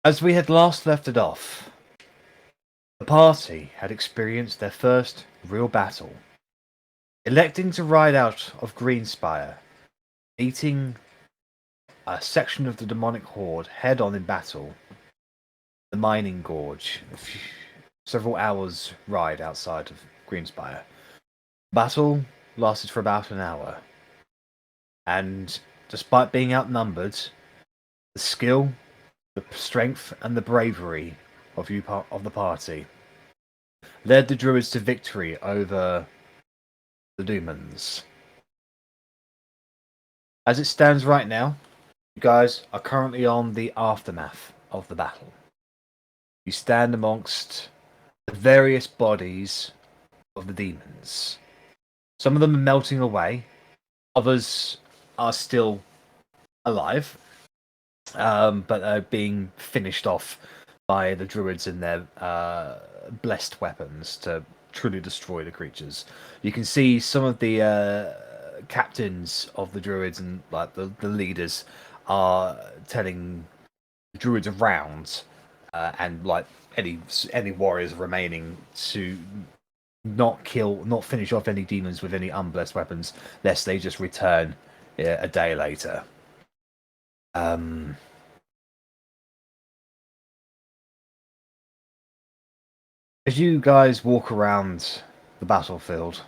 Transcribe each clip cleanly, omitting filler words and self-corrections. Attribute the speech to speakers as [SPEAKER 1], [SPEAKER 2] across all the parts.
[SPEAKER 1] As we had last left it off, the party had experienced their first real battle, electing to ride out of Greenspire, meeting a section of the demonic horde head-on in battle, the Mining Gorge, several hours' ride outside of Greenspire. Battle lasted for about an hour, and despite being outnumbered, the skill, the strength, and the bravery of the party led the druids to victory over the demons. As it stands right now, you guys are currently on the aftermath of the battle. You stand amongst the various bodies of the demons. Some of them are melting away, others are still alive, but are being finished off by the druids and their blessed weapons to truly destroy the creatures. You can see some of the captains of the druids and like the leaders are telling the druids around and like any warriors remaining to not finish off any demons with any unblessed weapons, lest they just return a day later. As you guys walk around the battlefield,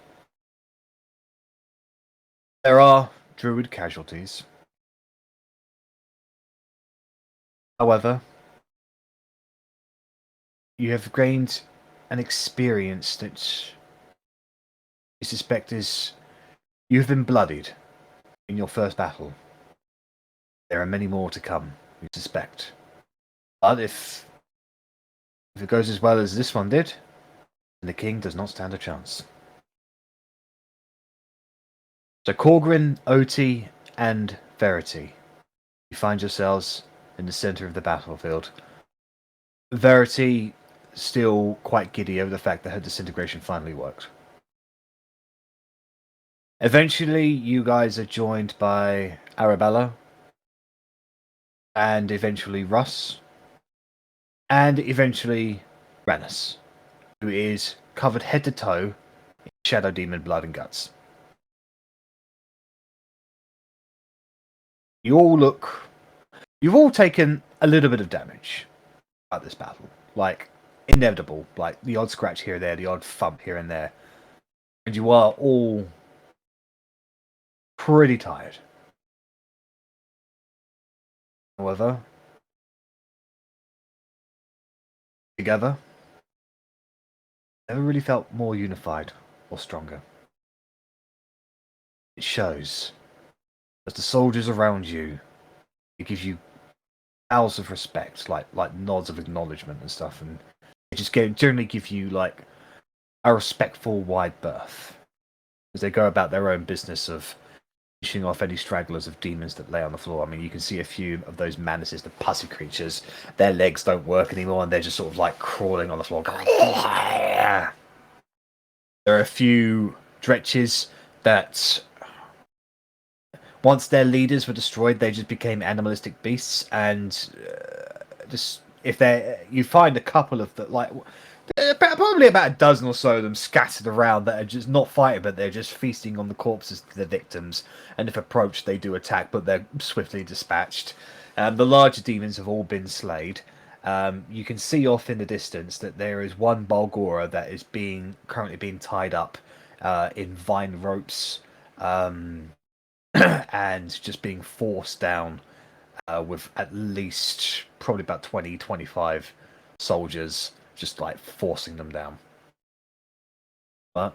[SPEAKER 1] there are druid casualties. However, you have gained an experience that you suspect is you have been bloodied in your first battle. There are many more to come, you suspect. But if it goes as well as this one did, then the king does not stand a chance. So Korgrin, Otti, and Verity, you find yourselves in the center of the battlefield. Verity still quite giddy over the fact that her disintegration finally worked. Eventually, you guys are joined by Arrabella, and eventually Russ, and eventually Rennas, who is covered head to toe in shadow demon blood and guts. You've all taken a little bit of damage at this battle. Like, inevitable. Like, the odd scratch here and there, the odd thump here and there. And you are all pretty tired. However, together, never really felt more unified or stronger. It shows. As the soldiers around you, it gives you bows of respect, like nods of acknowledgement and stuff, and it just generally give you like a respectful wide berth as they go about their own business of finishing off any stragglers of demons that lay on the floor. I mean, you can see a few of those manaces, the pussy creatures, their legs don't work anymore, and they're just sort of like crawling on the floor. There are a few dretches that once their leaders were destroyed, they just became animalistic beasts, and just if you find a couple of the like probably about a dozen or so of them scattered around that are just not fighting, but they're just feasting on the corpses of their victims. And if approached, they do attack, but they're swiftly dispatched. The larger demons have all been slayed. You can see off in the distance that there is one Balgora that is currently being tied up in vine ropes. And just being forced down with at least probably about 20, 25 soldiers just like forcing them down. But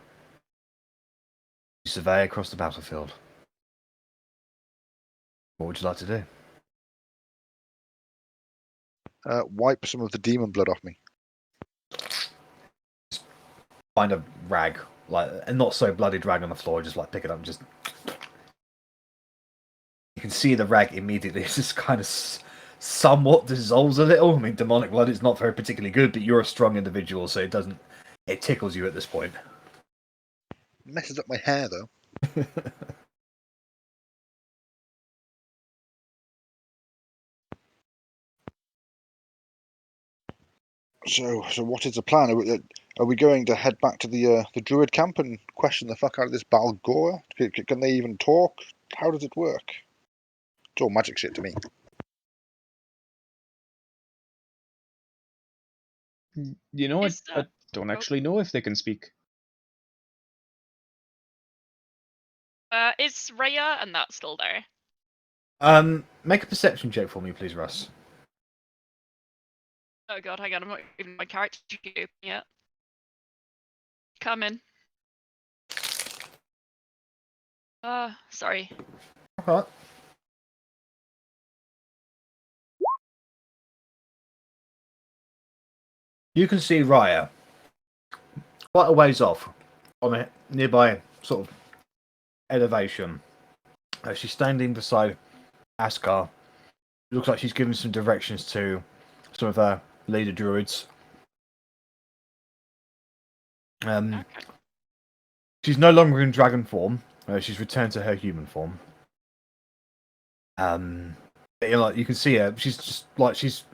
[SPEAKER 1] you survey across the battlefield. What would you like to do?
[SPEAKER 2] Wipe some of the demon blood off me.
[SPEAKER 1] Find a rag, like a not so bloodied rag on the floor, just like pick it up and just. You can see the rag immediately. It's just kind of somewhat dissolves a little. I mean, demonic blood is not very particularly good, but you're a strong individual, so it doesn't. It tickles you at this point.
[SPEAKER 2] Messes up my hair though. So what is the plan? Are we going to head back to the druid camp and question the fuck out of this Balgora? Can they even talk? How does it work? It's all magic shit to me.
[SPEAKER 3] You know, I don't
[SPEAKER 4] Oh.
[SPEAKER 3] actually know if they can speak.
[SPEAKER 4] Is Rhea and that still there?
[SPEAKER 1] Make a perception check for me, please, Russ.
[SPEAKER 4] Oh god, hang on, I'm not even my character open yet. Come in. Sorry.
[SPEAKER 1] Okay. You can see Raya quite a ways off on a nearby sort of elevation. She's standing beside Askar. It looks like she's giving some directions to some of her leader druids.
[SPEAKER 4] Okay.
[SPEAKER 1] She's no longer in dragon form. She's returned to her human form. You can see her. She's just like she's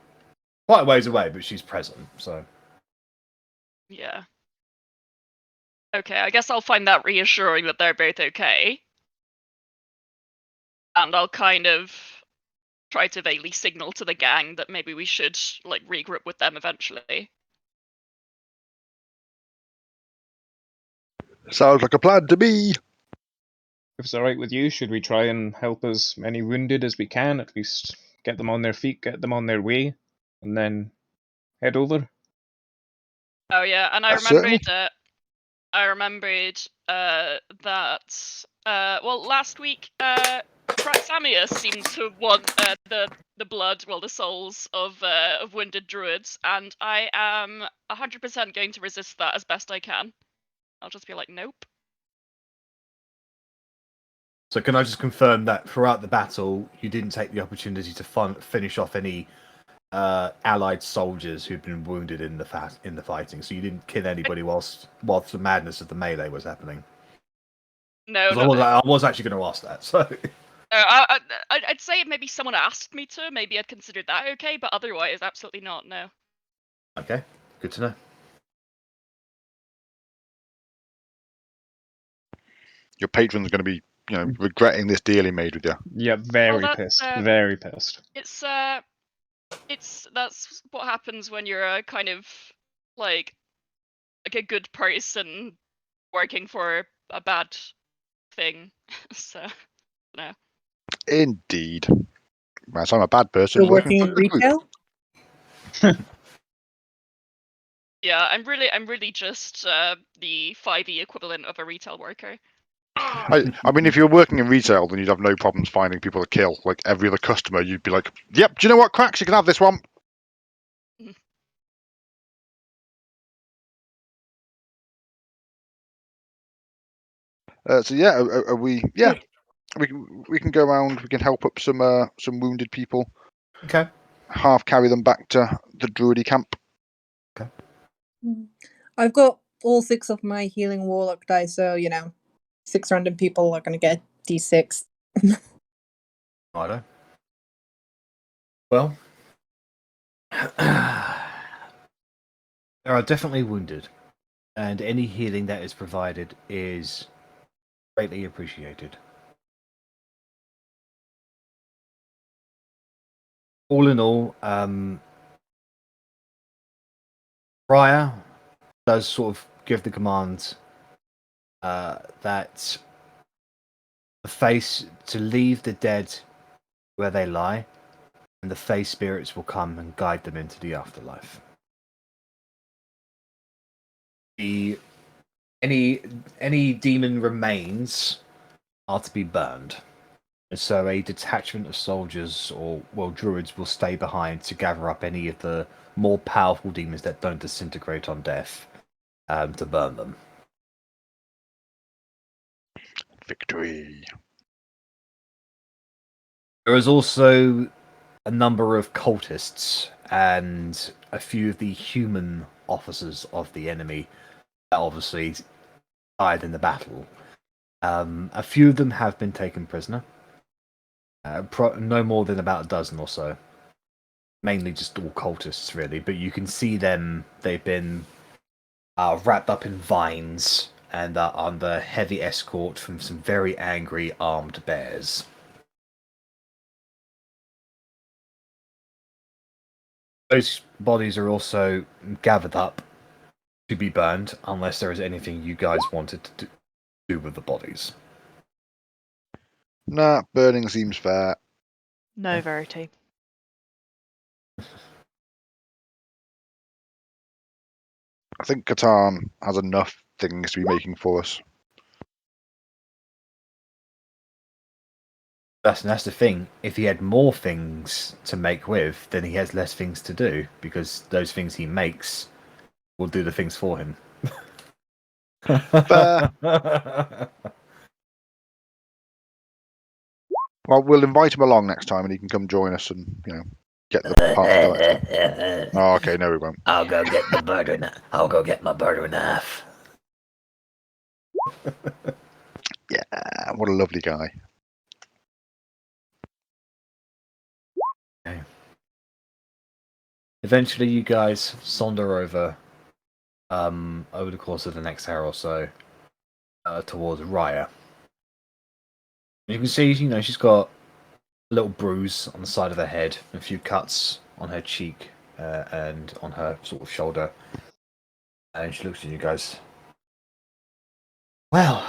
[SPEAKER 1] quite a ways away, but she's present. So
[SPEAKER 4] Yeah. Okay, I guess I'll find that reassuring that they're both okay. And I'll kind of try to vaguely signal to the gang that maybe we should like regroup with them eventually.
[SPEAKER 2] Sounds like a plan to me.
[SPEAKER 3] If it's alright with you, should we try and help as many wounded as we can? At least get them on their feet, get them on their way, and then head over?
[SPEAKER 4] Oh yeah, and
[SPEAKER 2] Certainly.
[SPEAKER 4] I remembered that well last week Praxamius seemed to want the blood, well the souls of wounded druids, and I am 100% going to resist that as best I can. I'll just be like, nope.
[SPEAKER 1] So can I just confirm that throughout the battle, you didn't take the opportunity to finish off any allied soldiers who'd been wounded in the fighting? So you didn't kill anybody whilst the madness of the melee was happening?
[SPEAKER 4] No,
[SPEAKER 1] I was actually going to ask that. So
[SPEAKER 4] I'd say maybe someone asked me to, maybe I'd consider that okay, but otherwise, absolutely not. No.
[SPEAKER 1] okay, good to know.
[SPEAKER 2] Your patrons are going to be, regretting this deal he made with you.
[SPEAKER 3] Yeah, very
[SPEAKER 4] Well,
[SPEAKER 3] pissed. Very pissed.
[SPEAKER 4] It's that's what happens when you're a kind of like a good person working for a bad thing. So no.
[SPEAKER 2] Indeed. Right, so I'm a bad person
[SPEAKER 5] You're working
[SPEAKER 2] for
[SPEAKER 5] in
[SPEAKER 2] the group.
[SPEAKER 5] retail?
[SPEAKER 4] Yeah, I'm really just the 5e equivalent of a retail worker.
[SPEAKER 2] I mean, if you're working in retail, then you'd have no problems finding people to kill. Like every other customer, you'd be like, "Yep, do you know what, Cracks? You can have this one." So yeah, are we? Yeah, we can go around. We can help up some wounded people.
[SPEAKER 1] Okay.
[SPEAKER 2] Half carry them back to the druidy camp.
[SPEAKER 5] I've got all 6 of my healing warlock dice, so 6 random people are going to get d6.
[SPEAKER 1] Righto. Well, there are definitely wounded, and any healing that is provided is greatly appreciated. All in all, Briar does sort of give the command that the face to leave the dead where they lie, and the face spirits will come and guide them into the afterlife. Any demon remains are to be burned. And so a detachment of soldiers or druids will stay behind to gather up any of the more powerful demons that don't disintegrate on death, to burn them.
[SPEAKER 2] Victory.
[SPEAKER 1] There is also a number of cultists and a few of the human officers of the enemy that obviously died in the battle. A few of them have been taken prisoner. No more than about a dozen or so. mainly just all cultists, really. But you can see them; they've been wrapped up in vines and are under heavy escort from some very angry armed bears. Those bodies are also gathered up to be burned, unless there is anything you guys wanted to do with the bodies.
[SPEAKER 2] Nah, burning seems fair.
[SPEAKER 6] No, Verity.
[SPEAKER 2] I think Catan has enough things to be making for us.
[SPEAKER 1] That's the thing. If he had more things to make with, then he has less things to do, because those things he makes will do the things for him.
[SPEAKER 2] Fair. Well, we'll invite him along next time, and he can come join us and get the parts done. Oh, okay, no, we won't.
[SPEAKER 1] I'll go get the butter knife. I'll go get my butter knife.
[SPEAKER 2] Yeah, what a lovely guy.
[SPEAKER 1] Okay. Eventually, you guys saunter over the course of the next hour or so, towards Raya. You can see, she's got a little bruise on the side of her head, and a few cuts on her cheek and on her sort of shoulder. And she looks at you guys. Well,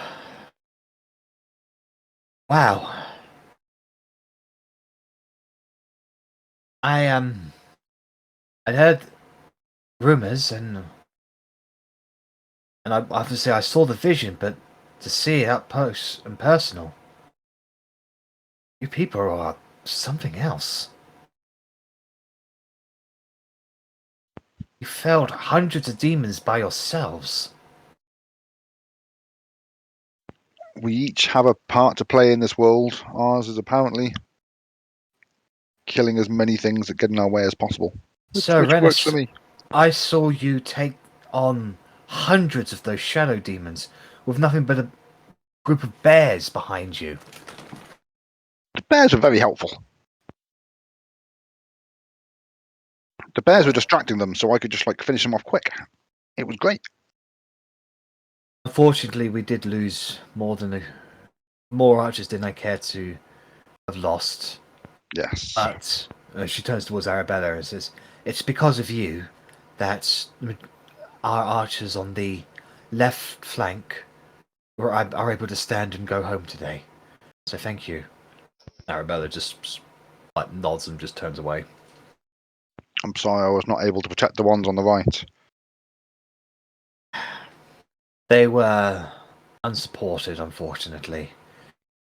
[SPEAKER 1] wow. I'd heard rumors, and I have to say I saw the vision, but to see it up close and personal, you people are something else. You felled hundreds of demons by yourselves.
[SPEAKER 2] We each have a part to play in this world. Ours is apparently killing as many things that get in our way as possible. Which works for me.
[SPEAKER 1] I saw you take on hundreds of those shadow demons with nothing but a group of bears behind you.
[SPEAKER 2] The bears were very helpful. The bears were distracting them, so I could just finish them off quick. It was great.
[SPEAKER 1] Unfortunately, we did lose more archers than I cared to have lost.
[SPEAKER 2] Yes.
[SPEAKER 1] But she turns towards Arrabella and says, "It's because of you that our archers on the left flank are able to stand and go home today. So thank you." Arrabella just nods and just turns away.
[SPEAKER 2] I'm sorry I was not able to protect the ones on the right.
[SPEAKER 1] They were unsupported, unfortunately.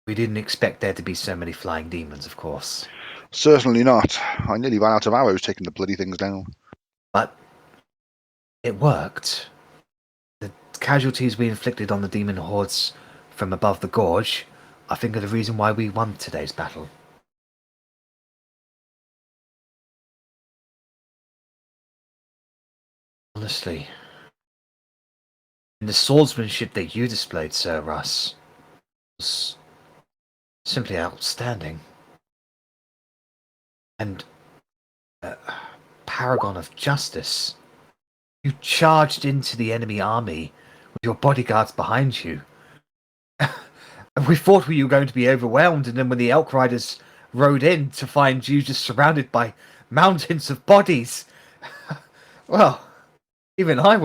[SPEAKER 1] We didn't expect there to be so many flying demons, of course.
[SPEAKER 2] Certainly not. I nearly ran out of arrows taking the bloody things down.
[SPEAKER 1] But it worked. The casualties we inflicted on the demon hordes from above the gorge, I think, are the reason why we won today's battle. Honestly. And the swordsmanship that you displayed, Sir Russ, was simply outstanding. And paragon of justice. You charged into the enemy army with your bodyguards behind you. We thought we were going to be overwhelmed, and then when the Elk Riders rode in to find you just surrounded by mountains of bodies, well, even I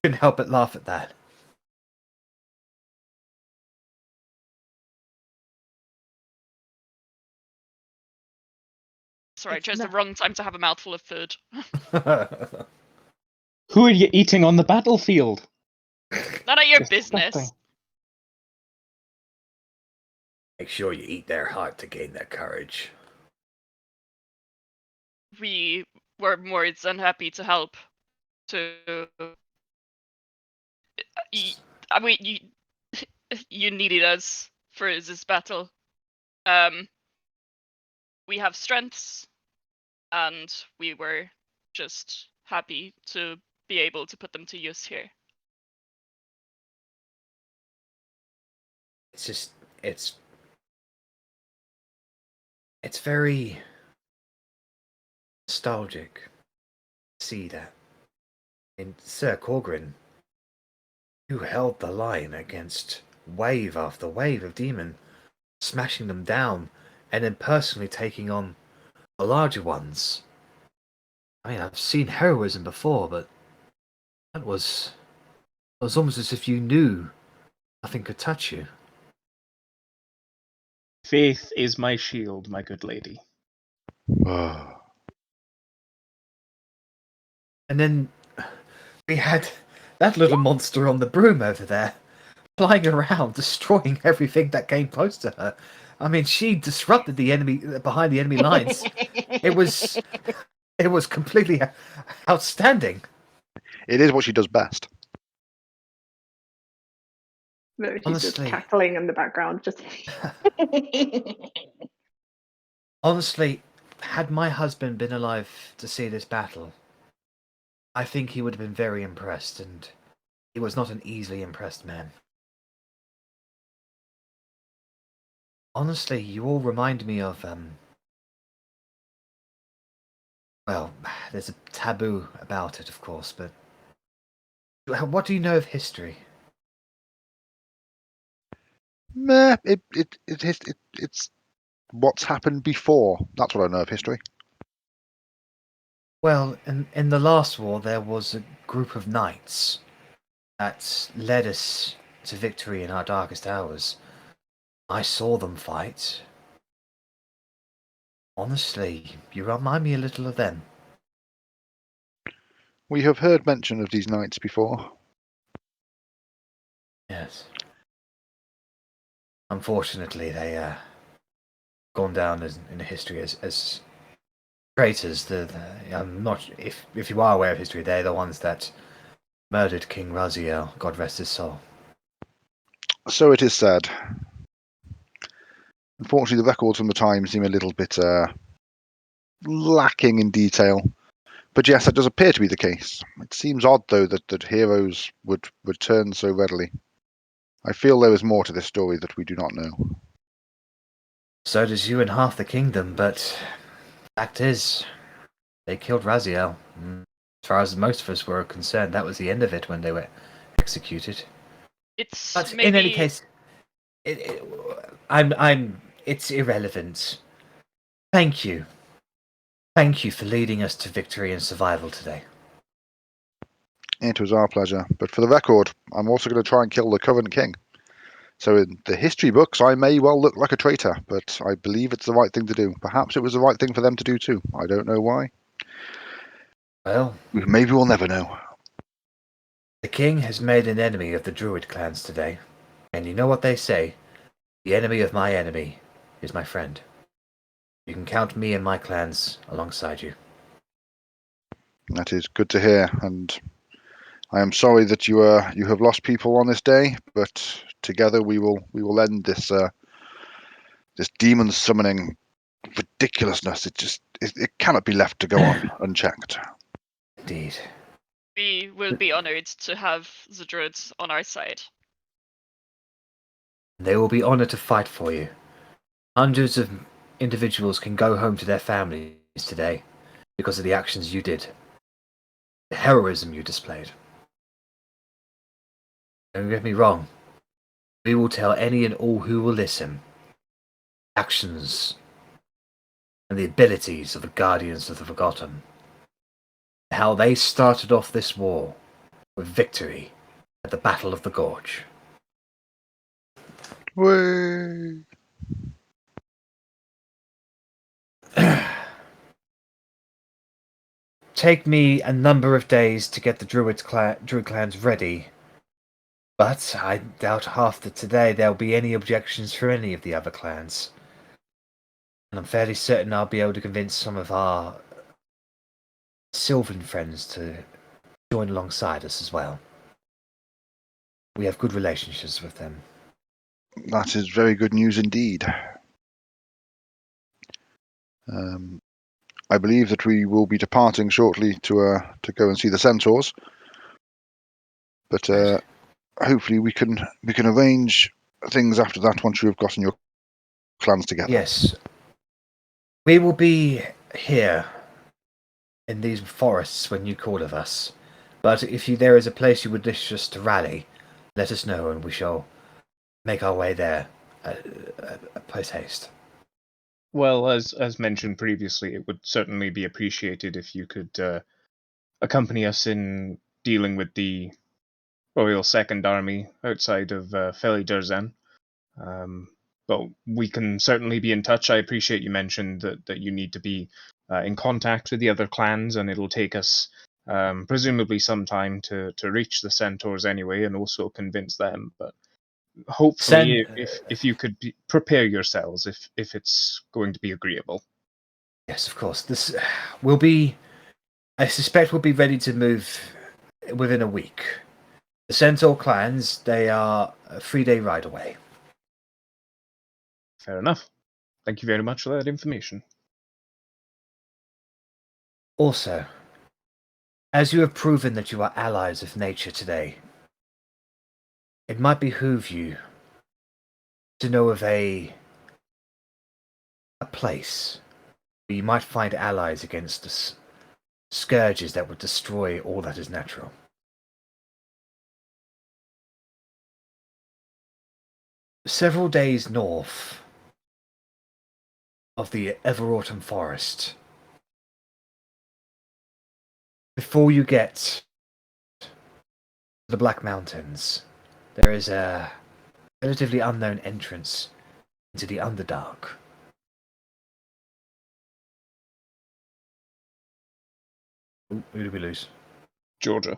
[SPEAKER 1] couldn't help but laugh at that.
[SPEAKER 4] Sorry, I
[SPEAKER 6] It's
[SPEAKER 4] chose the
[SPEAKER 6] not-
[SPEAKER 4] wrong time to have a mouthful of food.
[SPEAKER 3] Who are you eating on the battlefield?
[SPEAKER 4] None of your
[SPEAKER 3] Disgusting.
[SPEAKER 4] business.
[SPEAKER 1] Make sure you eat their heart to gain their courage.
[SPEAKER 4] We were more than happy to help. I mean, you needed us for this battle. We have strengths, and we were just happy to be able to put them to use here.
[SPEAKER 1] It's very nostalgic to see that. And Sir Korgrin, you held the line against wave after wave of demon, smashing them down, and then personally taking on the larger ones. I mean, I've seen heroism before, but it was almost as if you knew nothing could touch you.
[SPEAKER 3] Faith is my shield, my good lady.
[SPEAKER 1] And then we had that little monster on the broom over there, flying around, destroying everything that came close to her. I mean, she disrupted the enemy behind the enemy lines. It was completely outstanding.
[SPEAKER 2] It is what she does best.
[SPEAKER 7] Verity's just
[SPEAKER 1] Honestly.
[SPEAKER 7] cackling in the background, just.
[SPEAKER 1] Honestly, had my husband been alive to see this battle, I think he would have been very impressed, and he was not an easily impressed man. Honestly, you all remind me of, well, there's a taboo about it, of course, but what do you know of history?
[SPEAKER 2] Meh, it's what's happened before. That's what I know of history.
[SPEAKER 1] Well, in the last war, there was a group of knights that led us to victory in our darkest hours. I saw them fight. Honestly, you remind me a little of them.
[SPEAKER 2] We have heard mention of these knights before.
[SPEAKER 1] Yes. Unfortunately, they gone down in history as traitors. I'm not if you are aware of history, they're the ones that murdered King Raziel, God rest his soul.
[SPEAKER 2] So it is said. Unfortunately, the records from the time seem a little bit lacking in detail. But yes, that does appear to be the case. It seems odd, though, that heroes would return so readily. I feel there is more to this story that we do not know.
[SPEAKER 1] So does you and half the kingdom, but fact is, they killed Raziel. As far as most of us were concerned, that was the end of it when they were executed.
[SPEAKER 4] It's
[SPEAKER 1] But
[SPEAKER 4] maybe
[SPEAKER 1] in any case, it's irrelevant. Thank you. Thank you for leading us to victory and survival today.
[SPEAKER 2] It was our pleasure. But for the record, I'm also going to try and kill the current king. So in the history books, I may well look like a traitor, but I believe it's the right thing to do. Perhaps it was the right thing for them to do too. I don't know why.
[SPEAKER 1] Well,
[SPEAKER 2] Maybe we'll never know.
[SPEAKER 1] the king has made an enemy of the druid clans today. And you know what they say? The enemy of my enemy is my friend. You can count me and my clans alongside you.
[SPEAKER 2] That is good to hear, and I am sorry that you have lost people on this day, but together we will end this this demon summoning ridiculousness. It cannot be left to go on unchecked.
[SPEAKER 1] Indeed.
[SPEAKER 4] we will be honored to have the druids on our side.
[SPEAKER 1] They will be honored to fight for you. Hundreds of individuals can go home to their families today because of the actions you did. The heroism you displayed. Don't get me wrong. We will tell any and all who will listen actions and the abilities of the Guardians of the Forgotten. How they started off this war with victory at the Battle of the Gorge.
[SPEAKER 2] Whee!
[SPEAKER 1] Take me a number of days to get the druid clans ready, but I doubt after today there'll be any objections from any of the other clans. And I'm fairly certain I'll be able to convince some of our Sylvan friends to join alongside us as well. We have good relationships with them.
[SPEAKER 2] That is very good news indeed. I believe that we will be departing shortly to go and see the Centaurs, but hopefully we can arrange things after that once you have gotten your clans together.
[SPEAKER 1] Yes. We will be here in these forests when you called of us. But if there is a place you would wish us to rally, let us know, and we shall make our way there post haste.
[SPEAKER 3] Well, as mentioned previously, it would certainly be appreciated if you could accompany us in dealing with the Royal Second Army outside of Feliderzan. But we can certainly be in touch. I appreciate you mentioned that you need to be in contact with the other clans, and it'll take us presumably some time to reach the Centaurs anyway, and also convince them. But hopefully, if you could prepare yourselves, if it's going to be agreeable.
[SPEAKER 1] Yes, of course. This will be. I suspect we'll be ready to move within a week. The Centaur clans, they are a 3-day ride away.
[SPEAKER 3] Fair enough. Thank you very much for that information.
[SPEAKER 1] Also, as you have proven that you are allies of nature today, it might behoove you to know of a place where you might find allies against the scourges that would destroy all that is natural. Several days north of the Everautumn Forest, before you get to the Black Mountains, there is a relatively unknown entrance into the Underdark. Ooh, who did we lose?
[SPEAKER 3] Georgia.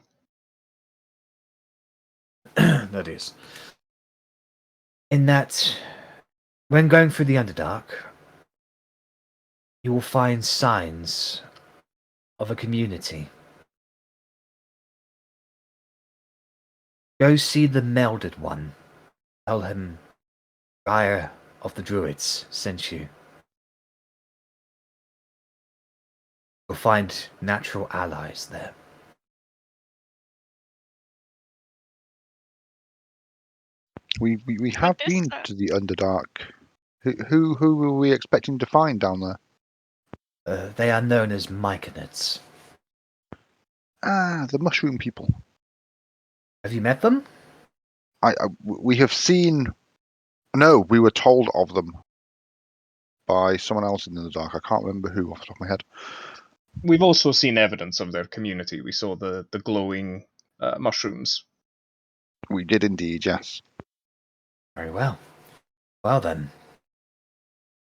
[SPEAKER 1] That is. In that, when going through the Underdark, you will find signs of a community. Go see the Melded One. Tell him Raya of the Druids sent you. You'll find natural allies there.
[SPEAKER 2] We have
[SPEAKER 4] this,
[SPEAKER 2] been to the Underdark. Who were we expecting to find down there?
[SPEAKER 1] They are known as Myconids.
[SPEAKER 2] Ah, the mushroom people.
[SPEAKER 1] Have you met them?
[SPEAKER 2] We have seen. No, we were told of them by someone else in the dark. I can't remember who off the top of my head.
[SPEAKER 3] We've also seen evidence of their community. We saw the glowing mushrooms.
[SPEAKER 2] We did indeed, yes.
[SPEAKER 1] Very well. Well then.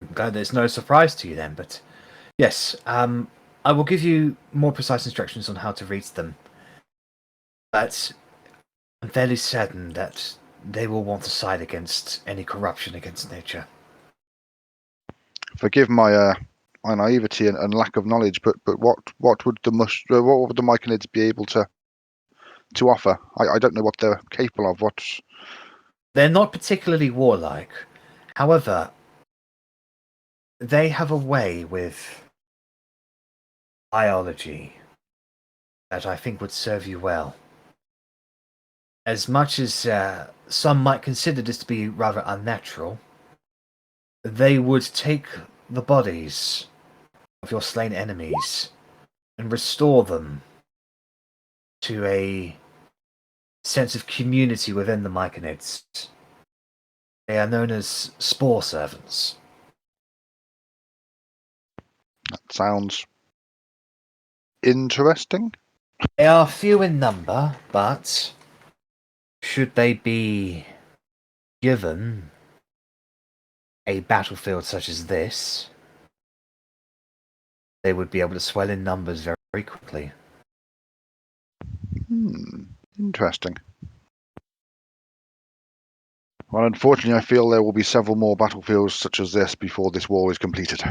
[SPEAKER 1] I'm glad there's no surprise to you then, but yes, I will give you more precise instructions on how to reach them. But I'm fairly certain that they will want to side against any corruption against nature.
[SPEAKER 2] Forgive my naivety and lack of knowledge, but what would the Myconids be able to offer? I don't know what they're capable of.
[SPEAKER 1] They're not particularly warlike. However, they have a way with biology that I think would serve you well. As much as some might consider this to be rather unnatural, they would take the bodies of your slain enemies and restore them to a sense of community within the Myconids. They are known as spore servants.
[SPEAKER 2] That sounds interesting.
[SPEAKER 1] They are few in number, but should they be given a battlefield such as this, they would be able to swell in numbers very, very quickly.
[SPEAKER 2] Interesting. Well, unfortunately, I feel there will be several more battlefields such as this before this war is completed.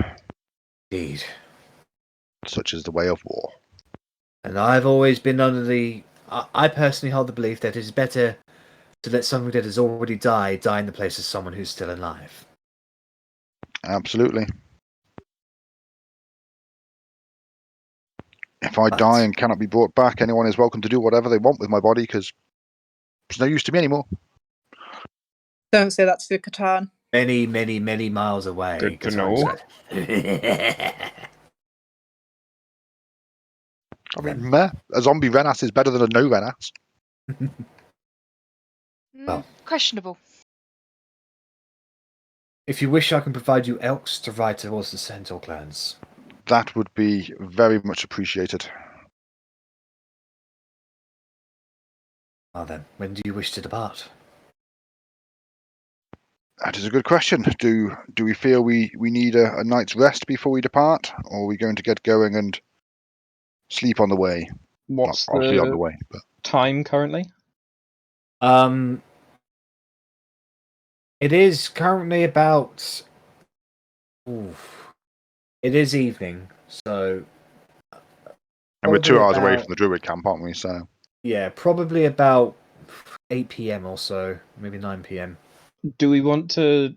[SPEAKER 1] Indeed.
[SPEAKER 2] Such is the way of war.
[SPEAKER 1] And I've always been under the... I personally hold the belief that it is better to let something that has already died die in the place of someone who's still alive.
[SPEAKER 2] Absolutely. If I die and cannot be brought back, anyone is welcome to do whatever they want with my body, because it's no use to me anymore.
[SPEAKER 5] Don't say that to Catan.
[SPEAKER 1] Many, many, many miles away.
[SPEAKER 3] Good to know.
[SPEAKER 2] I mean, meh. A zombie Rennas is better than a no Rennas.
[SPEAKER 1] Well.
[SPEAKER 6] Questionable.
[SPEAKER 1] If you wish, I can provide you elks to ride towards the Centaur clans.
[SPEAKER 2] That would be very much appreciated.
[SPEAKER 1] Well then, when do you wish to depart?
[SPEAKER 2] That is a good question. Do we feel we need a night's rest before we depart, or are we going to get going and sleep on the way?
[SPEAKER 3] What's
[SPEAKER 2] Not obviously on the
[SPEAKER 3] the
[SPEAKER 2] way, but
[SPEAKER 3] time currently?
[SPEAKER 1] It is currently about. Oof. It is evening, so.
[SPEAKER 2] and we're 2 hours away
[SPEAKER 1] about-
[SPEAKER 2] from the Druid camp, aren't we? So
[SPEAKER 1] Yeah, probably about 8 p.m. or so, maybe 9 p.m.
[SPEAKER 3] Do we want to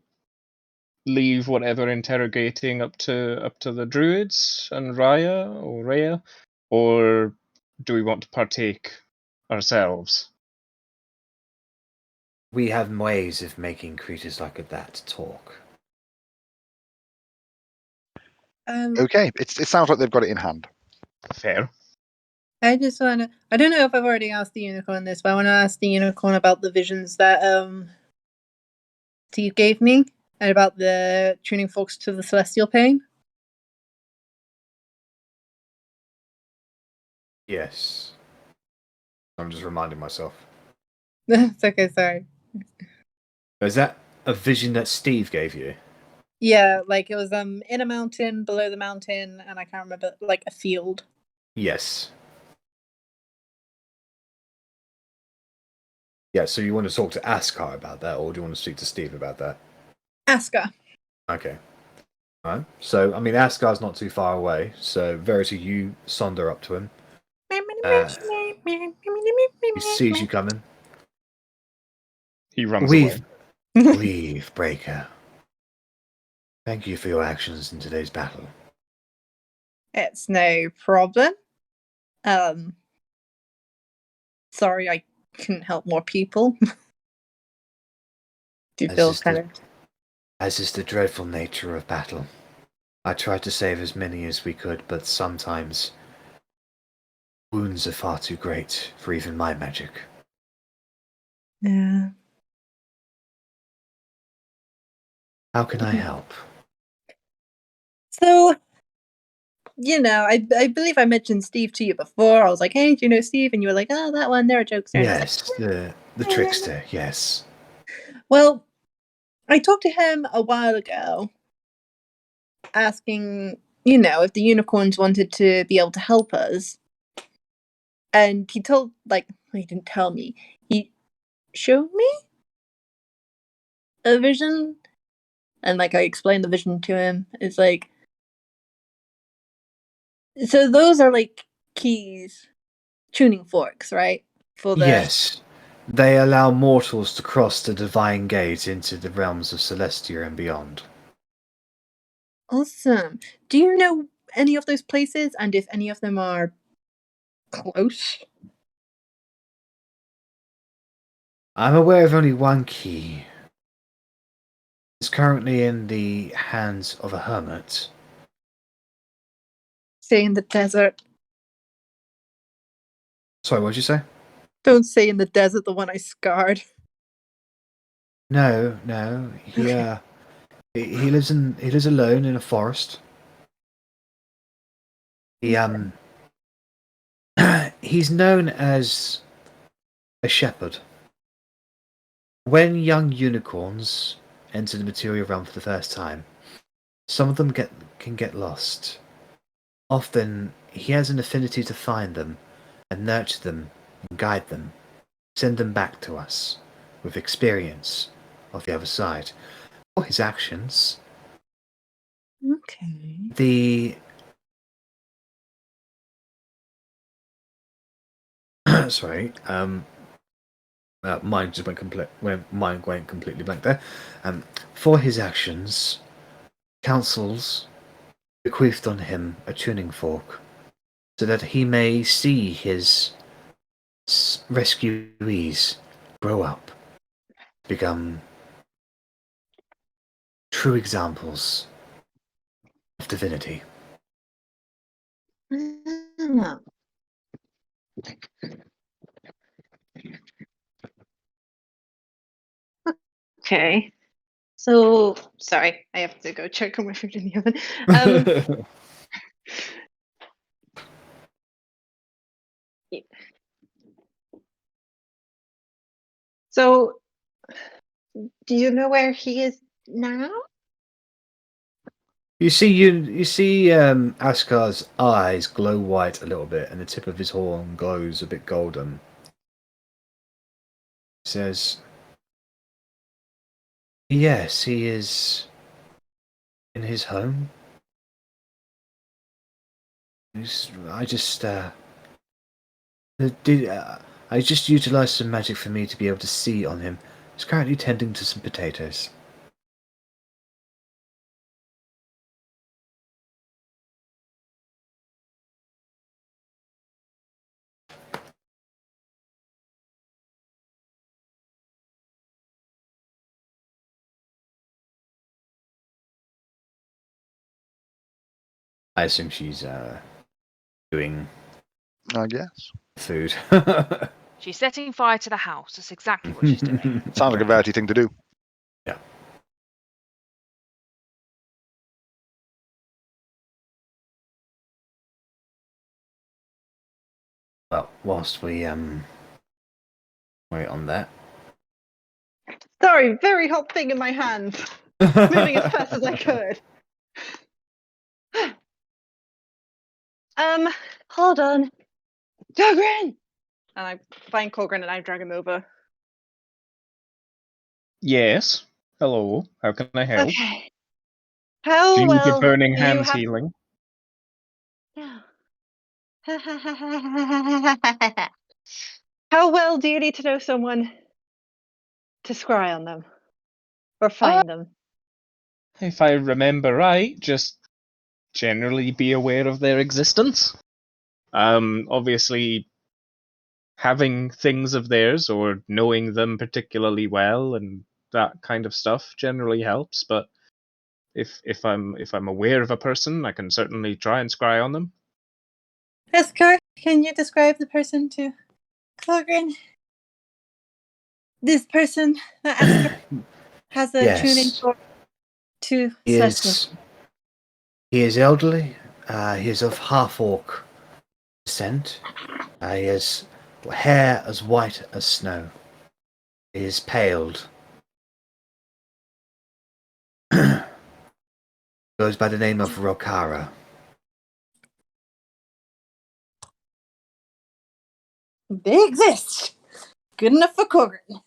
[SPEAKER 3] leave whatever interrogating up to the druids and Rhea, or do we want to partake ourselves?
[SPEAKER 1] We have ways of making creatures like that talk.
[SPEAKER 2] okay, it sounds like they've got it in hand.
[SPEAKER 3] Fair.
[SPEAKER 5] I just want to. I don't know if I've already asked the unicorn this, but I want to ask the unicorn about the visions that Steve gave me and about the tuning forks to the celestial pain.
[SPEAKER 1] Yes. I'm just reminding myself.
[SPEAKER 5] It's okay, sorry.
[SPEAKER 1] Is that a vision that Steve gave you?
[SPEAKER 5] Yeah, like it was in a mountain, below the mountain, and I can't remember, like a field.
[SPEAKER 1] Yes. Yeah, so you want to talk to Askar about that, or do you want to speak to Steve about that?
[SPEAKER 5] Asker.
[SPEAKER 1] Okay. Alright. So, I mean, Askar's not too far away, so Verity, you sonder up to him. He sees you coming.
[SPEAKER 3] He runs away.
[SPEAKER 1] Weave, Breaker. Thank you for your actions in today's battle.
[SPEAKER 5] It's no problem. Sorry I couldn't help more people. Do you feel kind of...
[SPEAKER 1] As is the dreadful nature of battle. I tried to save as many as we could, but sometimes wounds are far too great for even my magic.
[SPEAKER 5] Yeah.
[SPEAKER 1] How can I help?
[SPEAKER 5] So, I believe I mentioned Steve to you before. I was like, hey, do you know Steve? And you were like, oh, that one, they're a jokester.
[SPEAKER 1] Yes, the trickster, yes.
[SPEAKER 5] Well, I talked to him a while ago, asking, if the unicorns wanted to be able to help us. And he he didn't tell me. He showed me a vision. And I explained the vision to him. It's like, so those are keys, tuning forks, right? For the...
[SPEAKER 1] Yes. They allow mortals to cross the divine gate into the realms of Celestia and beyond.
[SPEAKER 5] Awesome. Do you know any of those places, and if any of them are close?
[SPEAKER 1] I'm aware of only one key. It's currently in the hands of a hermit.
[SPEAKER 5] Say in the desert.
[SPEAKER 1] Sorry, what did you say?
[SPEAKER 5] Don't say in the desert, the one I scarred.
[SPEAKER 1] No. He lives alone in a forest. He's known as a shepherd. When young unicorns enter the material realm for the first time, some of them can get lost. Often, he has an affinity to find them and nurture them and guide them, send them back to us with experience of the other side. For his actions,
[SPEAKER 5] Okay.
[SPEAKER 1] the sorry, mine just went completely blank there. For his actions, councils bequeathed on him a tuning fork, so that he may see his rescuees grow up, become true examples of divinity.
[SPEAKER 7] Okay. So sorry, I have to go check on my food in the oven. So do you know where he is now?
[SPEAKER 1] You see Askar's eyes glow white a little bit, and the tip of his horn glows a bit golden. He says, "Yes, he is in his home. I just I just utilized some magic for me to be able to see on him. He's currently tending to some potatoes." I assume she's doing
[SPEAKER 2] I guess.
[SPEAKER 1] food.
[SPEAKER 6] She's setting fire to the house. That's exactly what she's doing.
[SPEAKER 2] Sounds like a Verity thing to do.
[SPEAKER 1] Yeah. Well, whilst we wait on that.
[SPEAKER 7] Sorry, very hot thing in my hands. Moving as fast as I could. Hold on. Korgrin! And I find Korgrin and I drag him over.
[SPEAKER 3] Yes. Hello. How can I help?
[SPEAKER 7] Okay.
[SPEAKER 3] Do
[SPEAKER 7] How
[SPEAKER 3] you need your
[SPEAKER 7] well
[SPEAKER 3] burning
[SPEAKER 7] do you
[SPEAKER 3] hands
[SPEAKER 7] have...
[SPEAKER 3] healing?
[SPEAKER 7] No. How well do you need to know someone to scry on them? Or find them?
[SPEAKER 3] If I remember right, just generally be aware of their existence. Obviously, having things of theirs or knowing them particularly well and that kind of stuff generally helps. But if I'm aware of a person, I can certainly try and scry on them.
[SPEAKER 5] Esker, can you describe the person to Korgrin? This person that Esker has a tuning
[SPEAKER 1] Yes.
[SPEAKER 5] for to
[SPEAKER 1] He
[SPEAKER 5] Celestial.
[SPEAKER 1] is elderly. He is of half-orc descent. He has hair as white as snow. He is paled. Goes by the name of Rokara.
[SPEAKER 5] They exist. Good enough for Korgrin.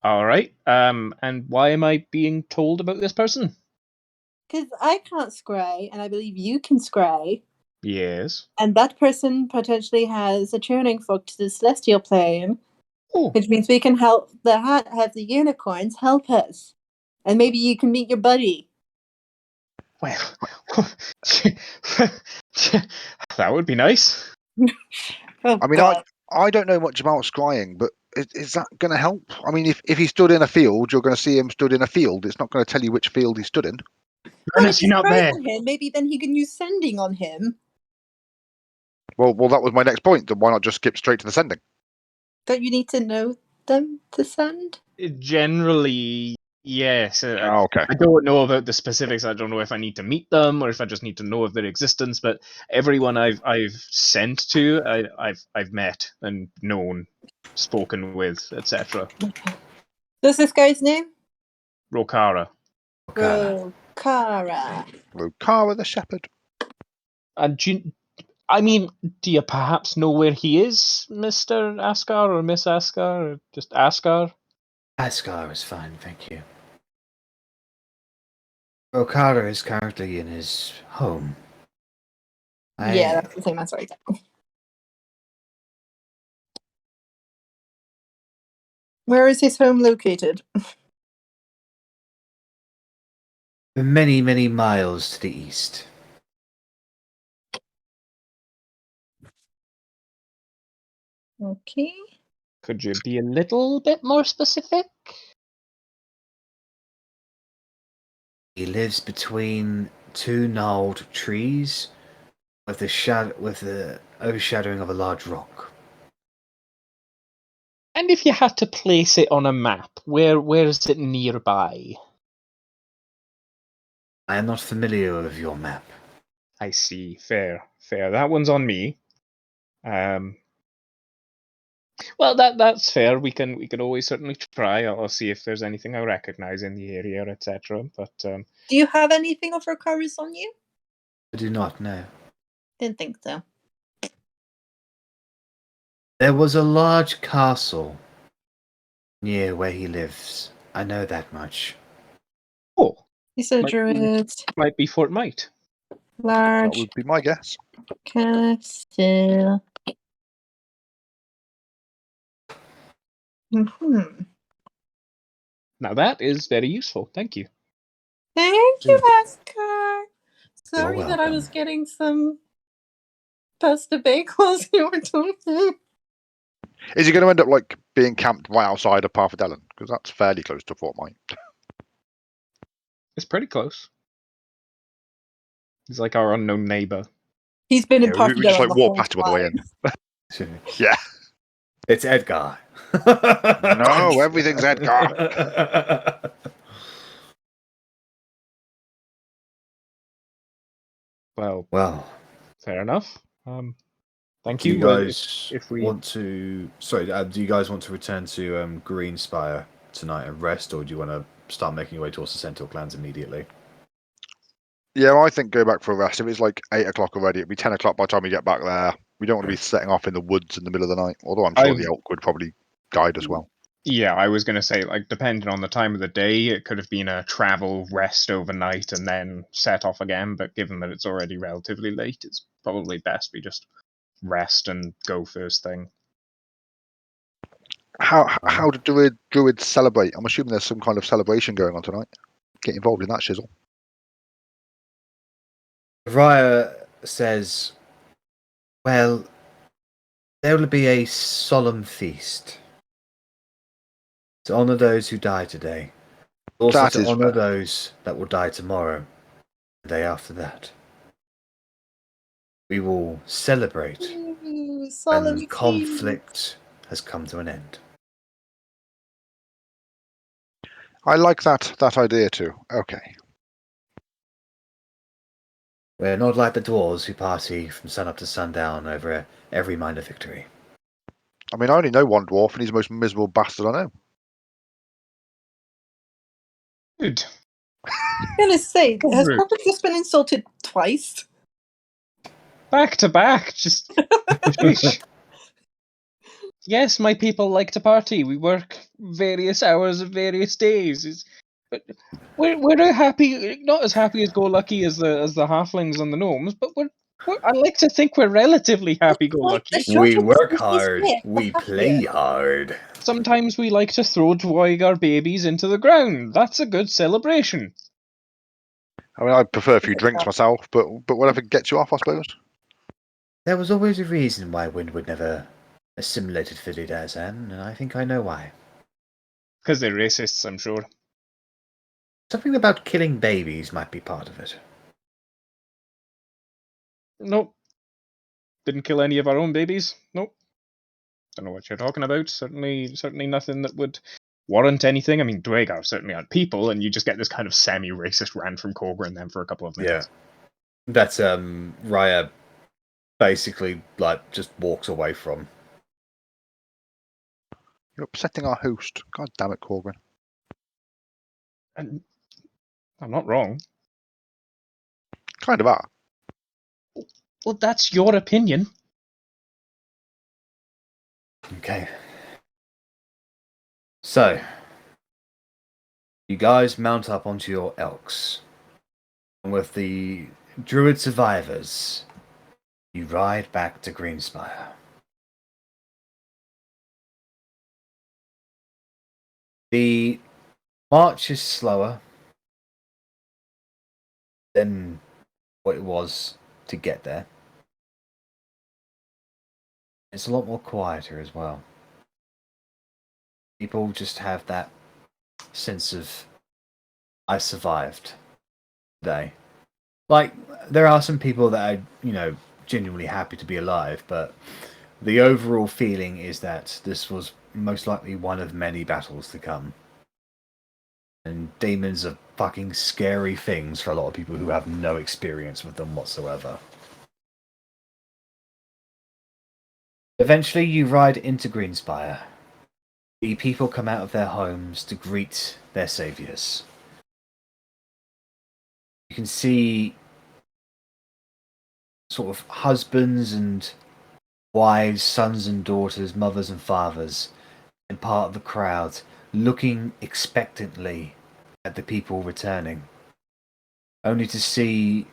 [SPEAKER 3] All right. And why am I being told about this person?
[SPEAKER 5] Because I can't scry, and I believe you can scry.
[SPEAKER 3] Yes.
[SPEAKER 5] And that person potentially has a tuning fork to the celestial plane,
[SPEAKER 3] Oh,
[SPEAKER 5] which means we can help have the unicorns help us. And maybe you can meet your buddy.
[SPEAKER 3] well, that would be nice.
[SPEAKER 5] Oh,
[SPEAKER 2] I mean,
[SPEAKER 5] God.
[SPEAKER 2] I don't know much about scrying, but is that going to help? I mean, if he stood in a field, you're going to see him stood in a field. It's not going to tell you which field he stood in.
[SPEAKER 5] Well,
[SPEAKER 3] Rennas,
[SPEAKER 5] if
[SPEAKER 3] you're
[SPEAKER 5] you
[SPEAKER 3] not
[SPEAKER 5] scry
[SPEAKER 3] there.
[SPEAKER 5] on him, maybe then he can use sending on him.
[SPEAKER 2] Well, that was my next point. Then why not just skip straight to the sending?
[SPEAKER 5] Don't you need to know them to send?
[SPEAKER 3] Generally, yes.
[SPEAKER 2] Oh, okay.
[SPEAKER 3] I don't know about the specifics. I don't know if I need to meet them or if I just need to know of their existence. But everyone I've sent to, I've met and known, spoken with, etc.
[SPEAKER 5] What's this guy's name?
[SPEAKER 3] Rokara.
[SPEAKER 5] Rokara.
[SPEAKER 2] Rokara the shepherd.
[SPEAKER 3] And do you perhaps know where he is, Mr. Askar or Miss Askar, or just Askar?
[SPEAKER 1] Ascar is fine, thank you. Rokara is currently in his home.
[SPEAKER 5] Yeah, that's the same answer I got. Where is his home located?
[SPEAKER 1] Many, many miles to the east.
[SPEAKER 5] Okay.
[SPEAKER 3] Could you be a little bit more specific?
[SPEAKER 1] He lives between two gnarled trees with the overshadowing of a large rock.
[SPEAKER 3] And if you had to place it on a map, where is it nearby?
[SPEAKER 1] I am not familiar with your map.
[SPEAKER 3] I see. Fair. That one's on me. Well, that's fair. We can always certainly try. I'll see if there's anything I recognise in the area, etc. But
[SPEAKER 5] Do you have anything of Rakaris on you?
[SPEAKER 1] I do not know.
[SPEAKER 5] Didn't think so.
[SPEAKER 1] There was a large castle near where he lives. I know that much.
[SPEAKER 3] oh,
[SPEAKER 5] He's a
[SPEAKER 3] Might be-
[SPEAKER 5] druid.
[SPEAKER 3] might be Fort Might.
[SPEAKER 2] That
[SPEAKER 5] Large
[SPEAKER 2] would be my guess.
[SPEAKER 5] castle.
[SPEAKER 3] Now that is very useful. Thank you.
[SPEAKER 5] Thank you, Askar. Sorry that I
[SPEAKER 1] welcome.
[SPEAKER 5] was getting some pasta bagels you were talking.
[SPEAKER 2] Is he going to end up like being camped right outside of Parfadellen? Because that's fairly close to Fort Might.
[SPEAKER 3] It's pretty close. He's like our unknown neighbour.
[SPEAKER 5] He's been in
[SPEAKER 2] Yeah, we just
[SPEAKER 5] Parfadellen
[SPEAKER 2] like
[SPEAKER 5] the
[SPEAKER 2] walk
[SPEAKER 5] whole
[SPEAKER 2] past him on the way in.
[SPEAKER 5] time.
[SPEAKER 2] Yeah.
[SPEAKER 1] It's Edgar.
[SPEAKER 2] No, everything's Edgar.
[SPEAKER 3] Well, fair enough. Thank
[SPEAKER 1] do
[SPEAKER 3] you.
[SPEAKER 1] you guys
[SPEAKER 3] if we
[SPEAKER 1] want to? Sorry, do you guys want to return to Greenspire tonight and rest, or do you want to start making your way towards the Centaur clans immediately?
[SPEAKER 2] Yeah, well, I think go back for a rest. If it's like 8 o'clock already, it'll be 10 o'clock by the time we get back there. We don't want to be setting off in the woods in the middle of the night. Although I'm sure the elk would probably guide as well.
[SPEAKER 3] Yeah, I was going to say, like, depending on the time of the day, it could have been a travel, rest overnight, and then set off again. But given that it's already relatively late, it's probably best we just rest and go first thing.
[SPEAKER 2] How do druids celebrate? I'm assuming there's some kind of celebration going on tonight. Get involved in that shizzle.
[SPEAKER 1] Raya says, well, there will be a solemn feast to honour those who died today. Also
[SPEAKER 2] That
[SPEAKER 1] to
[SPEAKER 2] is
[SPEAKER 1] honour
[SPEAKER 2] fair.
[SPEAKER 1] those that will die tomorrow, the day after that. We will celebrate
[SPEAKER 5] Ooh, solemn
[SPEAKER 1] when conflict has come to an end.
[SPEAKER 2] I like that idea too. Okay.
[SPEAKER 1] We're not like the dwarves who party from sun up to sundown over every minor victory.
[SPEAKER 2] I mean, I only know one dwarf, and he's the most miserable bastard I know.
[SPEAKER 3] Good.
[SPEAKER 5] I'm gonna say, has
[SPEAKER 3] Rude.
[SPEAKER 5] Korgrin just been insulted twice?
[SPEAKER 3] Back to back, just. Sheesh. Yes, my people like to party. We work various hours of various days. But we're happy, not as happy as go lucky as the halflings and the gnomes, but I like to think we're relatively happy go
[SPEAKER 5] Like the
[SPEAKER 3] lucky.
[SPEAKER 5] short
[SPEAKER 1] We
[SPEAKER 5] of
[SPEAKER 1] work
[SPEAKER 5] this
[SPEAKER 1] hard,
[SPEAKER 5] bit.
[SPEAKER 1] we play hard.
[SPEAKER 3] Sometimes we like to throw Dwargar babies into the ground. That's a good celebration.
[SPEAKER 2] I mean, I prefer a few drinks myself, but whatever gets you off, I suppose.
[SPEAKER 1] There was always a reason why Windward never assimilated Filidazan, and I think I know why.
[SPEAKER 3] Because they're racists, I'm sure.
[SPEAKER 1] Something about killing babies might be part of it.
[SPEAKER 3] Nope. Didn't kill any of our own babies. Nope. Don't know what you're talking about. Certainly nothing that would warrant anything. I mean, Dwargar certainly aren't people, and you just get this kind of semi-racist rant from Korgrin then for a couple of minutes.
[SPEAKER 1] Yeah. That's Raya basically like just walks away from.
[SPEAKER 2] You're upsetting our host. God damn it, Korgrin.
[SPEAKER 3] And I'm not wrong.
[SPEAKER 2] Kind of are.
[SPEAKER 3] Well, that's your opinion.
[SPEAKER 1] Okay. So, you guys mount up onto your elks. And with the druid survivors, you ride back to Greenspire. The march is slower than what it was to get there. It's a lot more quieter as well. People just have that sense of, I survived today. Like, there are some people that are, genuinely happy to be alive, but the overall feeling is that this was, most likely one of many battles to come. And demons are fucking scary things for a lot of people who have no experience with them whatsoever. Eventually you ride into Greenspire. The people come out of their homes to greet their saviors. You can see sort of husbands and wives, sons and daughters, mothers and fathers, and part of the crowd looking expectantly at the people returning, only to see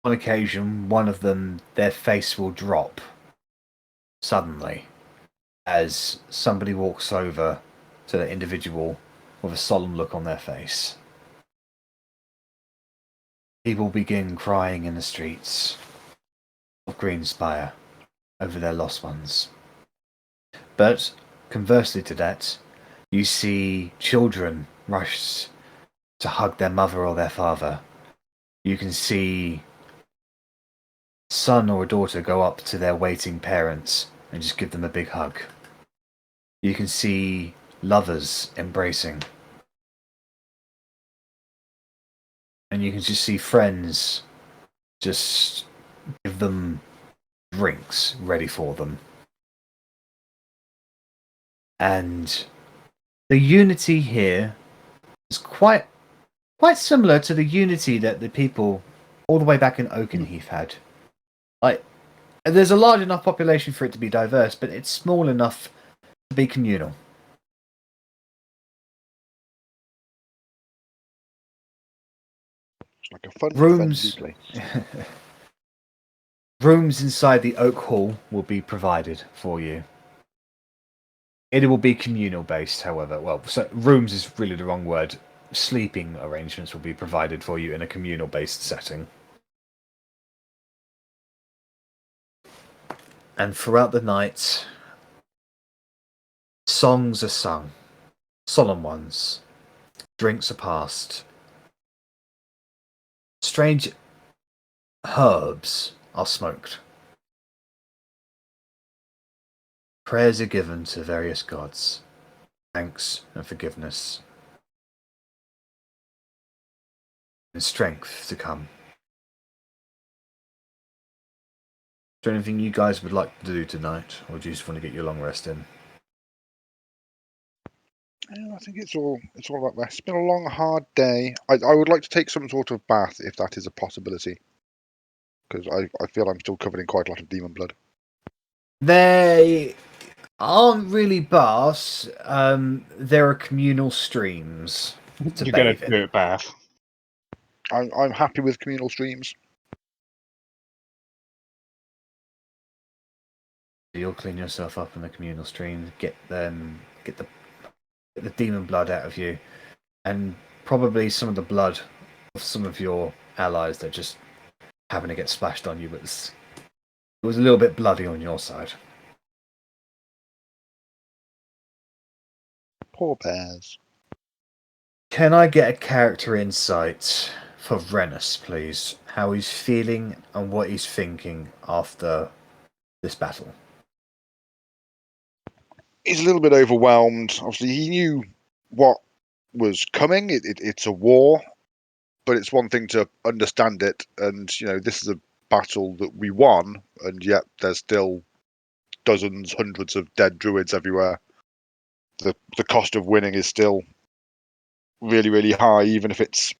[SPEAKER 1] on occasion one of them, their face will drop suddenly as somebody walks over to the individual with a solemn look on their face. People begin crying in the streets of Greenspire over their lost ones. But conversely to that, you see children rush to hug their mother or their father. You can see a son or a daughter go up to their waiting parents and just give them a big hug. You can see lovers embracing. And you can just see friends just give them drinks ready for them. And the unity here is quite similar to the unity that the people all the way back in Oakenheath had. Like, there's a large enough population for it to be diverse, but it's small enough to be communal.
[SPEAKER 2] It's like a fun,
[SPEAKER 1] Rooms,
[SPEAKER 2] friendly place.
[SPEAKER 1] rooms inside the Oak Hall will be provided for you. It will be communal based, however. Well, so rooms is really the wrong word. Sleeping arrangements will be provided for you in a communal based setting. And throughout the night, songs are sung, solemn ones, drinks are passed, strange herbs are smoked. Prayers are given to various gods, thanks and forgiveness, and strength to come. Is there anything you guys would like to do tonight, or do you just want to get your long rest in?
[SPEAKER 2] I think it's all about rest. It's been a long, hard day. I would like to take some sort of bath if that is a possibility, because I feel I'm still covered in quite a lot of demon blood.
[SPEAKER 1] They aren't really baths. There are communal streams to
[SPEAKER 3] You're gonna
[SPEAKER 1] bathe in.
[SPEAKER 3] do it bath.
[SPEAKER 2] I'm happy with communal streams.
[SPEAKER 1] You'll clean yourself up in the communal stream, get the demon blood out of you, and probably some of the blood of some of your allies that just happen to get splashed on you, but it was a little bit bloody on your side.
[SPEAKER 2] Poor bears.
[SPEAKER 1] Can I get a character insight for Rennas, please? How he's feeling and what he's thinking after this battle.
[SPEAKER 2] He's a little bit overwhelmed. Obviously, he knew what was coming. It's a war, but it's one thing to understand it, and this is a battle that we won, and yet there's still dozens, hundreds of dead druids everywhere. The cost of winning is still really, really high, even if it's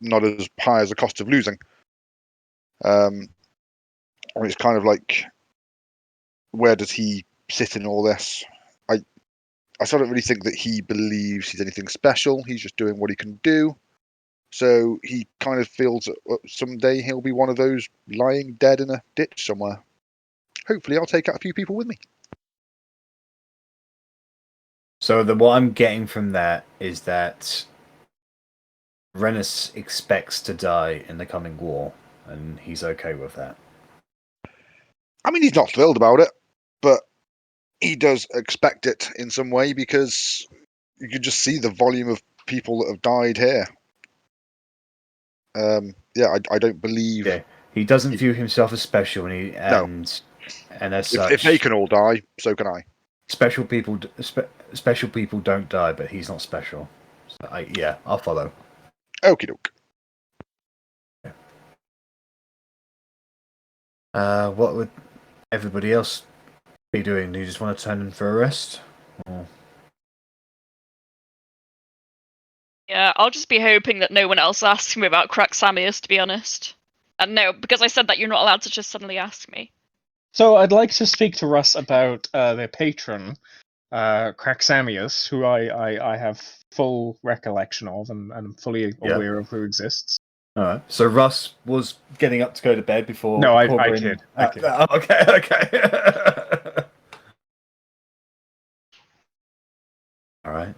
[SPEAKER 2] not as high as the cost of losing. And it's kind of like, where does he sit in all this? I still don't really think that he believes he's anything special. He's just doing what he can do. So he kind of feels that someday he'll be one of those lying dead in a ditch somewhere. Hopefully I'll take out a few people with me.
[SPEAKER 1] So what I'm getting from that is that Rennas expects to die in the coming war, and he's okay with that.
[SPEAKER 2] I mean, he's not thrilled about it, but he does expect it in some way, because you can just see the volume of people that have died here. I don't believe.
[SPEAKER 1] Yeah, he doesn't view himself as special, and as
[SPEAKER 2] if
[SPEAKER 1] such,
[SPEAKER 2] they can all die, so can I.
[SPEAKER 1] Special people, special people don't die, but he's not special. So yeah, I'll follow.
[SPEAKER 2] Okie doke.
[SPEAKER 1] What would everybody else be doing? Do you just want to turn in for a rest? Or...
[SPEAKER 4] Yeah, I'll just be hoping that no one else asks me about Craxamius, to be honest. And no, because I said that you're not allowed to just suddenly ask me.
[SPEAKER 3] So I'd like to speak to Russ about their patron, Craxamius, who I have full recollection of and I'm fully aware of who exists.
[SPEAKER 1] All right. So Russ was getting up to go to bed before.
[SPEAKER 3] No, I
[SPEAKER 1] Korgrin...
[SPEAKER 3] kid.
[SPEAKER 1] Okay. All right.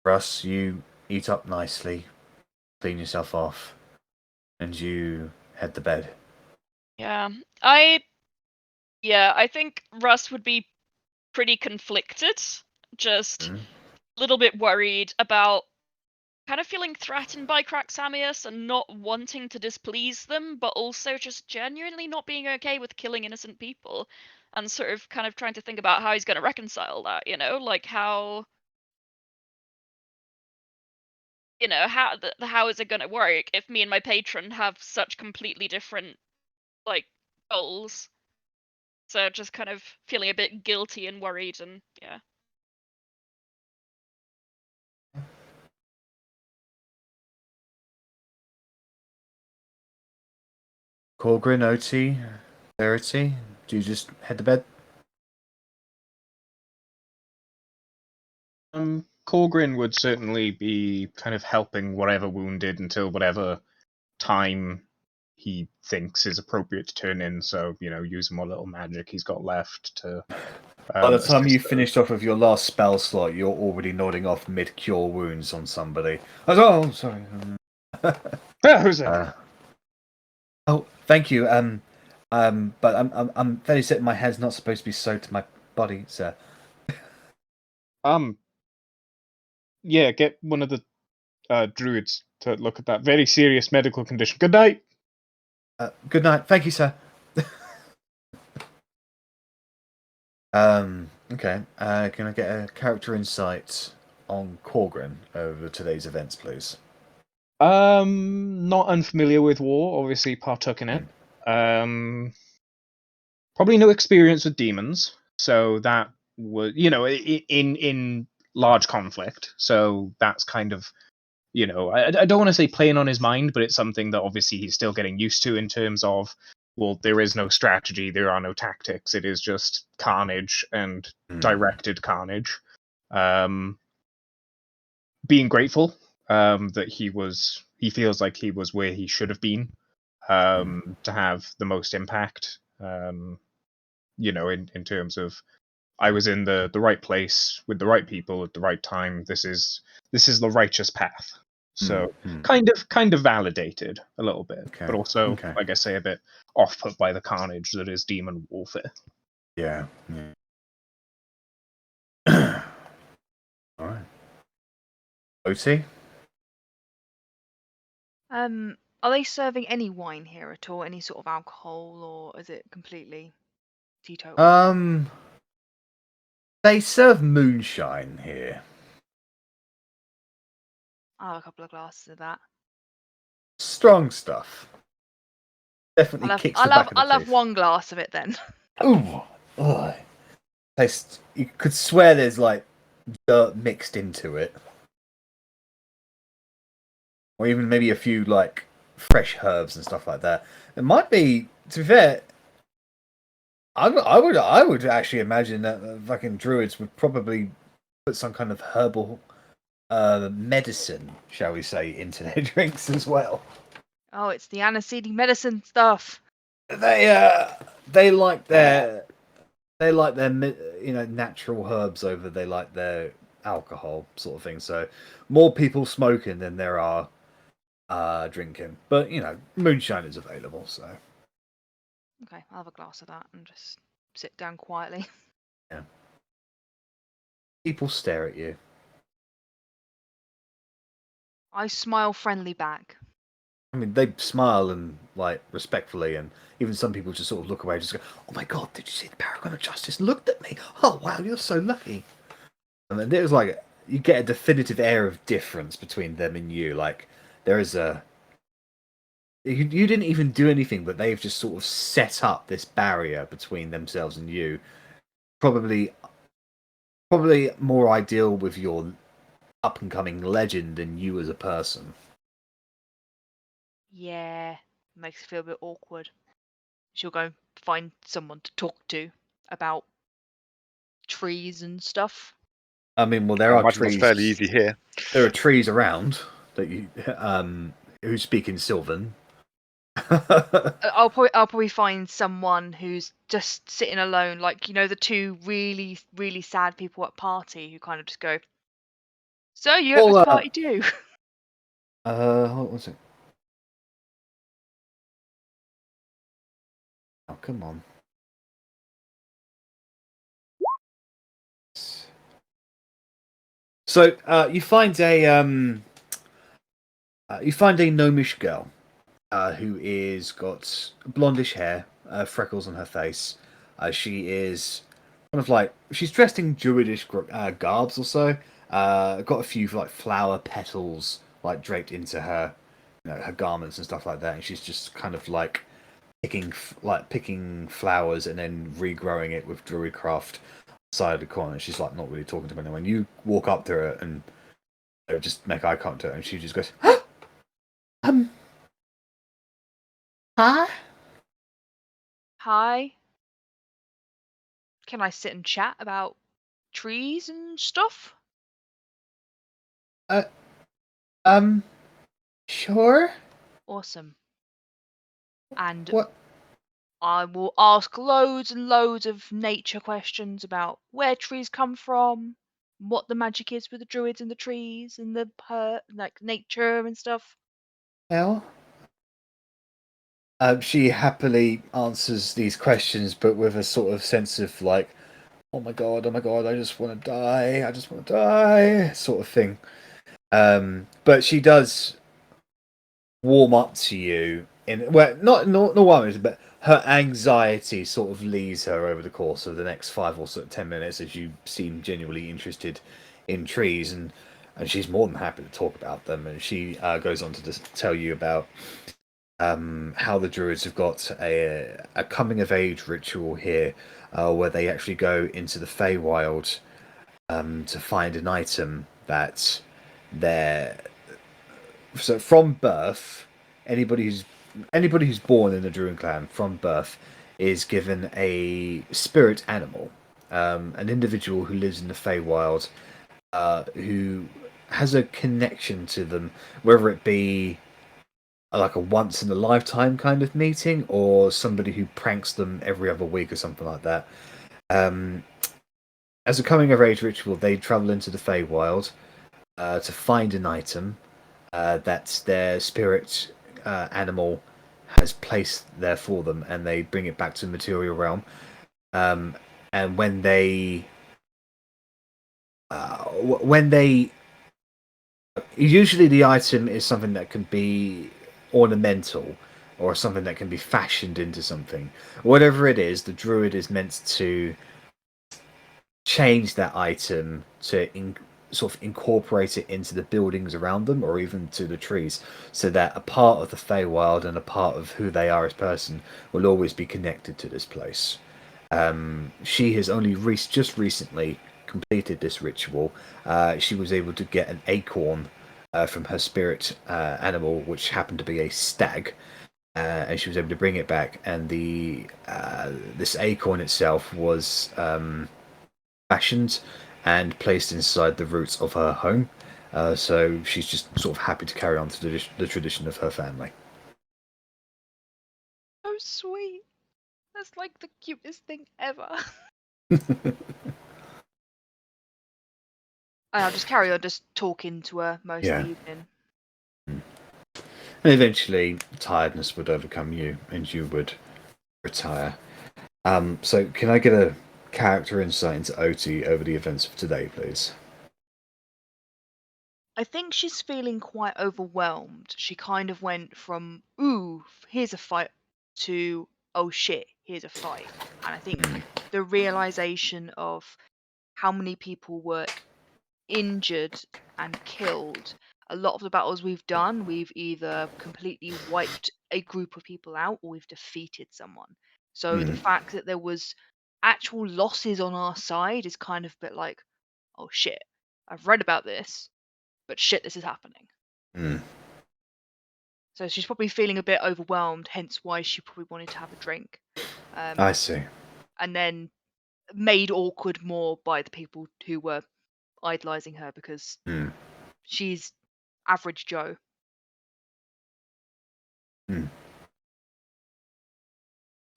[SPEAKER 1] Russ, you eat up nicely, clean yourself off, and you head to bed.
[SPEAKER 4] Yeah, I think Russ would be pretty conflicted, just a little bit worried about kind of feeling threatened by Craxamius and not wanting to displease them, but also just genuinely not being okay with killing innocent people, and sort of kind of trying to think about how he's going to reconcile that, like how how is it going to work if me and my patron have such completely different goals. So just kind of feeling a bit guilty and worried, and yeah.
[SPEAKER 1] Korgrin, Otti, Verity, do you just head to bed?
[SPEAKER 3] Korgrin would certainly be kind of helping whatever wounded until whatever time he thinks is appropriate to turn in. So, using what little magic he's got left to.
[SPEAKER 1] By the time you finished off of your last spell slot, you're already nodding off mid-cure wounds on somebody. Oh, sorry.
[SPEAKER 3] Who's it?
[SPEAKER 1] Oh, thank you. But I'm fairly certain my hand's not supposed to be sewed to my body, sir.
[SPEAKER 3] Yeah, get one of the druids to look at that very serious medical condition. Good night.
[SPEAKER 1] Good night. Thank you, sir. Okay. Can I get a character insight on Korgrin over today's events, please?
[SPEAKER 3] Not unfamiliar with war. Obviously, partook in it. Probably no experience with demons. So that was, in large conflict. So that's kind of, I don't want to say playing on his mind, but it's something that obviously he's still getting used to in terms of, well, there is no strategy, there are no tactics. It is just carnage and directed carnage. Being grateful that he feels like he was where he should have been to have the most impact. In terms of I was in the right place with the right people at the right time. This is the righteous path. So kind of validated a little bit, but also, like I say, a bit off put by the carnage that is demon warfare.
[SPEAKER 1] Yeah. All right. Otti?
[SPEAKER 6] Are they serving any wine here at all? Any sort of alcohol, or is it completely teetotal?
[SPEAKER 1] They serve moonshine here.
[SPEAKER 6] I'll have a couple of glasses of that.
[SPEAKER 1] Strong stuff. Definitely kicks the back of the
[SPEAKER 6] I'll have
[SPEAKER 1] teeth.
[SPEAKER 6] one glass of it then.
[SPEAKER 1] Ooh. Ugh. You could swear there's dirt mixed into it. Or even maybe a few fresh herbs and stuff like that. It might be, to be fair, I would actually imagine that the fucking druids would probably put some kind of herbal medicine, shall we say, into their drinks as well.
[SPEAKER 6] Oh, it's the aniseed medicine stuff.
[SPEAKER 1] They like their natural herbs over they like their alcohol sort of thing. So more people smoking than there are drinking. But moonshine is available, so
[SPEAKER 6] Okay, I'll have a glass of that and just sit down quietly.
[SPEAKER 1] yeah. People stare at you.
[SPEAKER 6] I smile friendly back.
[SPEAKER 1] I mean, they smile and like respectfully, and even some people just sort of look away, just go, "Oh my god, did you see the Paragon of Justice looked at me? Oh wow, you're so lucky." And then there's like you get a definitive air of difference between them and you. Like there is a you didn't even do anything, but they've just sort of set up this barrier between themselves and you. Probably more ideal with your up and coming legend than you as a person.
[SPEAKER 6] Yeah, makes it feel a bit awkward. She'll go find someone to talk to about trees and stuff.
[SPEAKER 1] I mean, well,
[SPEAKER 2] I
[SPEAKER 1] there are
[SPEAKER 2] imagine that's
[SPEAKER 1] trees.
[SPEAKER 2] fairly easy here.
[SPEAKER 1] There are trees around that you who speak in Sylvan.
[SPEAKER 6] I'll probably find someone who's just sitting alone, like the two really really sad people at party who kind of just go, "So you at this party too?"
[SPEAKER 1] What was it? Oh, come on. So you find a gnomish girl who is got blondish hair, freckles on her face. She is kind of like she's dressed in druidish garbs or so. Got a few like flower petals like draped into her, her garments and stuff like that. And she's just kind of like picking flowers and then regrowing it with druidcraft side of the corner. She's like not really talking to anyone. You walk up to her and just make eye contact to her, and she just goes, "Hi."
[SPEAKER 6] Hi. Can I sit and chat about trees and stuff?
[SPEAKER 1] Sure.
[SPEAKER 6] Awesome. And
[SPEAKER 1] What?
[SPEAKER 6] I will ask loads and loads of nature questions about where trees come from, what the magic is with the druids and the trees and the like nature and stuff.
[SPEAKER 1] Elle? She happily answers these questions, but with a sort of sense of like, oh my god, I just want to die, sort of thing. But she does warm up to you in not warm, but her anxiety sort of leaves her over the course of the next 5 or 10 minutes as you seem genuinely interested in trees, and she's more than happy to talk about them. And she goes on to tell you about how the druids have got a coming of age ritual here, where they actually go into the Feywild to find an item that they're so from birth. Anybody who's born in the Druid clan from birth is given a spirit animal, an individual who lives in the Feywild, who has a connection to them, whether it be like a once in a lifetime kind of meeting, or somebody who pranks them every other week or something like that. As a coming of age ritual, they travel into the Feywild to find an item that their spirit animal has placed there for them, and they bring it back to the material realm. And when they usually the item is something that can be ornamental or something that can be fashioned into something. Whatever it is, the druid is meant to change that item to sort of incorporate it into the buildings around them, or even to the trees, so that a part of the Feywild and a part of who they are as person will always be connected to this place. She has only just recently completed this ritual. She was able to get an acorn from her spirit animal, which happened to be a stag, and she was able to bring it back. And this acorn itself was fashioned and placed inside the roots of her home. So she's just sort of happy to carry on to the tradition of her family.
[SPEAKER 6] Oh, sweet. That's like the cutest thing ever. And I'll just carry on just talking to her most of the evening.
[SPEAKER 1] And eventually, tiredness would overcome you, and you would retire. So can I get a character insight into Otti over the events of today, please?
[SPEAKER 6] I think she's feeling quite overwhelmed. She kind of went from, ooh, here's a fight, to, oh shit, here's a fight. And I think the realization of how many people were injured and killed. A lot of the battles we've done, we've either completely wiped a group of people out or we've defeated someone. So the fact that there was actual losses on our side is kind of a bit like, oh shit, I've read about this, but shit, this is happening. So she's probably feeling a bit overwhelmed, hence why she probably wanted to have a drink.
[SPEAKER 1] I see.
[SPEAKER 6] And then made awkward more by the people who were idolizing her because she's average Joe.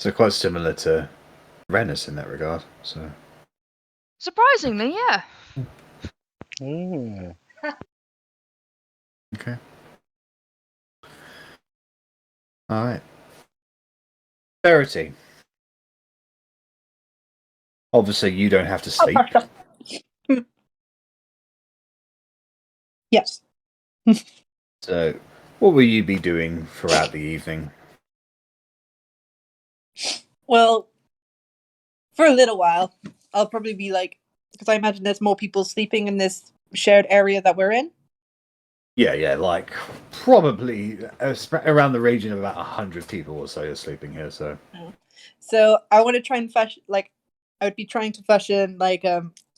[SPEAKER 1] So quite similar to Rennas in that regard. So
[SPEAKER 6] Surprisingly, yeah.
[SPEAKER 1] okay. All right. Verity. Obviously, you don't have to sleep.
[SPEAKER 5] Yes.
[SPEAKER 1] So, what will you be doing throughout the evening?
[SPEAKER 5] Well, for a little while, I'll probably be like, because I imagine there's more people sleeping in this shared area that we're in.
[SPEAKER 1] Yeah, like probably around the region of about 100 people or so are sleeping here. So
[SPEAKER 5] I want to try and fashion, like, I would be trying to fashion, like,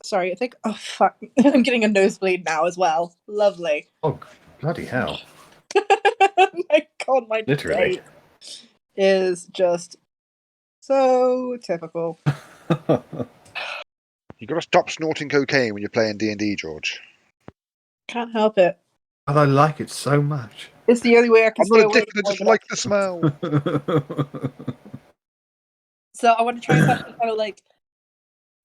[SPEAKER 5] sorry, I think, oh fuck, I'm getting a nosebleed now as well. Lovely.
[SPEAKER 1] oh bloody hell!
[SPEAKER 5] My God, my
[SPEAKER 1] Literally.
[SPEAKER 5] day is just so typical.
[SPEAKER 2] You got to stop snorting cocaine when you're playing D&D, George.
[SPEAKER 5] Can't help it.
[SPEAKER 1] And I like it so much.
[SPEAKER 5] It's the only way I can
[SPEAKER 2] I'm
[SPEAKER 5] stay
[SPEAKER 2] not
[SPEAKER 5] awake.
[SPEAKER 2] addicted, I just like the smell.
[SPEAKER 5] So I want to try and fashion kind of like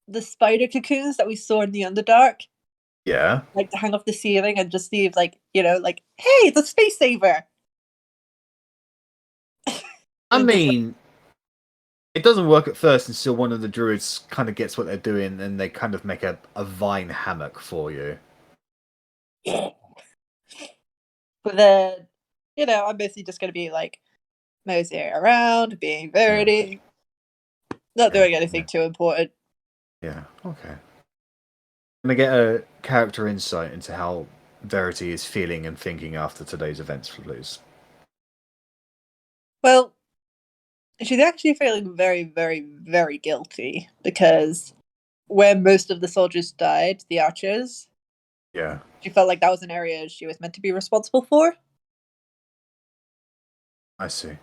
[SPEAKER 5] the spider cocoons that we saw in the Underdark.
[SPEAKER 1] Yeah.
[SPEAKER 5] Like to hang off the ceiling and just leave, like, you know, like, hey, the space saver.
[SPEAKER 1] I mean, it doesn't work at first until one of the druids kind of gets what they're doing and they kind of make a vine hammock for you.
[SPEAKER 5] But then, you know, I'm basically just going to be like moseying around, being Verity, not doing anything too important.
[SPEAKER 1] Yeah, okay. I'm going to get a character insight into how Verity is feeling and thinking after today's events, please.
[SPEAKER 5] Well, she's actually feeling very, very, very guilty because where most of the soldiers died, the archers,
[SPEAKER 1] Yeah.
[SPEAKER 5] she felt like that was an area she was meant to be responsible for.
[SPEAKER 1] I see.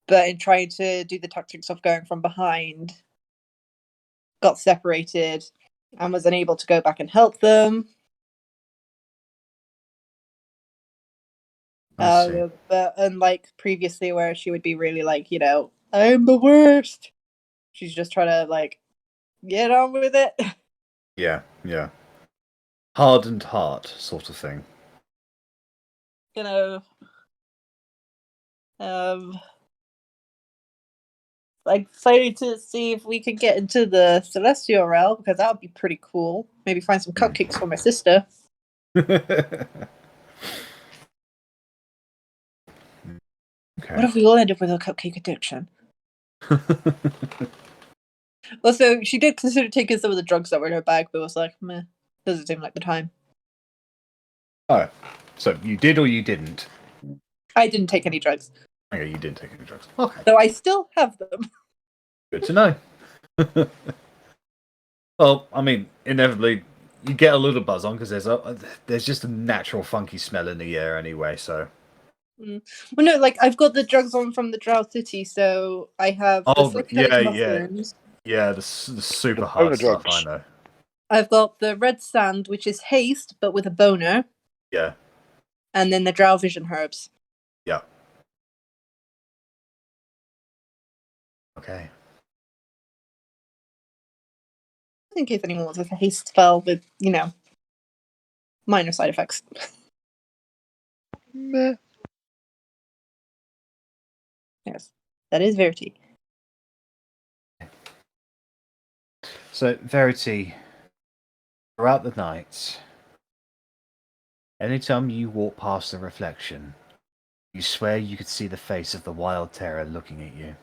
[SPEAKER 5] But in trying to do the tactics of going from behind, got separated and was unable to go back and help them. But unlike previously where she would be really like, you know, I'm the worst, she's just trying to like get on with it.
[SPEAKER 1] Yeah. Hardened heart sort of thing.
[SPEAKER 5] You know, like excited to see if we can get into the celestial realm because that would be pretty cool. Maybe find some cupcakes for my sister.
[SPEAKER 1] Okay.
[SPEAKER 5] What if we all end up with a cupcake addiction? Also, she did consider taking some of the drugs that were in her bag, but was like, meh, doesn't seem like the time.
[SPEAKER 1] Oh, so you did or you didn't?
[SPEAKER 5] I didn't take any drugs.
[SPEAKER 1] Okay, you didn't take any drugs. Okay.
[SPEAKER 5] So I still have them.
[SPEAKER 1] Good to know. Well, I mean, inevitably, you get a little buzz on because there's just a natural funky smell in the air anyway, so...
[SPEAKER 5] Well, no, like, I've got the drugs on from the Drow City, so I have the psychedelic mushrooms.
[SPEAKER 1] Yeah, the super hard stuff, I know.
[SPEAKER 5] I've got the red sand, which is haste, but with a boner.
[SPEAKER 1] Yeah.
[SPEAKER 5] And then the Drow Vision herbs.
[SPEAKER 1] Yeah. Okay.
[SPEAKER 5] In case anyone wants a haste spell with, you know, minor side effects.
[SPEAKER 2] Meh.
[SPEAKER 5] Yes, that is Verity.
[SPEAKER 1] So, Verity, throughout the night, Anytime you walk past the reflection, you swear you could see the face of the Wild Terror looking at you.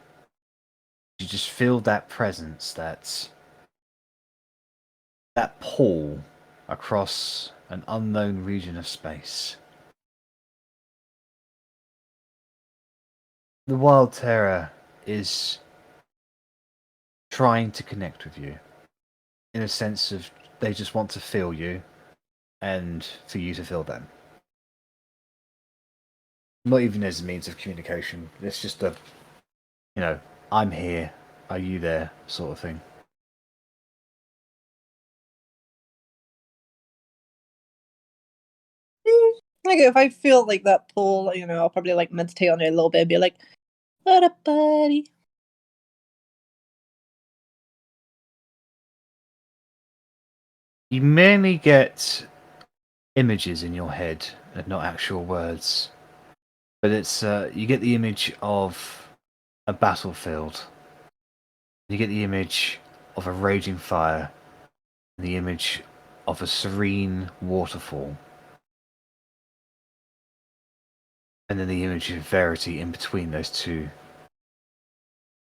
[SPEAKER 1] You just feel that presence, that pull across an unknown region of space. The Wild Terror is trying to connect with you, in a sense of they just want to feel you, and for you to feel them. Not even as a means of communication. It's just a, I'm here, are you there, sort of thing.
[SPEAKER 5] Like if I feel like that pull, I'll probably like meditate on it a little bit and be like, "What up, buddy?"
[SPEAKER 1] You mainly get images in your head and not actual words. But it's you get the image of a battlefield. You get the image of a raging fire. And the image of a serene waterfall. And then the image of Verity in between those two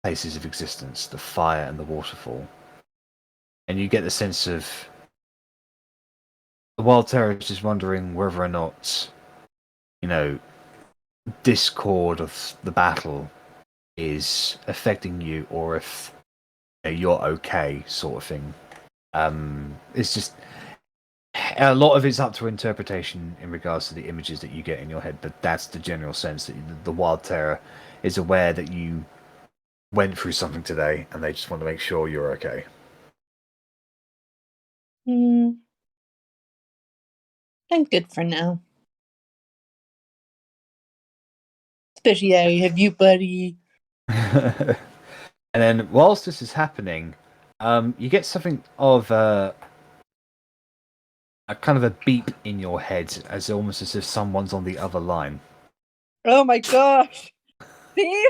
[SPEAKER 1] places of existence, the fire and the waterfall. And you get the sense of the Wild Terror is just wondering whether or not, discord of the battle is affecting you, or if you're okay, sort of thing. It's just a lot of it's up to interpretation in regards to the images that you get in your head, but that's the general sense that the Wild Terror is aware that you went through something today, and they just want to make sure you're okay.
[SPEAKER 5] I'm good for now. Especially I have you, buddy.
[SPEAKER 1] And then, whilst this is happening, you get something of a kind of a beep in your head, as almost as if someone's on the other line.
[SPEAKER 5] Oh my gosh, Steve!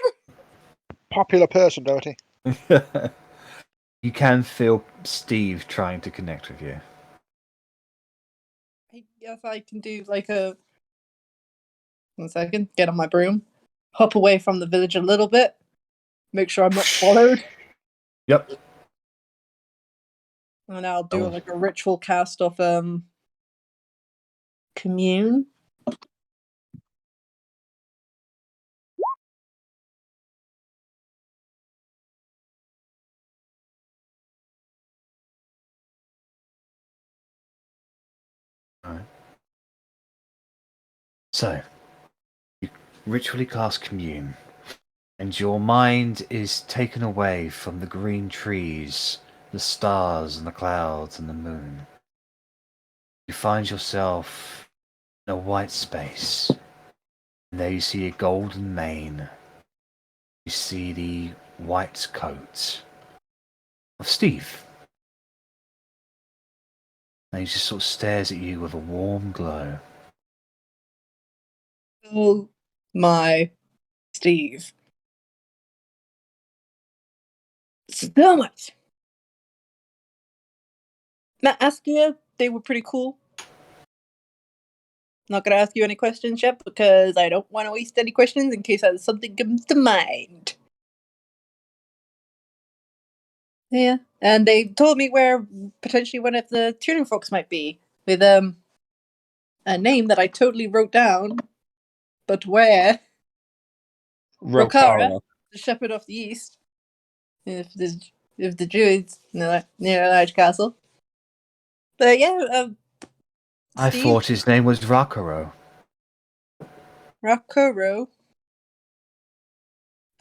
[SPEAKER 2] Popular person, Verity.
[SPEAKER 1] You can feel Steve trying to connect with you.
[SPEAKER 5] I guess I can do like a 1 second. Get on my broom, hop away from the village a little bit, make sure I'm not followed,
[SPEAKER 1] Yep.
[SPEAKER 5] and I'll do like a ritual cast of commune.
[SPEAKER 1] Alright. So, you ritually cast commune, and your mind is taken away from the green trees, the stars and the clouds and the moon. You find yourself in a white space, and there you see a golden mane. You see the white coat of Steve. And he just sort of stares at you with a warm glow.
[SPEAKER 5] Oh my Steve. So much. Not asking you, they were pretty cool. Not gonna ask you any questions yet because I don't want to waste any questions in case something comes to mind. Yeah, and they told me where potentially one of the tuning folks might be, with a name that I totally wrote down, but where? Rokara, the Shepherd of the East. If the Druids near a large castle. But yeah,
[SPEAKER 1] I
[SPEAKER 5] Steve?
[SPEAKER 1] thought his name was Rakuro.
[SPEAKER 5] Rakuro.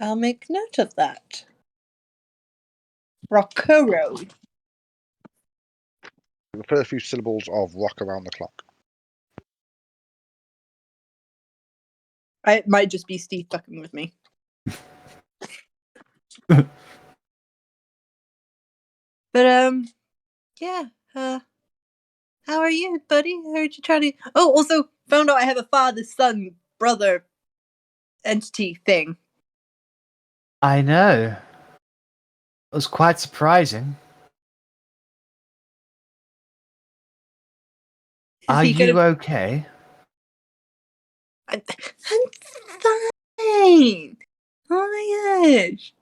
[SPEAKER 5] I'll make note of that. Rakuro.
[SPEAKER 2] The first few syllables of rock around the clock.
[SPEAKER 5] It might just be Steve fucking with me. But yeah. How are you, buddy? I heard you trying to. Oh, also found out I have a father, son, brother entity thing.
[SPEAKER 1] I know. It was quite surprising. Are you okay?
[SPEAKER 5] I'm fine. Oh my gosh.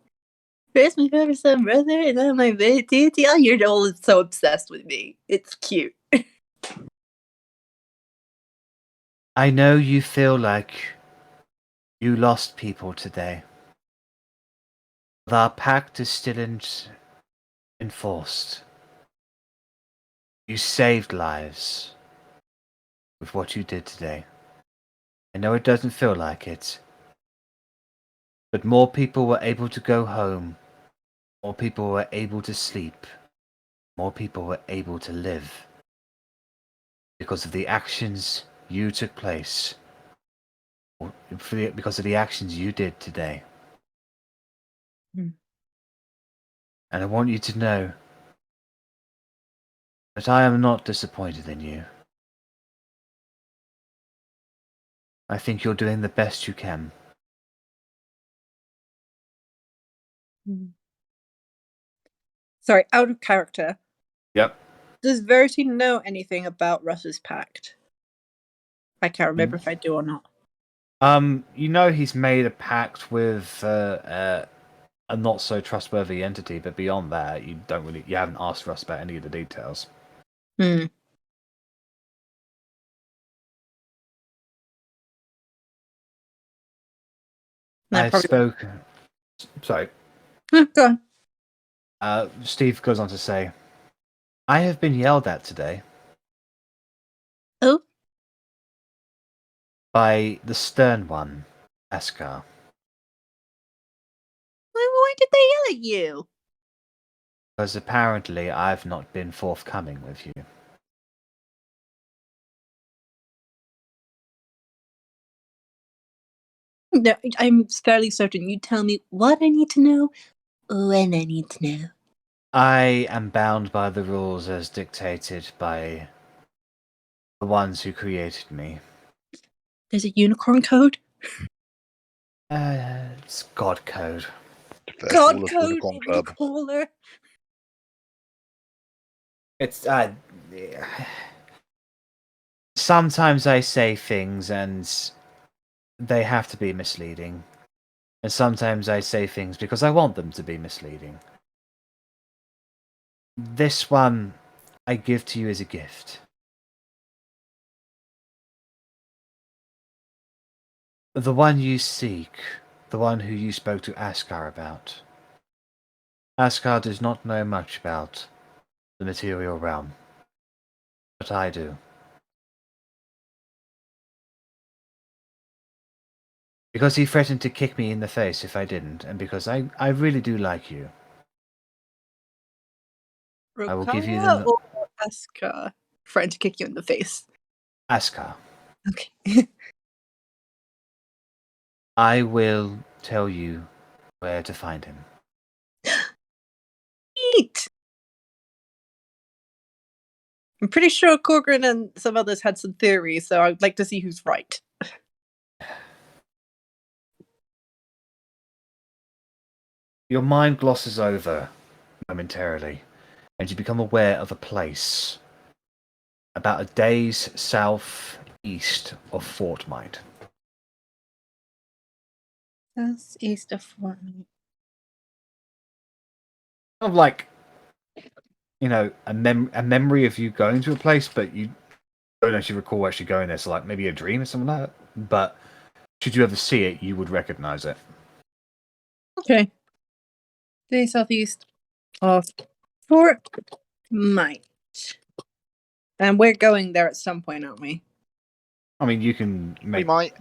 [SPEAKER 5] Where's my favorite son, brother? And then my Verity. Oh, you're all so obsessed with me. It's cute.
[SPEAKER 1] I know you feel like you lost people today. But our pact is still enforced. You saved lives with what you did today. I know it doesn't feel like it, but more people were able to go home. More people were able to sleep. More people were able to live. Because of the actions you took place. Because of the actions you did today.
[SPEAKER 5] Hmm.
[SPEAKER 1] And I want you to know that I am not disappointed in you. I think you're doing the best you can.
[SPEAKER 5] Sorry, out of character.
[SPEAKER 1] Yep.
[SPEAKER 5] Does Verity know anything about Russ's pact? I can't remember if I do or not.
[SPEAKER 1] You know he's made a pact with a not so trustworthy entity, but beyond that, you haven't asked Russ about any of the details.
[SPEAKER 5] Hmm.
[SPEAKER 1] I spoke. Sorry.
[SPEAKER 5] Go on.
[SPEAKER 1] Steve goes on to say, I have been yelled at today.
[SPEAKER 5] Oh?
[SPEAKER 1] By the stern one, Askar.
[SPEAKER 5] Why did they yell at you?
[SPEAKER 1] Because apparently I've not been forthcoming with you.
[SPEAKER 5] No, I'm fairly certain you tell me what I need to know when I need to know.
[SPEAKER 1] I am bound by the rules as dictated by the ones who created me.
[SPEAKER 5] There's a unicorn code?
[SPEAKER 1] It's God code.
[SPEAKER 2] First
[SPEAKER 5] God
[SPEAKER 2] rule of
[SPEAKER 5] code
[SPEAKER 2] Unicorn
[SPEAKER 5] in the
[SPEAKER 2] Club.
[SPEAKER 5] caller.
[SPEAKER 1] It's sometimes I say things and they have to be misleading. And sometimes I say things because I want them to be misleading. This one I give to you as a gift. The one you seek, the one who you spoke to Askar about. Askar does not know much about the material realm, but I do. Because he threatened to kick me in the face if I didn't, and because I really do like you. I will give you
[SPEAKER 5] Rokaya
[SPEAKER 1] the...
[SPEAKER 5] or Aska? Friend to kick you in the face.
[SPEAKER 1] Askar.
[SPEAKER 5] Okay.
[SPEAKER 1] I will tell you where to find him.
[SPEAKER 5] Neat. I'm pretty sure Korgrin and some others had some theories, so I'd like to see who's right.
[SPEAKER 1] Your mind glosses over momentarily, and you become aware of a place about a day's southeast of Fortmite.
[SPEAKER 5] Southeast of Fortnite.
[SPEAKER 1] Kind of like, you know, a memory of you going to a place, but you don't actually recall actually going there. So, like maybe a dream or something like that. But should you ever see it, you would recognize it.
[SPEAKER 5] Okay. Day southeast of Fortnite. And we're going there at some point, aren't we?
[SPEAKER 1] I mean, you can
[SPEAKER 2] We might.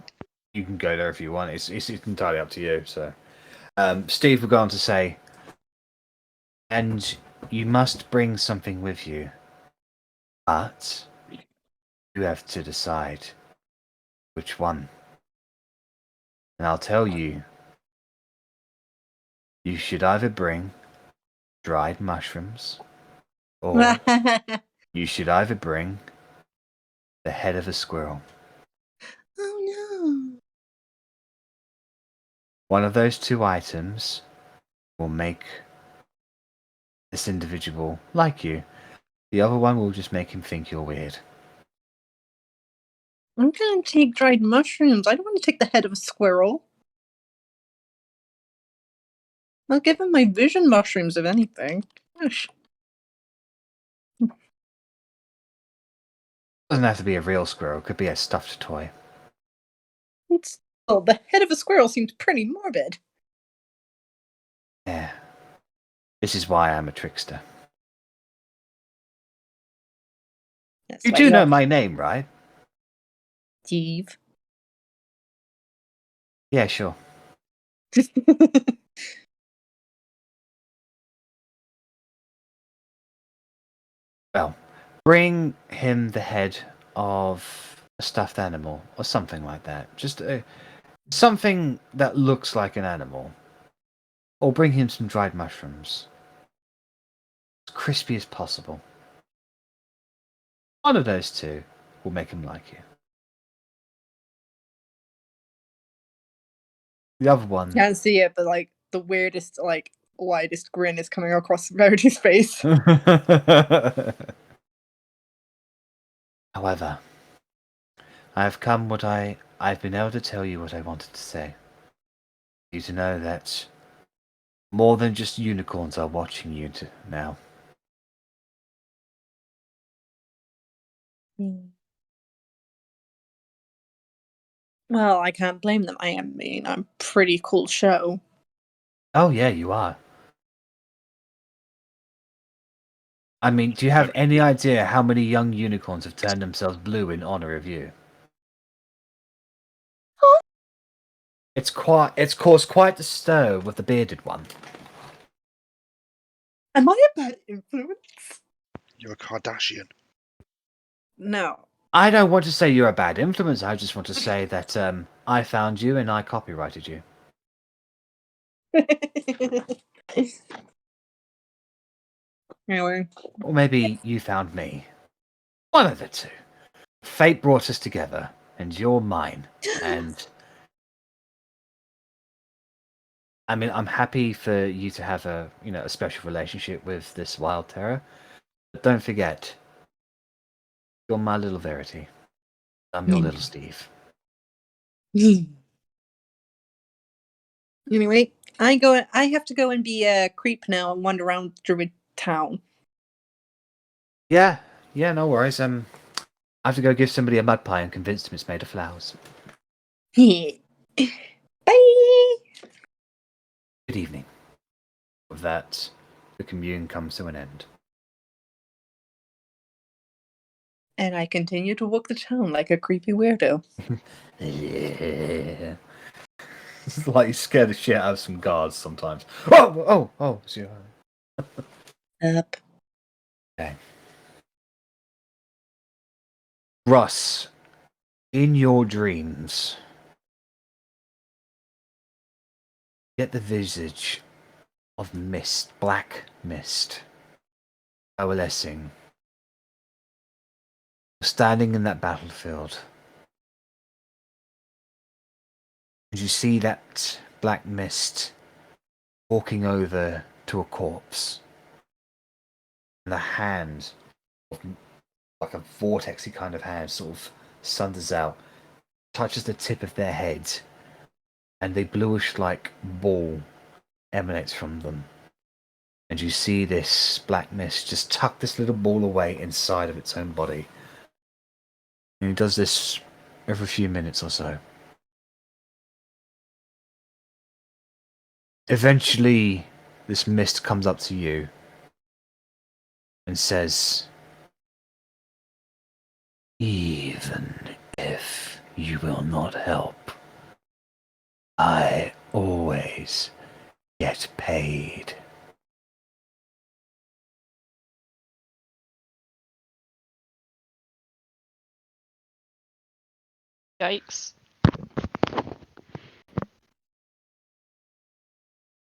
[SPEAKER 1] you can go there if you want. It's entirely up to you. So, Steve will go on to say, and you must bring something with you, but you have to decide which one. And I'll tell you, you should either bring dried mushrooms, or you should either bring the head of a squirrel.
[SPEAKER 5] Oh no.
[SPEAKER 1] One of those two items will make this individual like you. The other one will just make him think you're weird.
[SPEAKER 5] I'm gonna take dried mushrooms. I don't want to take the head of a squirrel. I'll give him my vision mushrooms, if anything. Gosh.
[SPEAKER 1] Doesn't have to be a real squirrel. Could be a stuffed toy.
[SPEAKER 5] The head of a squirrel seems pretty morbid.
[SPEAKER 1] Yeah. This is why I'm a trickster.
[SPEAKER 5] That's
[SPEAKER 1] You
[SPEAKER 5] why
[SPEAKER 1] do know
[SPEAKER 5] are
[SPEAKER 1] my name, right?
[SPEAKER 5] Steve.
[SPEAKER 1] Yeah, sure. Well, bring him the head of a stuffed animal or something like that. Just something that looks like an animal. Or bring him some dried mushrooms. As crispy as possible. One of those two will make him like you. The other one...
[SPEAKER 5] Can't see it, but like the weirdest, like widest grin is coming across Verity's face.
[SPEAKER 1] However, I have come I've been able to tell you what I wanted to say. You to know that more than just unicorns are watching you now.
[SPEAKER 5] Well, I can't blame them. I'm pretty cool show.
[SPEAKER 1] Oh yeah, you are. I mean, do you have any idea how many young unicorns have turned themselves blue in honor of you?
[SPEAKER 5] Huh?
[SPEAKER 1] It's caused quite the stir with the bearded one.
[SPEAKER 5] Am I a bad influence?
[SPEAKER 2] You're a Kardashian.
[SPEAKER 5] No.
[SPEAKER 1] I don't want to say you're a bad influence. I just want to say that I found you and I copyrighted you.
[SPEAKER 5] Anyway.
[SPEAKER 1] Or maybe you found me. One of the two. Fate brought us together, and you're mine. And I mean, I'm happy for you to have a special relationship with this wild terror. But don't forget, you're my little Verity. I'm your little Steve.
[SPEAKER 5] Anyway, I have to go and be a creep now and wander around Druid Town.
[SPEAKER 1] Yeah, no worries. I have to go give somebody a mud pie and convince them it's made of flowers.
[SPEAKER 5] Bye.
[SPEAKER 1] Good evening. With that, the commune comes to an end.
[SPEAKER 5] And I continue to walk the town like a creepy weirdo.
[SPEAKER 1] Yeah. It's like you scare the shit out of some guards sometimes. Oh! It's you.
[SPEAKER 5] Up.
[SPEAKER 1] Okay. Russ, in your dreams, get the visage of mist, black mist, coalescing. Standing in that battlefield. And you see that black mist walking over to a corpse. And a hand, like a vortexy kind of hand, sort of sunders out, touches the tip of their head, and a bluish-like ball emanates from them. And you see this black mist just tuck this little ball away inside of its own body. And he does this every few minutes or so. Eventually, this mist comes up to you and says, "Even if you will not help, I always get paid."
[SPEAKER 4] Yikes.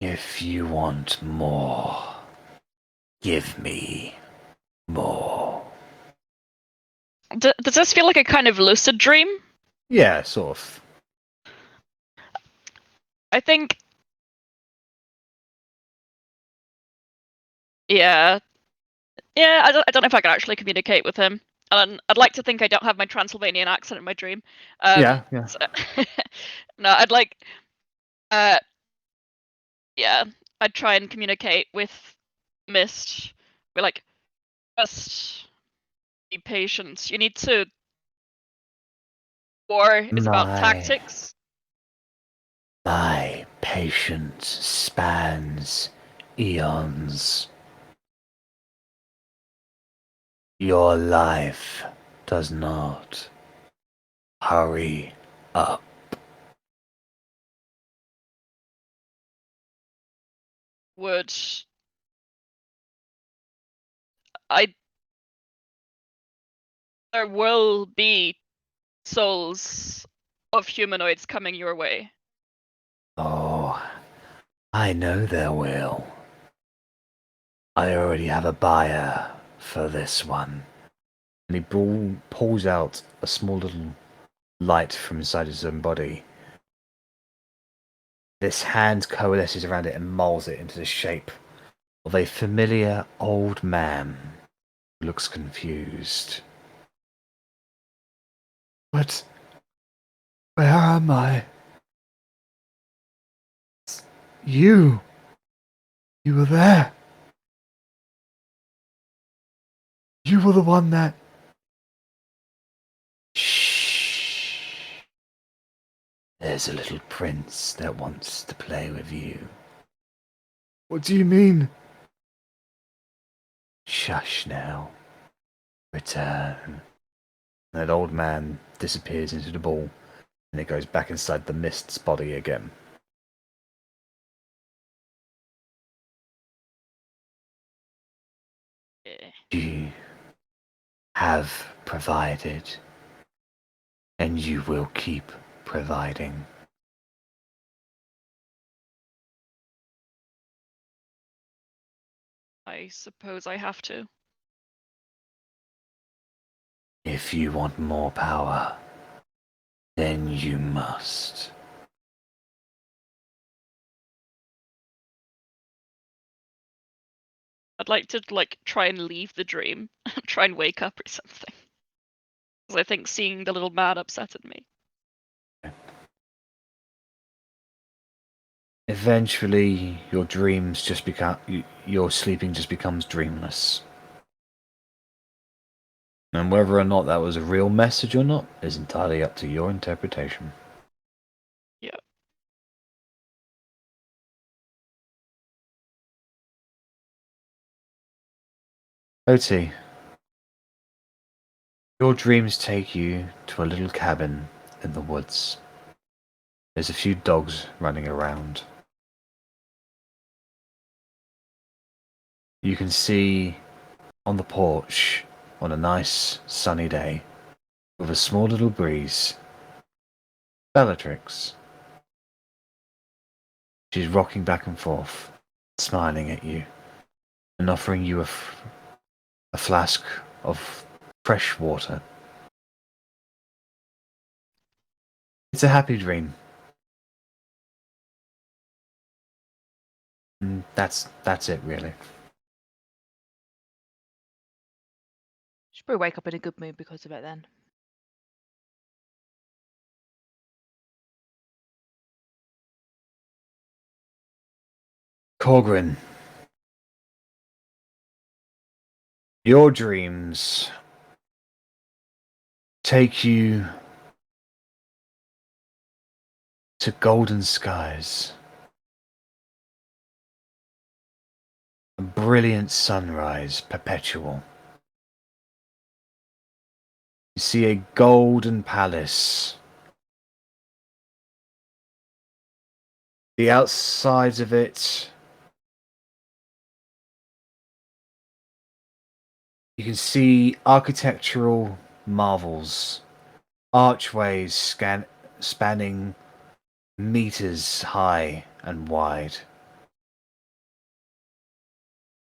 [SPEAKER 1] If you want more, give me more.
[SPEAKER 4] Does this feel like a kind of lucid dream?
[SPEAKER 1] Yeah, sort of.
[SPEAKER 4] I think. Yeah. I don't know if I can actually communicate with him. And I'd like to think I don't have my Transylvanian accent in my dream.
[SPEAKER 1] Yeah.
[SPEAKER 4] So- no, I'd like, yeah, I'd try and communicate with Mist. Be like, just be patient. You need to. War is about tactics.
[SPEAKER 1] My patience spans eons. Your life does not. Hurry up.
[SPEAKER 4] Would I? There will be souls of humanoids coming your way.
[SPEAKER 1] Oh, I know there will. I already have a buyer for this one. And he pulls out a small little light from inside his own body. This hand coalesces around it and molds it into the shape of a familiar old man who looks confused. But where am I? You were there. You were the one that... Shh. There's a little prince that wants to play with you. What do you mean? Shush now. Return. That old man disappears into the ball, and it goes back inside the mist's body again.
[SPEAKER 4] Yeah.
[SPEAKER 1] You have provided, and you will keep providing.
[SPEAKER 4] I suppose I have to.
[SPEAKER 1] If you want more power, then you must.
[SPEAKER 4] I'd like to try and leave the dream, try and wake up or something. Because I think seeing the little man upsetted me.
[SPEAKER 1] Eventually, your dreams just become... your sleeping just becomes dreamless. And whether or not that was a real message or not is entirely up to your interpretation.
[SPEAKER 4] Yeah.
[SPEAKER 1] Otti, your dreams take you to a little cabin in the woods. There's a few dogs running around. You can see on the porch on a nice sunny day with a small little breeze, Bellatrix. She's rocking back and forth, smiling at you and offering you a flask of fresh water. It's a happy dream. And that's it really.
[SPEAKER 6] Should probably wake up in a good mood because of it then.
[SPEAKER 1] Korgrin, your dreams take you to golden skies, a brilliant sunrise perpetual. You see a golden palace. The outsides of it, you can see architectural marvels, archways spanning meters high and wide.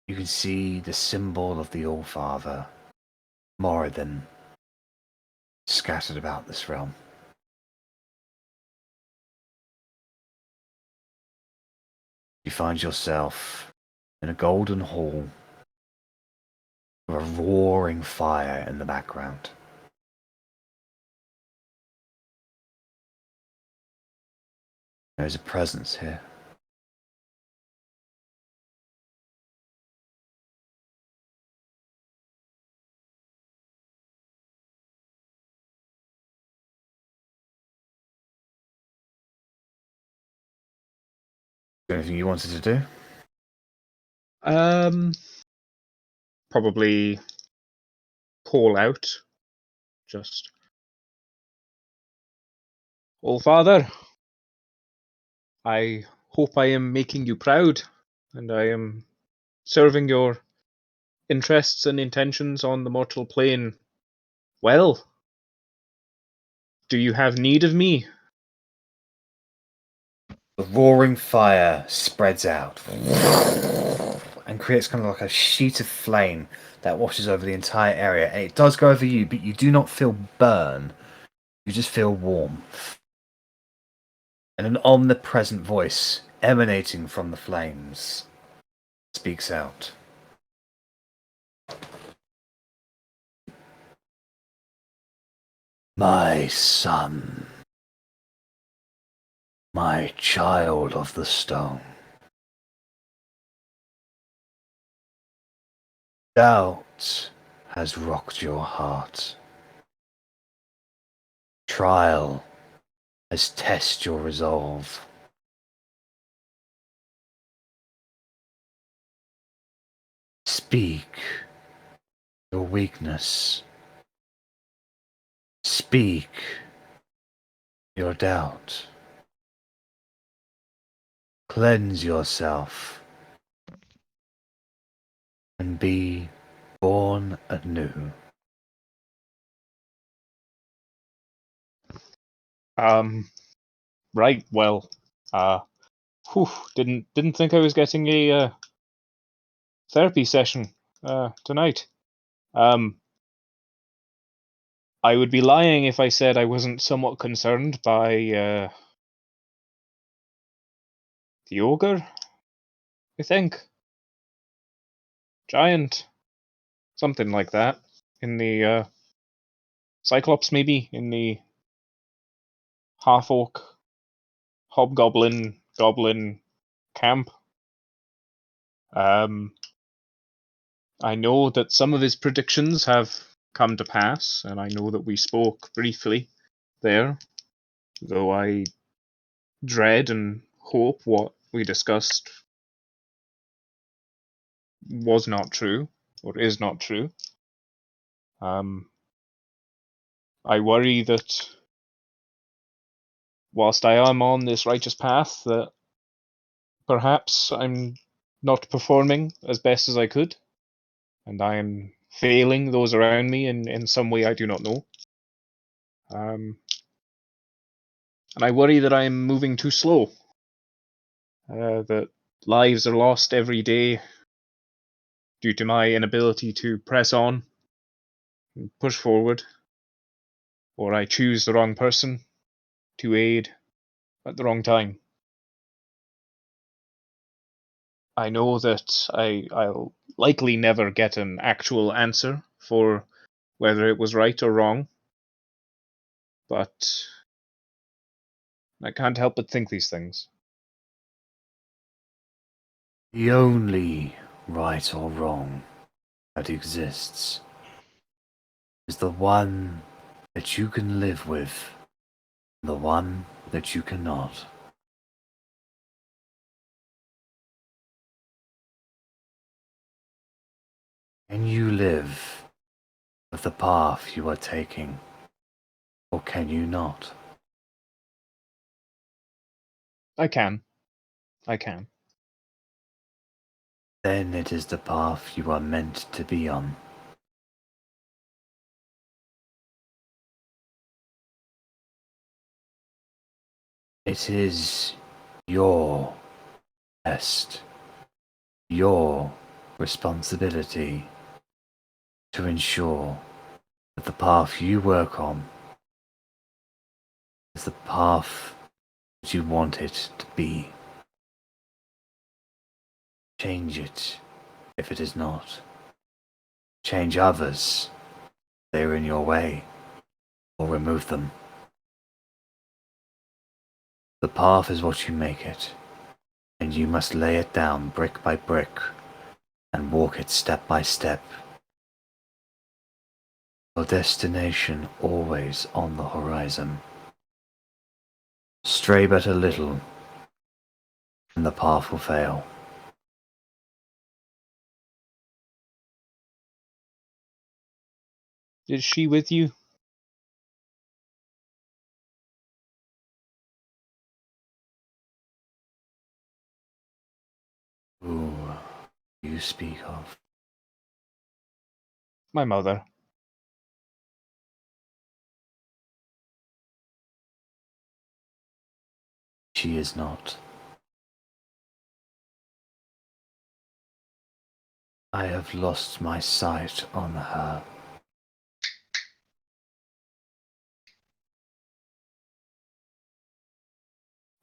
[SPEAKER 1] You can see the symbol of the All-Father, Moradin, scattered about this realm. You find yourself in a golden hall with a roaring fire in the background. There's a presence here. Anything you wanted to do?
[SPEAKER 3] Probably call out. Just, "All Father, I hope I am making you proud, and I am serving your interests and intentions on the mortal plane well. Do you have need of me?"
[SPEAKER 1] The roaring fire spreads out and creates kind of like a sheet of flame that washes over the entire area. And it does go over you, but you do not feel burn. You just feel warmth. And an omnipresent voice emanating from the flames speaks out. My son, my child of the stone. Doubt has rocked your heart. Trial has tested your resolve. Speak your weakness. Speak your doubt. Cleanse yourself and be born anew.
[SPEAKER 3] Right, well, didn't think I was getting a therapy session tonight. I would be lying if I said I wasn't somewhat concerned by the ogre, I think. Giant. Something like that. In the Cyclops, maybe? In the Half-Orc Hobgoblin Goblin camp. I know that some of his predictions have come to pass, and I know that we spoke briefly there, though I dread and hope what we discussed was not true, or is not true. I worry that whilst I am on this righteous path, that perhaps I'm not performing as best as I could, and I am failing those around me in some way I do not know. And I worry that I am moving too slow, that lives are lost every day due to my inability to press on and push forward, or I choose the wrong person to aid at the wrong time. I know that I'll likely never get an actual answer for whether it was right or wrong, but I can't help but think these things.
[SPEAKER 1] The only right or wrong that exists is the one that you can live with, the one that you cannot. Can you live with the path you are taking, or can you not?
[SPEAKER 3] I can.
[SPEAKER 1] Then it is the path you are meant to be on. It is your best, your responsibility to ensure that the path you work on is the path that you want it to be. Change it if it is not. Change others. They're in your way. Or remove them. The path is what you make it, and you must lay it down brick by brick, and walk it step by step. Your destination always on the horizon. Stray but a little, and the path will fail.
[SPEAKER 3] Is she with you?
[SPEAKER 1] Who you speak of?
[SPEAKER 3] My mother.
[SPEAKER 1] She is not. I have lost my sight on her.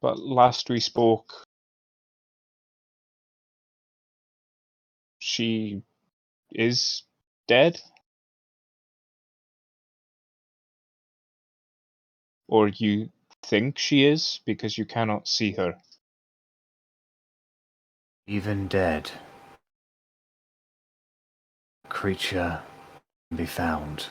[SPEAKER 3] But last we spoke, she is dead? Or you think she is, because you cannot see her?
[SPEAKER 1] Even dead, a creature can be found.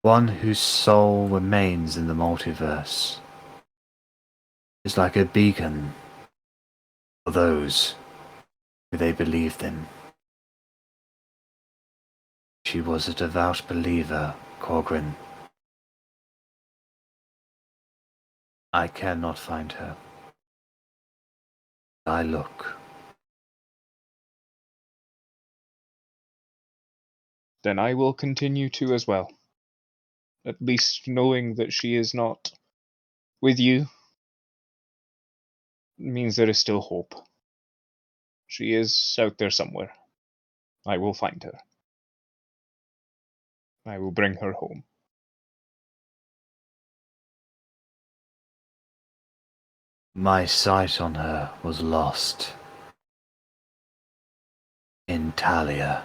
[SPEAKER 1] One whose soul remains in the multiverse is like a beacon for those who they believed in. She was a devout believer, Korgrin. I cannot find her. I look.
[SPEAKER 3] Then I will continue to as well. At least knowing that she is not with you means there is still hope. She is out there somewhere. I will find her. I will bring her home.
[SPEAKER 1] My sight on her was lost in Talia.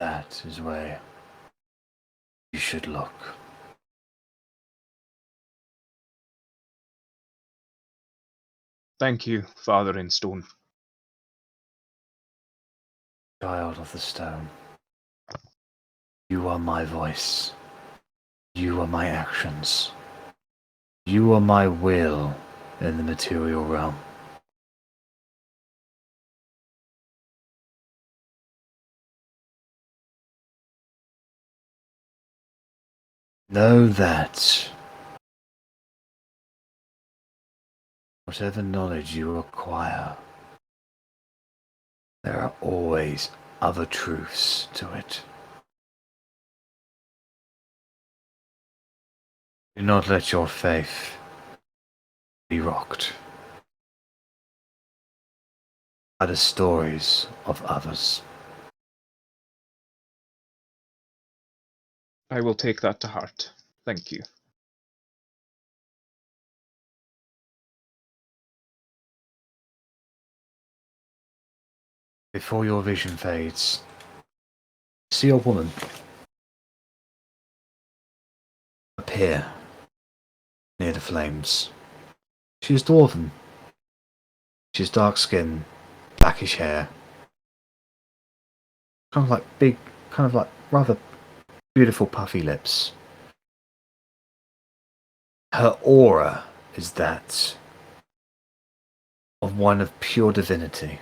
[SPEAKER 1] That is where you should look.
[SPEAKER 3] Thank you, Father in Stone.
[SPEAKER 1] Child of the stone. You are my voice. You are my actions. You are my will in the material realm. Know that whatever knowledge you acquire, there are always other truths to it. Do not let your faith be rocked by the stories of others.
[SPEAKER 3] I will take that to heart. Thank you.
[SPEAKER 1] Before your vision fades, see a woman appear near the flames. She is dwarven. She has dark skin, blackish hair, kind of like big, kind of like rather beautiful puffy lips. Her aura is that of one of pure divinity.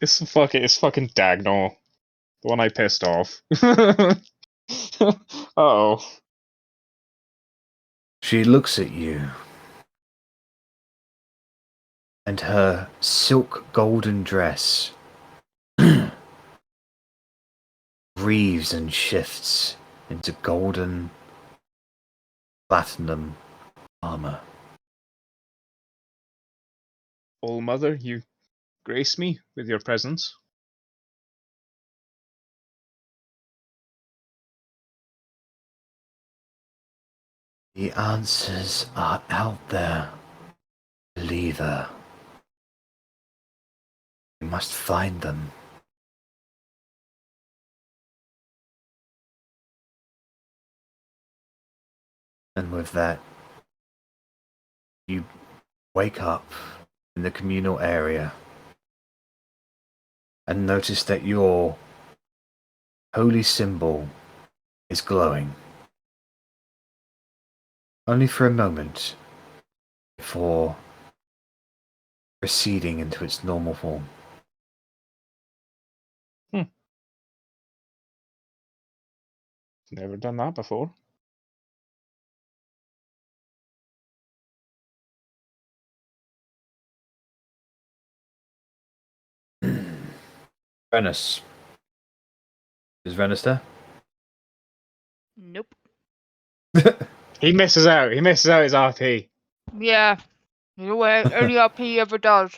[SPEAKER 3] It's fucking Dagnall. The one I pissed off. Uh-oh.
[SPEAKER 1] She looks at you, and her silk golden dress weaves and shifts into golden platinum armor.
[SPEAKER 3] All Mother, you grace me with your presence.
[SPEAKER 1] The answers are out there, believer. You must find them. And with that, you wake up in the communal area and notice that your holy symbol is glowing. Only for a moment before receding into its normal form.
[SPEAKER 3] Never done that before.
[SPEAKER 1] Rennas. Is Rennas there?
[SPEAKER 6] Nope.
[SPEAKER 3] He misses out. He misses out his RP.
[SPEAKER 6] Yeah. You know what? Only RP he ever does.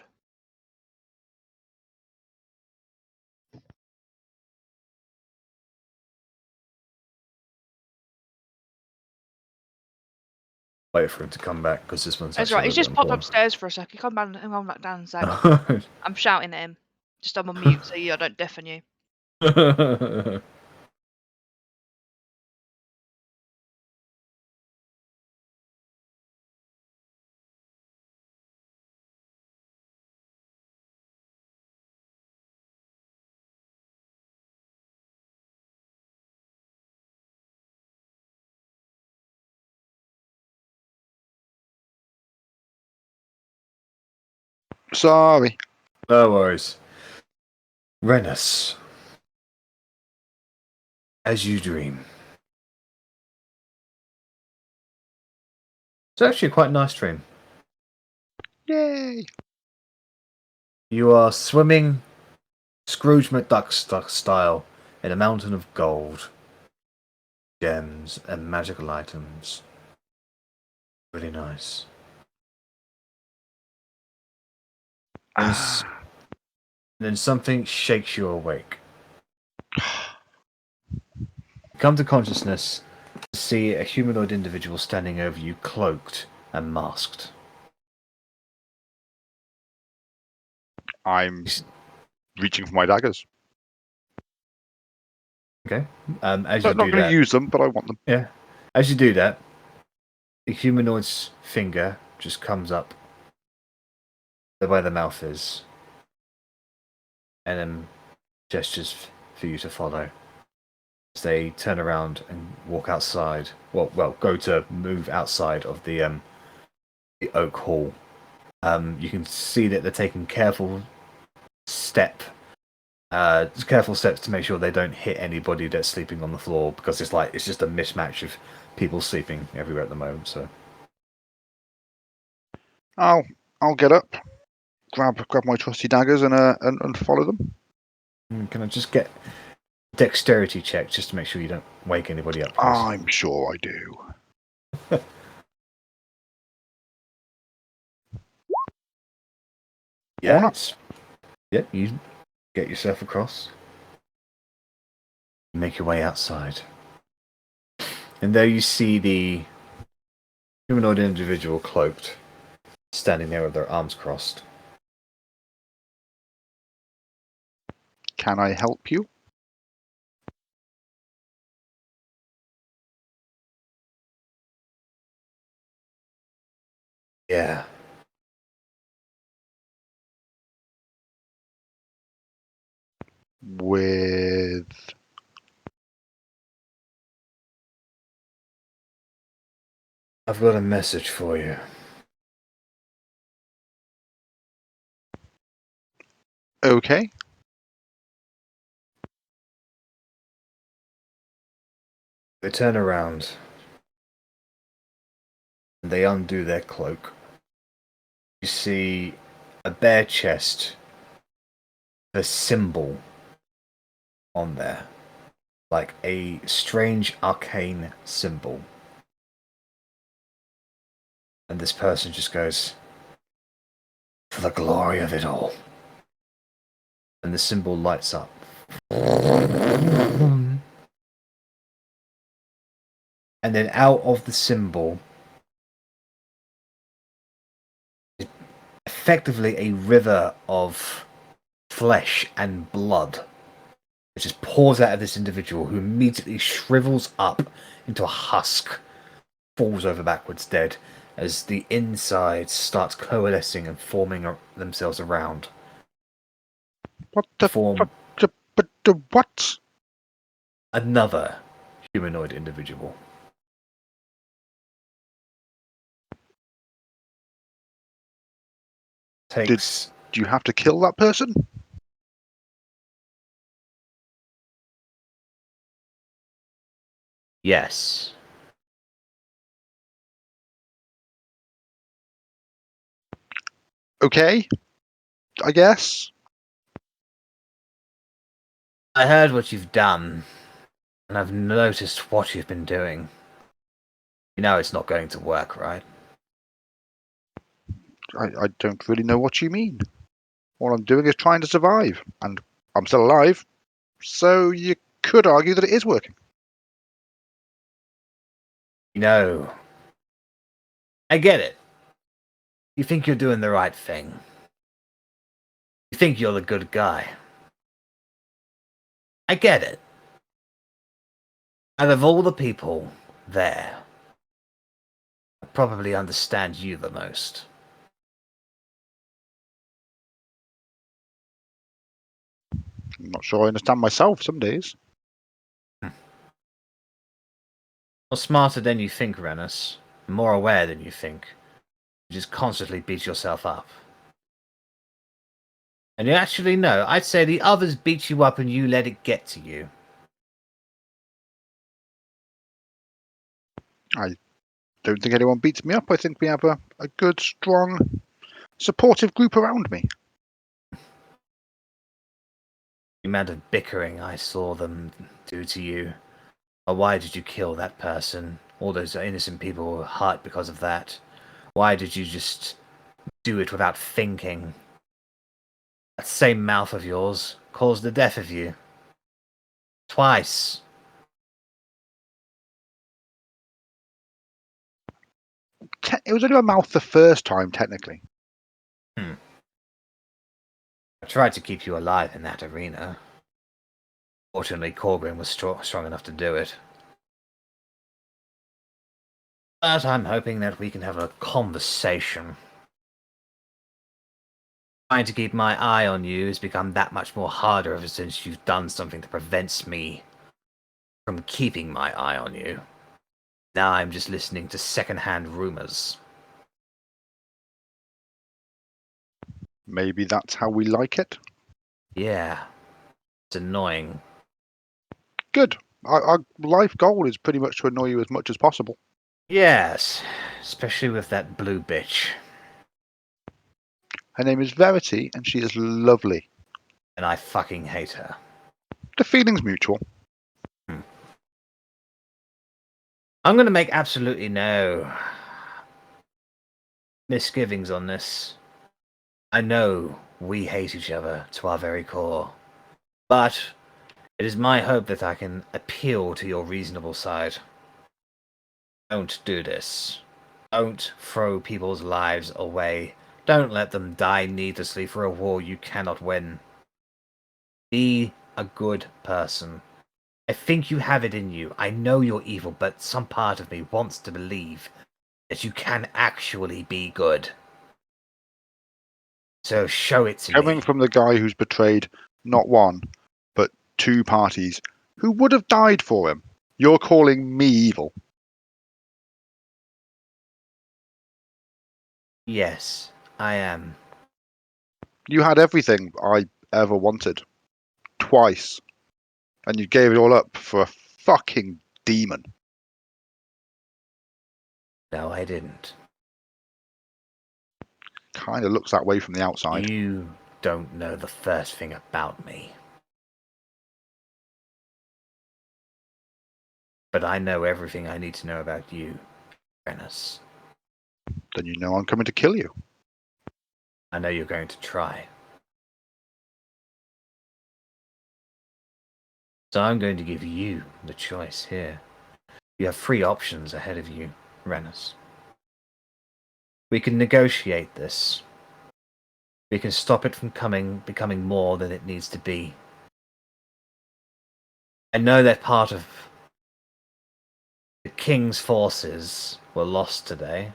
[SPEAKER 1] Wait for him to come back because this one's
[SPEAKER 6] That's
[SPEAKER 1] actually
[SPEAKER 6] right. He's
[SPEAKER 1] a little
[SPEAKER 6] just
[SPEAKER 1] bit
[SPEAKER 6] popped upstairs for a sec. He come back down in a sec.
[SPEAKER 1] important.
[SPEAKER 6] I'm shouting at him. Just I'm on mute so I don't deafen you.
[SPEAKER 2] Sorry.
[SPEAKER 1] No worries. Rennas. As you dream. It's actually a quite nice dream.
[SPEAKER 2] Yay.
[SPEAKER 1] You are swimming Scrooge McDuck style in a mountain of gold, gems, and magical items. Really nice. And then something shakes you awake. You come to consciousness to see a humanoid individual standing over you, cloaked and masked.
[SPEAKER 2] I'm reaching for my daggers.
[SPEAKER 1] Okay. As
[SPEAKER 2] I'm
[SPEAKER 1] you
[SPEAKER 2] not
[SPEAKER 1] do
[SPEAKER 2] going
[SPEAKER 1] that,
[SPEAKER 2] to use them, but I want them.
[SPEAKER 1] yeah. As you do that, the humanoid's finger just comes up where the mouth is, and then gestures for you to follow. As they turn around and walk outside. Well, go to move outside of the oak hall. You can see that they're taking careful steps to make sure they don't hit anybody that's sleeping on the floor, because it's just a mismatch of people sleeping everywhere at the moment. So
[SPEAKER 2] I'll get up, grab my trusty daggers, and follow them.
[SPEAKER 1] can I just get a dexterity check just to make sure you don't wake anybody up, please?
[SPEAKER 2] I'm sure I do.
[SPEAKER 1] Yeah, you get yourself across. You make your way outside. And there you see the humanoid individual cloaked, standing there with their arms crossed.
[SPEAKER 2] Can I help you?
[SPEAKER 1] Yeah.
[SPEAKER 2] With
[SPEAKER 1] I've got a message for you.
[SPEAKER 2] okay.
[SPEAKER 1] They turn around and they undo their cloak. You see a bare chest, a symbol on there, like a strange arcane symbol. And this person just goes, "For the glory of it all." And the symbol lights up. And then out of the symbol, effectively a river of flesh and blood. It just pours out of this individual, who immediately shrivels up into a husk, falls over backwards dead, as the inside starts coalescing and forming themselves around.
[SPEAKER 2] What the
[SPEAKER 1] Form
[SPEAKER 2] fuck? But what?
[SPEAKER 1] another humanoid individual. Takes
[SPEAKER 2] Do you have to kill that person?
[SPEAKER 1] yes.
[SPEAKER 2] Okay, I guess.
[SPEAKER 1] I heard what you've done, and I've noticed what you've been doing. You know it's not going to work, right?
[SPEAKER 2] I don't really know what you mean. All I'm doing is trying to survive, and I'm still alive, so you could argue that it is working.
[SPEAKER 1] You know, I get it. You think you're doing the right thing. You think you're the good guy. I get it. Out of all the people there, I probably understand you the most.
[SPEAKER 2] I'm not sure I understand myself some days.
[SPEAKER 1] You're smarter than you think, Rennas. More aware than you think. You just constantly beat yourself up. And you actually know, I'd say the others beat you up and you let it get to you.
[SPEAKER 2] I don't think anyone beats me up. I think we have a good, strong, supportive group around me.
[SPEAKER 1] The amount of bickering I saw them do to you. Or why did you kill that person? All those innocent people were hurt because of that. Why did you just do it without thinking? That same mouth of yours caused the death of you. Twice.
[SPEAKER 2] It was only my mouth the first time, technically.
[SPEAKER 1] I tried to keep you alive in that arena. Fortunately, Korgrin was strong enough to do it. But I'm hoping that we can have a conversation. Trying to keep my eye on you has become that much more harder ever since you've done something that prevents me from keeping my eye on you. Now I'm just listening to second-hand rumors.
[SPEAKER 2] Maybe that's how we like it.
[SPEAKER 1] Yeah. It's annoying.
[SPEAKER 2] Good. Our life goal is pretty much to annoy you as much as possible.
[SPEAKER 1] Yes. Especially with that blue bitch.
[SPEAKER 2] Her name is Verity, and she is lovely.
[SPEAKER 1] And I fucking hate her.
[SPEAKER 2] The feeling's mutual.
[SPEAKER 1] I'm gonna make absolutely no misgivings on this. I know we hate each other to our very core. But it is my hope that I can appeal to your reasonable side. Don't do this. Don't throw people's lives away. Don't let them die needlessly for a war you cannot win. Be a good person. I think you have it in you. I know you're evil, but some part of me wants to believe that you can actually be good. So show it to
[SPEAKER 2] Coming
[SPEAKER 1] me.
[SPEAKER 2] from the guy who's betrayed not one, but two parties who would have died for him, you're calling me evil.
[SPEAKER 1] Yes, I am.
[SPEAKER 2] You had everything I ever wanted. Twice. And you gave it all up for a fucking demon.
[SPEAKER 1] No, I didn't.
[SPEAKER 2] Kind of looks that way from the outside.
[SPEAKER 1] You don't know the first thing about me. But I know everything I need to know about you, Rennas.
[SPEAKER 2] Then you know I'm coming to kill you.
[SPEAKER 1] I know you're going to try. So I'm going to give you the choice here. You have 3 options ahead of you, Rennas. We can negotiate this. We can stop it from becoming more than it needs to be. I know that part of the King's forces were lost today.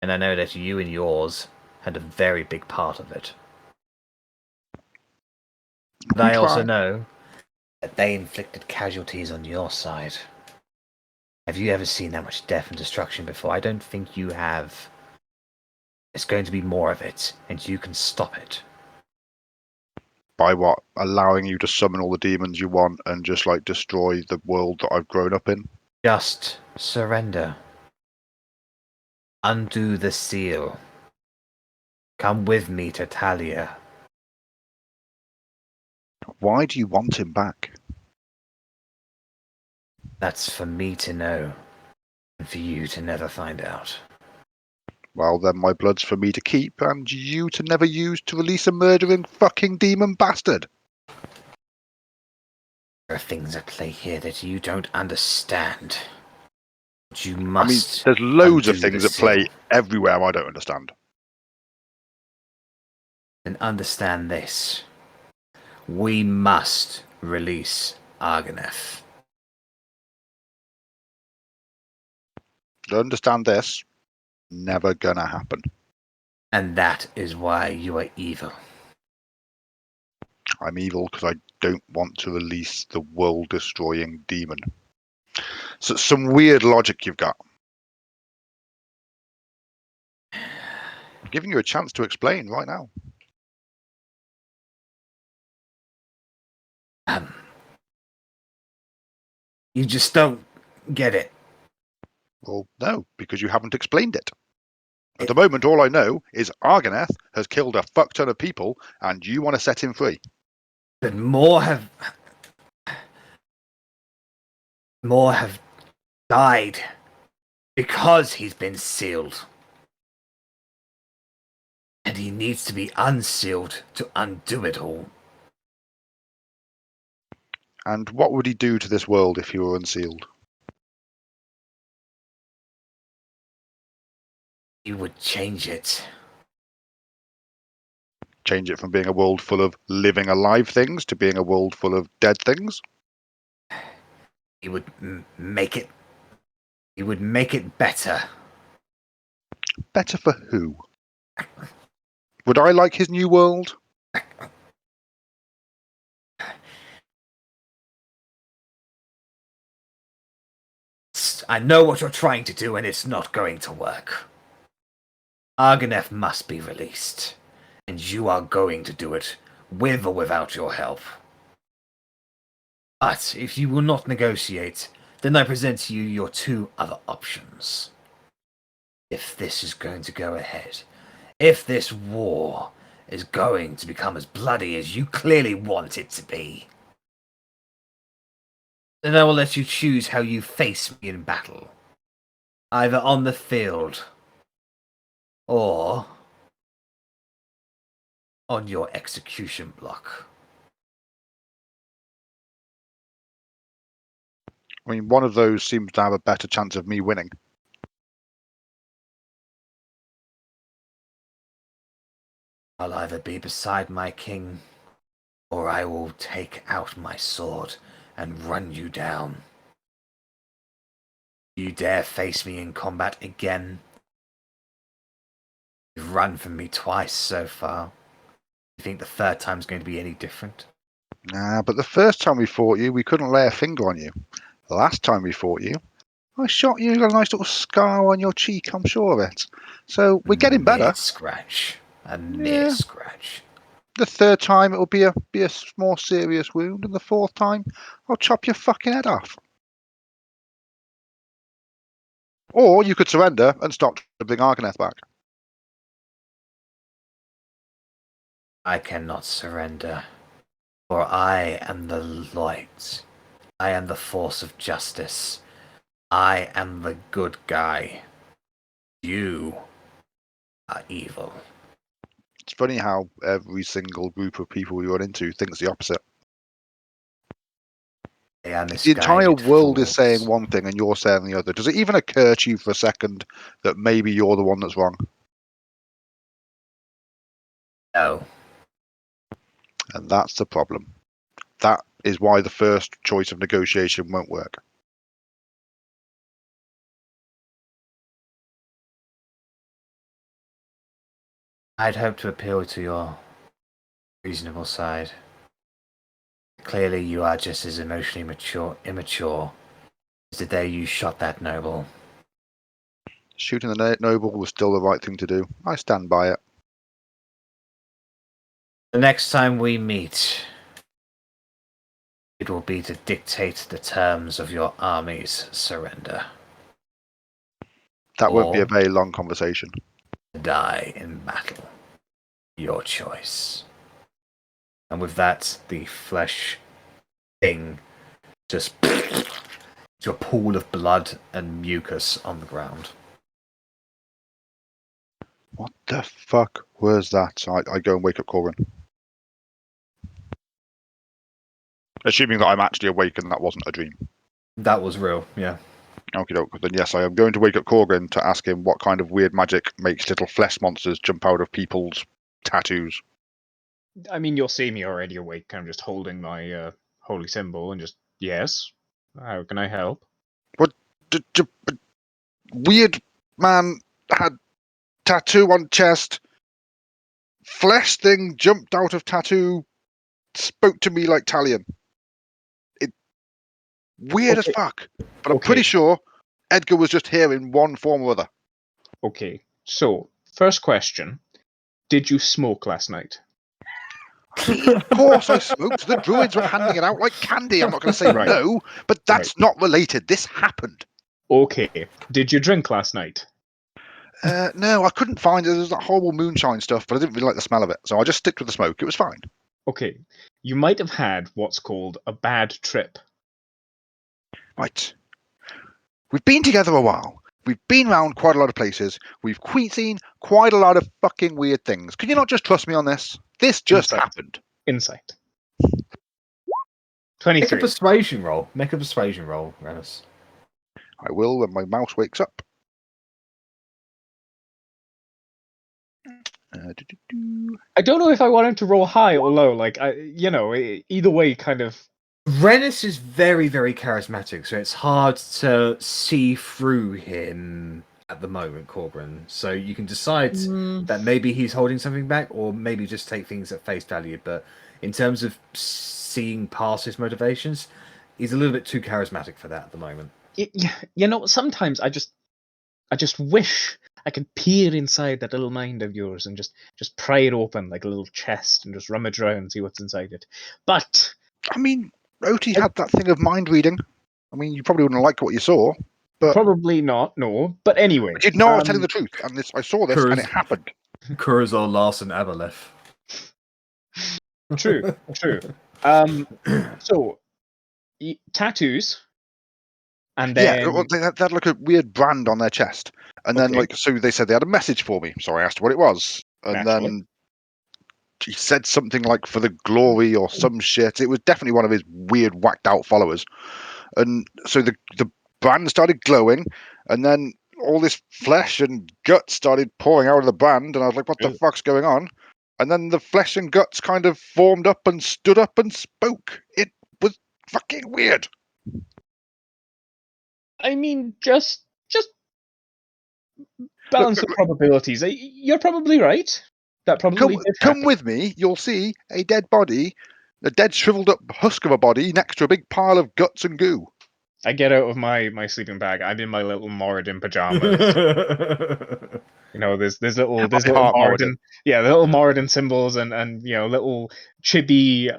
[SPEAKER 1] And I know that you and yours had a very big part of it. But I also know that they inflicted casualties on your side. Have you ever seen that much death and destruction before? I don't think you have. It's going to be more of it, and you can stop it.
[SPEAKER 2] By what? Allowing you to summon all the demons you want and just like destroy the world that I've grown up in?
[SPEAKER 1] Just surrender. Undo the seal. Come with me to Talia.
[SPEAKER 2] Why do you want him back?
[SPEAKER 1] That's for me to know, and for you to never find out.
[SPEAKER 2] Well, then my blood's for me to keep, and you to never use to release a murdering fucking demon bastard.
[SPEAKER 1] There are things at play here that you don't understand. But you
[SPEAKER 2] I mean,
[SPEAKER 1] must.
[SPEAKER 2] there's loads of
[SPEAKER 1] undo
[SPEAKER 2] things
[SPEAKER 1] the
[SPEAKER 2] at play
[SPEAKER 1] seal.
[SPEAKER 2] everywhere I don't understand.
[SPEAKER 1] And understand this. We must release Argonef.
[SPEAKER 2] To understand this, never gonna happen.
[SPEAKER 1] And that is why you are evil.
[SPEAKER 2] I'm evil because I don't want to release the world-destroying demon. So some weird logic you've got. I'm giving you a chance to explain right now.
[SPEAKER 1] You just don't get it.
[SPEAKER 2] Well, no, because you haven't explained it. At the moment, all I know is Argoneth has killed a fuck ton of people, and you want to set him free.
[SPEAKER 1] But more have died because he's been sealed. And he needs to be unsealed to undo it all.
[SPEAKER 2] And what would he do to this world if he were unsealed?
[SPEAKER 1] He would change it.
[SPEAKER 2] Change it from being a world full of living alive things to being a world full of dead things?
[SPEAKER 1] He would make it. He would make it better.
[SPEAKER 2] Better for who? Would I like his new world?
[SPEAKER 1] I know what you're trying to do, and it's not going to work. Argonef must be released, and you are going to do it, with or without your help. But if you will not negotiate, then I present to you your 2 other options. If this is going to go ahead, if this war is going to become as bloody as you clearly want it to be, then I will let you choose how you face me in battle. Either on the field, or on your execution block.
[SPEAKER 2] I mean, one of those seems to have a better chance of me winning.
[SPEAKER 1] I'll either be beside my king, or I will take out my sword and run you down. You dare face me in combat again? You've run from me twice so far. You think the third time's going to be any different?
[SPEAKER 2] Nah, but the first time we fought you, we couldn't lay a finger on you. The last time we fought you, I shot you, got a nice little scar on your cheek, I'm sure of it. So we're getting better.
[SPEAKER 1] Scratch. A mere
[SPEAKER 2] Yeah.
[SPEAKER 1] scratch.
[SPEAKER 2] The third time it'll be a more serious wound, and the fourth time I'll chop your fucking head off. Or you could surrender and stop to bring Argoneth back.
[SPEAKER 1] I cannot surrender, for I am the light. I am the force of justice. I am the good guy. You are evil.
[SPEAKER 2] It's funny how every single group of people we run into thinks the opposite.
[SPEAKER 1] They are
[SPEAKER 2] The entire
[SPEAKER 1] misguided
[SPEAKER 2] world is
[SPEAKER 1] fools.
[SPEAKER 2] saying one thing and you're saying the other. Does it even occur to you for a second that maybe you're the one that's wrong?
[SPEAKER 1] No.
[SPEAKER 2] And that's the problem. That is why the first choice of negotiation won't work.
[SPEAKER 1] I'd hope to appeal to your reasonable side. Clearly, you are just as emotionally immature as the day you shot that noble.
[SPEAKER 2] Shooting the noble was still the right thing to do. I stand by it.
[SPEAKER 1] The next time we meet, it will be to dictate the terms of your army's surrender.
[SPEAKER 2] That won't be a
[SPEAKER 1] Or
[SPEAKER 2] very long conversation.
[SPEAKER 1] die in battle. Your choice. And with that, the flesh thing just to a pool of blood and mucus on the ground.
[SPEAKER 2] What the fuck was that? I go and wake up Korgrin. Assuming that I'm actually awake and that wasn't a dream.
[SPEAKER 1] That was real, yeah.
[SPEAKER 2] Okie doke. Then yes, I am going to wake up Korgrin to ask him what kind of weird magic makes little flesh monsters jump out of people's tattoos.
[SPEAKER 3] I mean, you'll see me already awake. I'm just holding my holy symbol and just, yes. How can I help?
[SPEAKER 2] Weird man had tattoo on chest. Flesh thing jumped out of tattoo. Spoke to me like Talion. Weird as
[SPEAKER 3] Okay.
[SPEAKER 2] fuck. But I'm
[SPEAKER 3] Okay.
[SPEAKER 2] pretty sure Edgar was just here in one form or other.
[SPEAKER 3] Okay, so, first question. Did you smoke last night?
[SPEAKER 2] Of course I smoked. The druids were handing it out like candy. I'm not going to say
[SPEAKER 3] Right.
[SPEAKER 2] no, but that's not related. This happened.
[SPEAKER 3] Okay, did you drink last night?
[SPEAKER 2] No, I couldn't find it. There's that horrible moonshine stuff, but I didn't really like the smell of it. So I just sticked with the smoke. It was fine.
[SPEAKER 3] Okay, you might have had what's called a bad trip.
[SPEAKER 2] Right. We've been together a while. We've been around quite a lot of places. We've seen quite a lot of fucking weird things. Can you not just trust me on this? This just
[SPEAKER 3] Insight.
[SPEAKER 2] happened.
[SPEAKER 3] Insight.
[SPEAKER 1] Make a
[SPEAKER 3] 23.
[SPEAKER 1] persuasion roll. Make a persuasion roll, Rennas.
[SPEAKER 2] I will when my mouse wakes up.
[SPEAKER 3] I don't know if I want him to roll high or low. Like, either way, kind of.
[SPEAKER 1] Rennas is very, very charismatic, so it's hard to see through him at the moment, Korgrin. So you can decide that maybe he's holding something back, or maybe just take things at face value. But in terms of seeing past his motivations, he's a little bit too charismatic for that at the moment.
[SPEAKER 3] Sometimes I just wish I could peer inside that little mind of yours and just pry it open like a little chest and just rummage around and see what's inside it. But
[SPEAKER 2] I mean, Otti had that thing of mind reading. I mean, you probably wouldn't like what you saw, but
[SPEAKER 3] probably not, no. But anyway.
[SPEAKER 2] but you'd know I was telling the truth, and I saw this, and it happened.
[SPEAKER 1] Kurazor, Larson, Aboleth.
[SPEAKER 3] True. So, tattoos, and then
[SPEAKER 2] Yeah, well, they had like a weird brand on their chest, and then
[SPEAKER 3] Okay.
[SPEAKER 2] so they said they had a message for me. So I asked what it was, and
[SPEAKER 3] Naturally.
[SPEAKER 2] then he said something like "for the glory" or some shit. It was definitely one of his weird, whacked out followers, and so the brand started glowing, and then all this flesh and guts started pouring out of the brand, and I was like, "What the
[SPEAKER 3] Ew.
[SPEAKER 2] fuck's going on?" And then the flesh and guts kind of formed up and stood up and spoke. It was fucking weird.
[SPEAKER 3] I mean, just balance the probabilities. You're probably right. That probably did
[SPEAKER 2] Come
[SPEAKER 3] happen.
[SPEAKER 2] with me. You'll see a dead body, a dead shriveled up husk of a body next to a big pile of guts and goo.
[SPEAKER 3] I get out of my sleeping bag. I'm in my little Moradin pajamas. There's little
[SPEAKER 2] heart
[SPEAKER 3] Moradin,
[SPEAKER 2] Moradin.
[SPEAKER 3] the little Moradin symbols and little chibi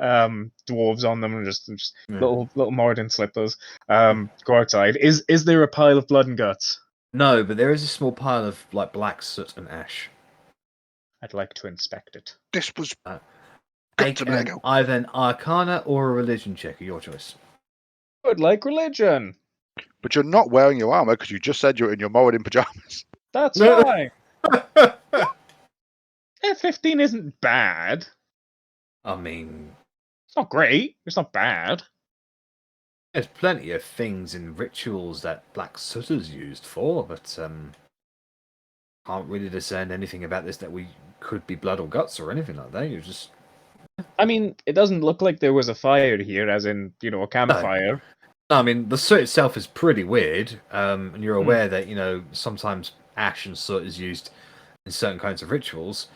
[SPEAKER 3] dwarves on them, and just little Moradin slippers. Go outside. Is there a pile of blood and guts?
[SPEAKER 1] No, but there is a small pile of like black soot and ash.
[SPEAKER 3] I'd like to inspect it.
[SPEAKER 2] This was
[SPEAKER 1] Make either an Arcana or a Religion check, your choice.
[SPEAKER 3] I'd like religion.
[SPEAKER 2] But you're not wearing your armor because you just said you're in your Moradin pajamas.
[SPEAKER 3] That's fine. 15 isn't bad.
[SPEAKER 1] I mean,
[SPEAKER 3] It's not great. It's not bad.
[SPEAKER 1] There's plenty of things in rituals that black sooters used for, but can't really discern anything about this that we could be blood or guts or anything like that. You just
[SPEAKER 3] I mean, it doesn't look like there was a fire here, as in, a campfire.
[SPEAKER 1] I mean, the soot itself is pretty weird, and you're aware that sometimes ash and soot is used in certain kinds of rituals.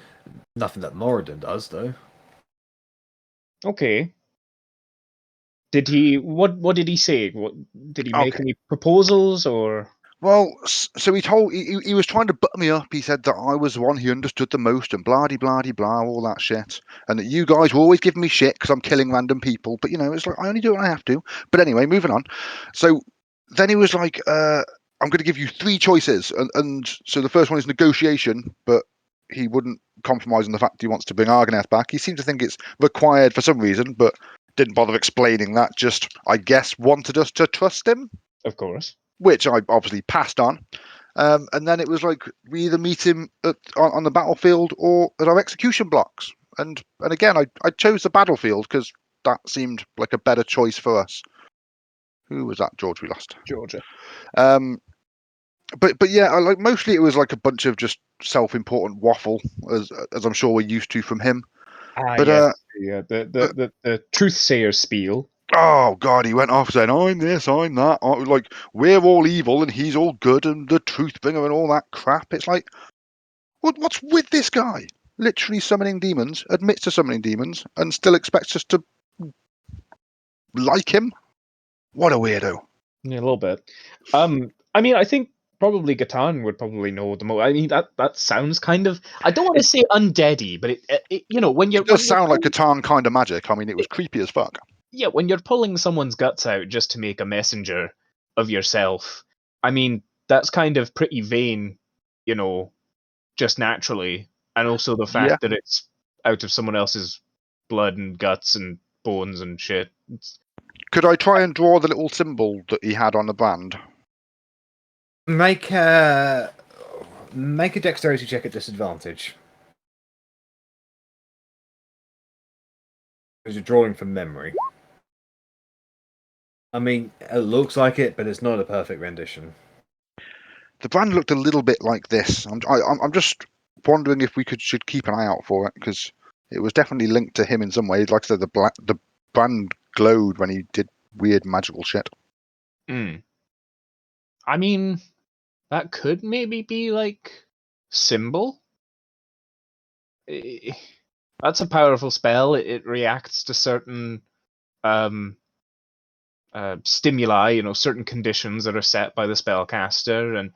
[SPEAKER 1] Nothing that Moradin does, though.
[SPEAKER 3] Okay. Did he? What did he say? Did he make
[SPEAKER 2] Okay.
[SPEAKER 3] any proposals or?
[SPEAKER 2] Well, so he was trying to butter me up. He said that I was the one he understood the most, and blah de blah de blah, all that shit, and that you guys were always giving me shit because I'm killing random people. But it's like I only do what I have to. But anyway, moving on. So then he was like, "I'm going to give you 3 choices," and so the first one is negotiation, but he wouldn't compromise on the fact he wants to bring Argoneth back. He seemed to think it's required for some reason, but didn't bother explaining that. Just, I guess, wanted us to trust him.
[SPEAKER 3] Of course.
[SPEAKER 2] Which I obviously passed on. And then it was like we either meet him on the battlefield or at our execution blocks. And again, I chose the battlefield because that seemed like a better choice for us. Who was that, George? We lost.
[SPEAKER 3] Georgia.
[SPEAKER 2] But yeah, mostly it was like a bunch of just self-important waffle, as I'm sure we're used to from him. But
[SPEAKER 3] yes, the truth sayer spiel.
[SPEAKER 2] Oh God, he went off saying, "I'm this, I'm that." Like we're all evil and he's all good, and the truth bringer and all that crap. It's like, what's with this guy? Literally summoning demons, admits to summoning demons, and still expects us to like him. What a weirdo!
[SPEAKER 3] Yeah, a little bit. I mean, I think probably Gatan would probably know the most. I mean, that sounds kind of. I don't want to say undeady, but it when you're
[SPEAKER 2] It does sound like Catan kind of magic. I mean, it was creepy as fuck.
[SPEAKER 3] Yeah, when you're pulling someone's guts out just to make a messenger of yourself, I mean, that's kind of pretty vain, just naturally. And also the fact that it's out of someone else's blood and guts and bones and shit.
[SPEAKER 2] Could I try and draw the little symbol that he had on the band?
[SPEAKER 1] Make a dexterity check at disadvantage. Because you're drawing from memory. I mean, it looks like it, but it's not a perfect rendition.
[SPEAKER 2] The brand looked a little bit like this. I'm just wondering if we should keep an eye out for it, because it was definitely linked to him in some way. Like I said, the brand glowed when he did weird magical shit.
[SPEAKER 3] I mean, that could maybe be like symbol. That's a powerful spell. It reacts to certain stimuli, certain conditions that are set by the spellcaster, and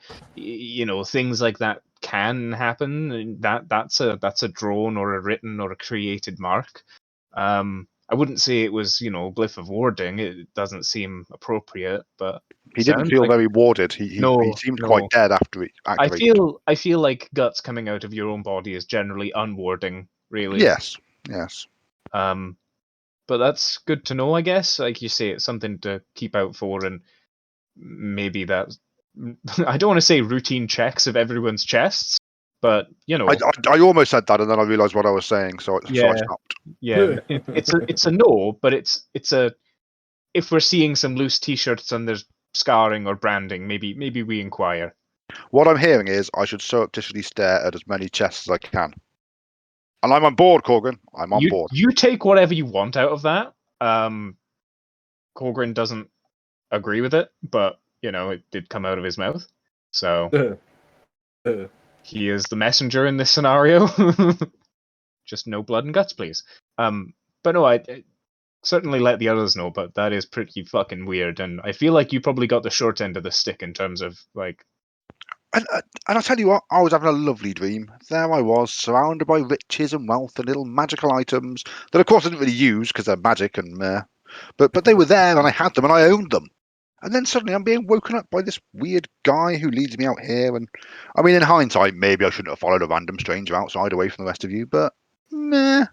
[SPEAKER 3] things like that can happen. And that's a drawn or a written or a created mark. I wouldn't say it was glyph of warding. It doesn't seem appropriate, but
[SPEAKER 2] he didn't feel very warded. He seemed quite dead after he activated.
[SPEAKER 3] I feel like guts coming out of your own body is generally unwarding, really.
[SPEAKER 2] Yes.
[SPEAKER 3] But that's good to know, I guess. Like you say, it's something to keep out for, and maybe that. I don't want to say routine checks of everyone's chests, but
[SPEAKER 2] I almost said that, and then I realised what I was saying, so I stopped.
[SPEAKER 3] Yeah, it's a no, but it's a. If we're seeing some loose T-shirts and there's scarring or branding, maybe we inquire.
[SPEAKER 2] What I'm hearing is I should surreptitiously stare at as many chests as I can. And I'm on board, Korgrin. I'm on board.
[SPEAKER 3] You take whatever you want out of that. Korgrin doesn't agree with it, but it did come out of his mouth, so he is the messenger in this scenario. Just no blood and guts, please. But no, I certainly let the others know. But that is pretty fucking weird, and I feel like you probably got the short end of the stick in terms of like.
[SPEAKER 2] And I'll tell you what, I was having a lovely dream. There I was, surrounded by riches and wealth and little magical items that, of course, I didn't really use because they're magic and but they were there and I had them and I owned them. And then suddenly I'm being woken up by this weird guy who leads me out here. And I mean, in hindsight, maybe I shouldn't have followed a random stranger outside away from the rest of you, but meh.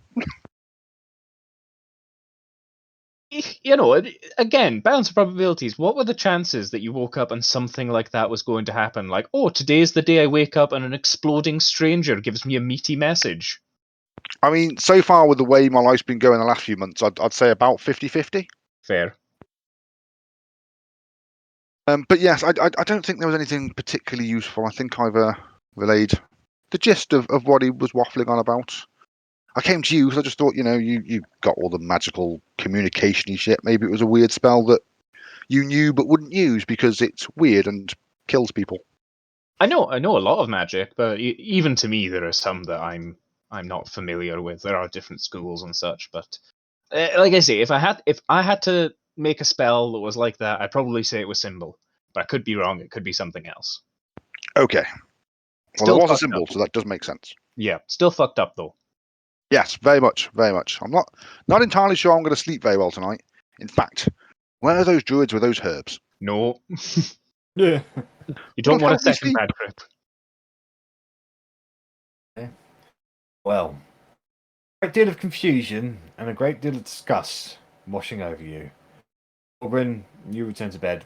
[SPEAKER 3] Again, balance of probabilities. What were the chances that you woke up and something like that was going to happen? Like, oh, today's the day I wake up and an exploding stranger gives me a meaty message.
[SPEAKER 2] I mean, so far with the way my life's been going the last few months, I'd say about 50-50.
[SPEAKER 3] Fair.
[SPEAKER 2] But yes, I don't think there was anything particularly useful. I think I've relayed the gist of what he was waffling on about. I came to you because I just thought, you got all the magical communication-y shit. Maybe it was a weird spell that you knew but wouldn't use because it's weird and kills people.
[SPEAKER 3] I know a lot of magic, but even to me, there are some that I'm not familiar with. There are different schools and such, but like I say, if I had to make a spell that was like that, I'd probably say it was symbol. But I could be wrong. It could be something else.
[SPEAKER 2] Okay. Well,
[SPEAKER 3] Still
[SPEAKER 2] there was a
[SPEAKER 3] fucked
[SPEAKER 2] symbol,
[SPEAKER 3] up.
[SPEAKER 2] so that does make sense.
[SPEAKER 3] Yeah, still fucked up though.
[SPEAKER 2] Yes, very much, very much. I'm not entirely sure I'm going to sleep very well tonight. In fact, where are those druids with those herbs?
[SPEAKER 3] No,
[SPEAKER 1] Yeah.
[SPEAKER 3] you don't
[SPEAKER 2] Would
[SPEAKER 3] want a
[SPEAKER 2] help me
[SPEAKER 3] second
[SPEAKER 2] sleep.
[SPEAKER 3] bad trip.
[SPEAKER 1] Well, a great deal of confusion and a great deal of disgust washing over you. Korgrin, you return to bed.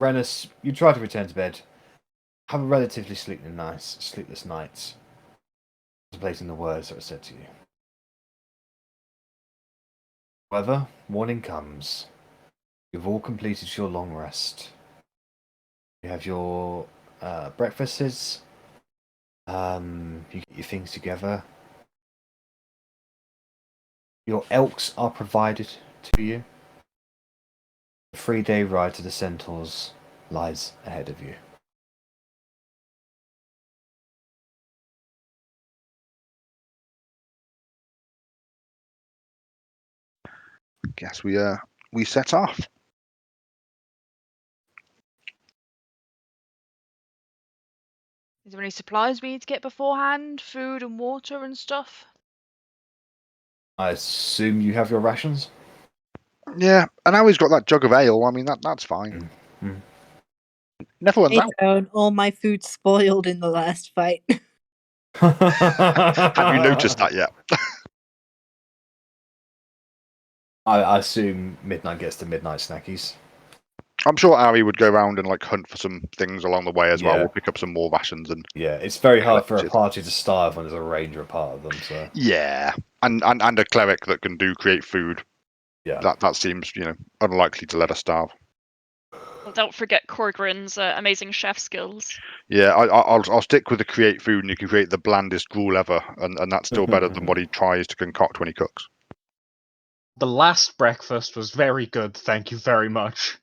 [SPEAKER 1] Rennas, you try to return to bed. Have a relatively sleepless night. Contemplating the words that were said to you. However, morning comes. You've all completed your long rest. You have your breakfasts. You get your things together. Your elks are provided to you. The 3-day ride to the Centaurs lies ahead of you.
[SPEAKER 2] Guess we set off.
[SPEAKER 6] Is there any supplies we need to get beforehand? Food and water and stuff?
[SPEAKER 1] I assume you have your rations?
[SPEAKER 2] Yeah, and now he's got that jug of ale. I mean, that's fine.
[SPEAKER 1] Mm.
[SPEAKER 2] Never runs
[SPEAKER 5] I
[SPEAKER 2] out.
[SPEAKER 5] found all my food spoiled in the last fight.
[SPEAKER 2] Have you noticed that yet?
[SPEAKER 1] I assume Midnight gets the midnight snackies.
[SPEAKER 2] I'm sure Arri would go around and hunt for some things along the way as well.
[SPEAKER 1] Yeah.
[SPEAKER 2] We'll pick up some more rations and
[SPEAKER 1] Yeah, it's very hard for a
[SPEAKER 2] collected.
[SPEAKER 1] party to starve when there's a ranger a part of them. So
[SPEAKER 2] Yeah, and a cleric that can create food.
[SPEAKER 1] yeah,
[SPEAKER 2] That seems unlikely to let us starve.
[SPEAKER 4] Well, don't forget Korgrin's amazing chef skills.
[SPEAKER 2] Yeah, I'll stick with the create food, and you can create the blandest gruel ever, and that's still better than what he tries to concoct when he cooks.
[SPEAKER 3] The last breakfast was very good. Thank you very much.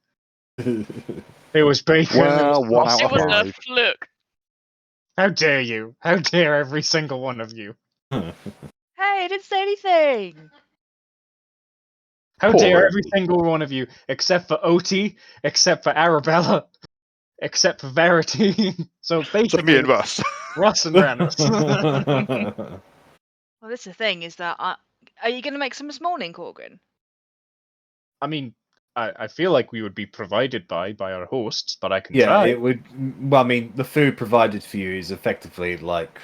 [SPEAKER 3] It was bacon.
[SPEAKER 2] Well,
[SPEAKER 3] it was
[SPEAKER 2] 1 out
[SPEAKER 4] It
[SPEAKER 2] of
[SPEAKER 4] was
[SPEAKER 3] sausage.
[SPEAKER 4] a
[SPEAKER 2] 5.
[SPEAKER 4] fluke.
[SPEAKER 3] How dare you? How dare every single one of you?
[SPEAKER 6] Hey, I didn't say anything!
[SPEAKER 3] How
[SPEAKER 2] Poor
[SPEAKER 3] dare
[SPEAKER 2] Otti.
[SPEAKER 3] every single one of you, except for Otti, except for Arrabella, except for Verity. So
[SPEAKER 2] So
[SPEAKER 3] basically,
[SPEAKER 2] me and Russ.
[SPEAKER 3] Russ and Rennas.
[SPEAKER 6] Well, that's the thing, is that are you going to make some this morning, Korgrin?
[SPEAKER 3] I mean, I feel like we would be provided by our hosts, but I can
[SPEAKER 1] yeah,
[SPEAKER 3] try.
[SPEAKER 1] it would. Well, I mean, the food provided for you is effectively like.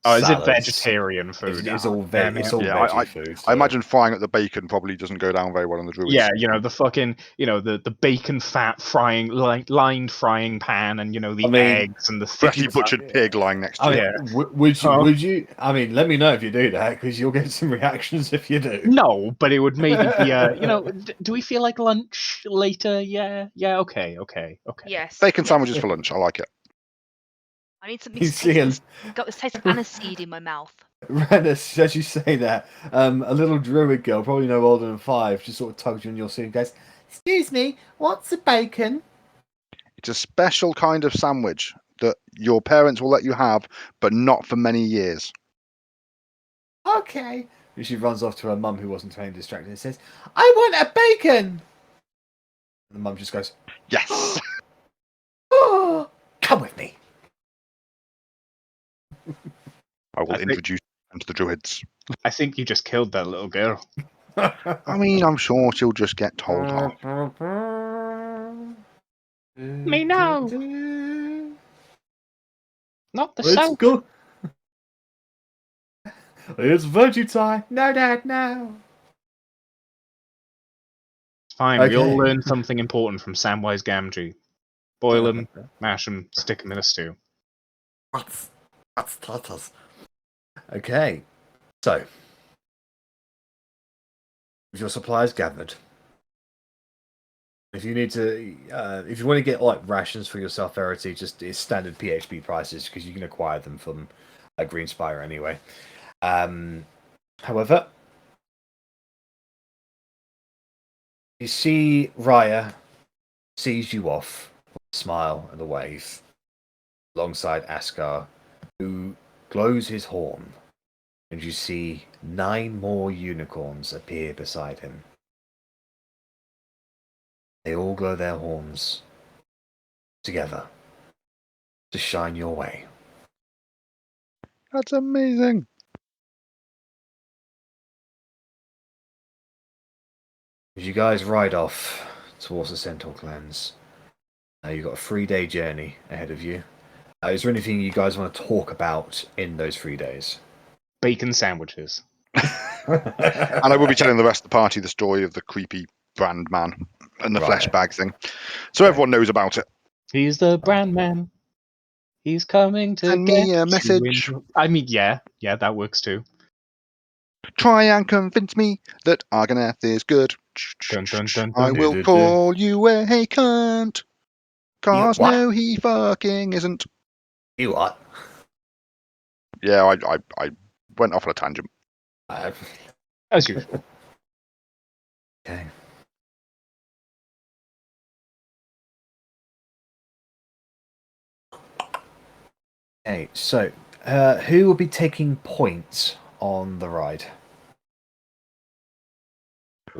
[SPEAKER 3] Oh, is it
[SPEAKER 1] salads.
[SPEAKER 3] vegetarian food?
[SPEAKER 1] It's
[SPEAKER 3] Ah,
[SPEAKER 1] all
[SPEAKER 3] damn
[SPEAKER 1] it's
[SPEAKER 3] it.
[SPEAKER 1] all
[SPEAKER 2] Yeah,
[SPEAKER 1] veggie food.
[SPEAKER 2] I
[SPEAKER 1] So.
[SPEAKER 2] imagine frying up the bacon probably doesn't go down very well on the druids.
[SPEAKER 3] Yeah, the fucking, the bacon fat frying, lined frying pan, and the
[SPEAKER 1] I mean,
[SPEAKER 3] eggs and the
[SPEAKER 2] Freshly
[SPEAKER 3] thick.
[SPEAKER 2] butchered pig lying next to
[SPEAKER 1] I
[SPEAKER 2] you.
[SPEAKER 1] mean,
[SPEAKER 3] Yeah.
[SPEAKER 1] would you?
[SPEAKER 3] Huh?
[SPEAKER 1] Would you? I mean, let me know if you do that because you'll get some reactions if you do.
[SPEAKER 3] No, but it would maybe be do we feel like lunch later? Yeah, okay.
[SPEAKER 6] Yes.
[SPEAKER 2] Bacon
[SPEAKER 6] yes.
[SPEAKER 2] sandwiches for lunch. I like it.
[SPEAKER 6] I need something
[SPEAKER 1] You
[SPEAKER 6] to
[SPEAKER 1] see
[SPEAKER 6] taste. Got this taste of aniseed in my mouth.
[SPEAKER 1] Rennas, as you say that, a little druid girl, probably no older than 5, just sort of tugs you in your seat and goes, "Excuse me, what's a bacon?"
[SPEAKER 2] It's a special kind of sandwich that your parents will let you have, but not for many years.
[SPEAKER 1] Okay. And she runs off to her mum, who wasn't totally distracted, and says, "I want a bacon!" And the mum just goes,
[SPEAKER 2] Yes.
[SPEAKER 1] "Oh, come with me."
[SPEAKER 2] I will
[SPEAKER 3] I think-
[SPEAKER 2] introduce them to the druids.
[SPEAKER 3] I think you just killed that little girl.
[SPEAKER 2] I mean, I'm sure she'll just get told off.
[SPEAKER 3] Me now. Not the
[SPEAKER 1] Let's
[SPEAKER 3] south.
[SPEAKER 1] go. It's veggie time. No, Dad, no.
[SPEAKER 3] Fine, we all
[SPEAKER 1] Okay.
[SPEAKER 3] learned something important from Samwise Gamgee. Boil them, mash them, stick them in a stew.
[SPEAKER 1] That's tatas. Okay. So, with your supplies gathered, If you need to, if you want to get like rations for yourself, Verity, just it's standard PHP prices because you can acquire them from Greenspire anyway. However, you see Raya sees you off, with a smile and a wave, alongside Askar, who glows his horn, and you see 9 more unicorns appear beside him. They all glow their horns together to shine your way.
[SPEAKER 2] That's amazing.
[SPEAKER 1] As you guys ride off towards the Centaur clans, you've got a 3-day journey ahead of you. Is there anything you guys want to talk about in those 3 days?
[SPEAKER 3] Bacon sandwiches.
[SPEAKER 2] And I will be telling the rest of the party the story of the creepy brand man and the flesh bag thing, so everyone knows about it.
[SPEAKER 3] He's the brand man. He's coming to
[SPEAKER 2] Send
[SPEAKER 3] get
[SPEAKER 2] me a
[SPEAKER 3] you
[SPEAKER 2] message.
[SPEAKER 3] I mean, yeah, that works too.
[SPEAKER 2] Try and convince me that Argonath is good.
[SPEAKER 3] Dun, dun, dun,
[SPEAKER 2] I
[SPEAKER 3] dun.
[SPEAKER 2] will call you a cunt. Cause
[SPEAKER 1] what?
[SPEAKER 2] no, he fucking isn't.
[SPEAKER 1] You what?
[SPEAKER 2] Yeah, I went off on a tangent.
[SPEAKER 3] As usual.
[SPEAKER 1] Okay. Okay, so who will be taking points on the ride?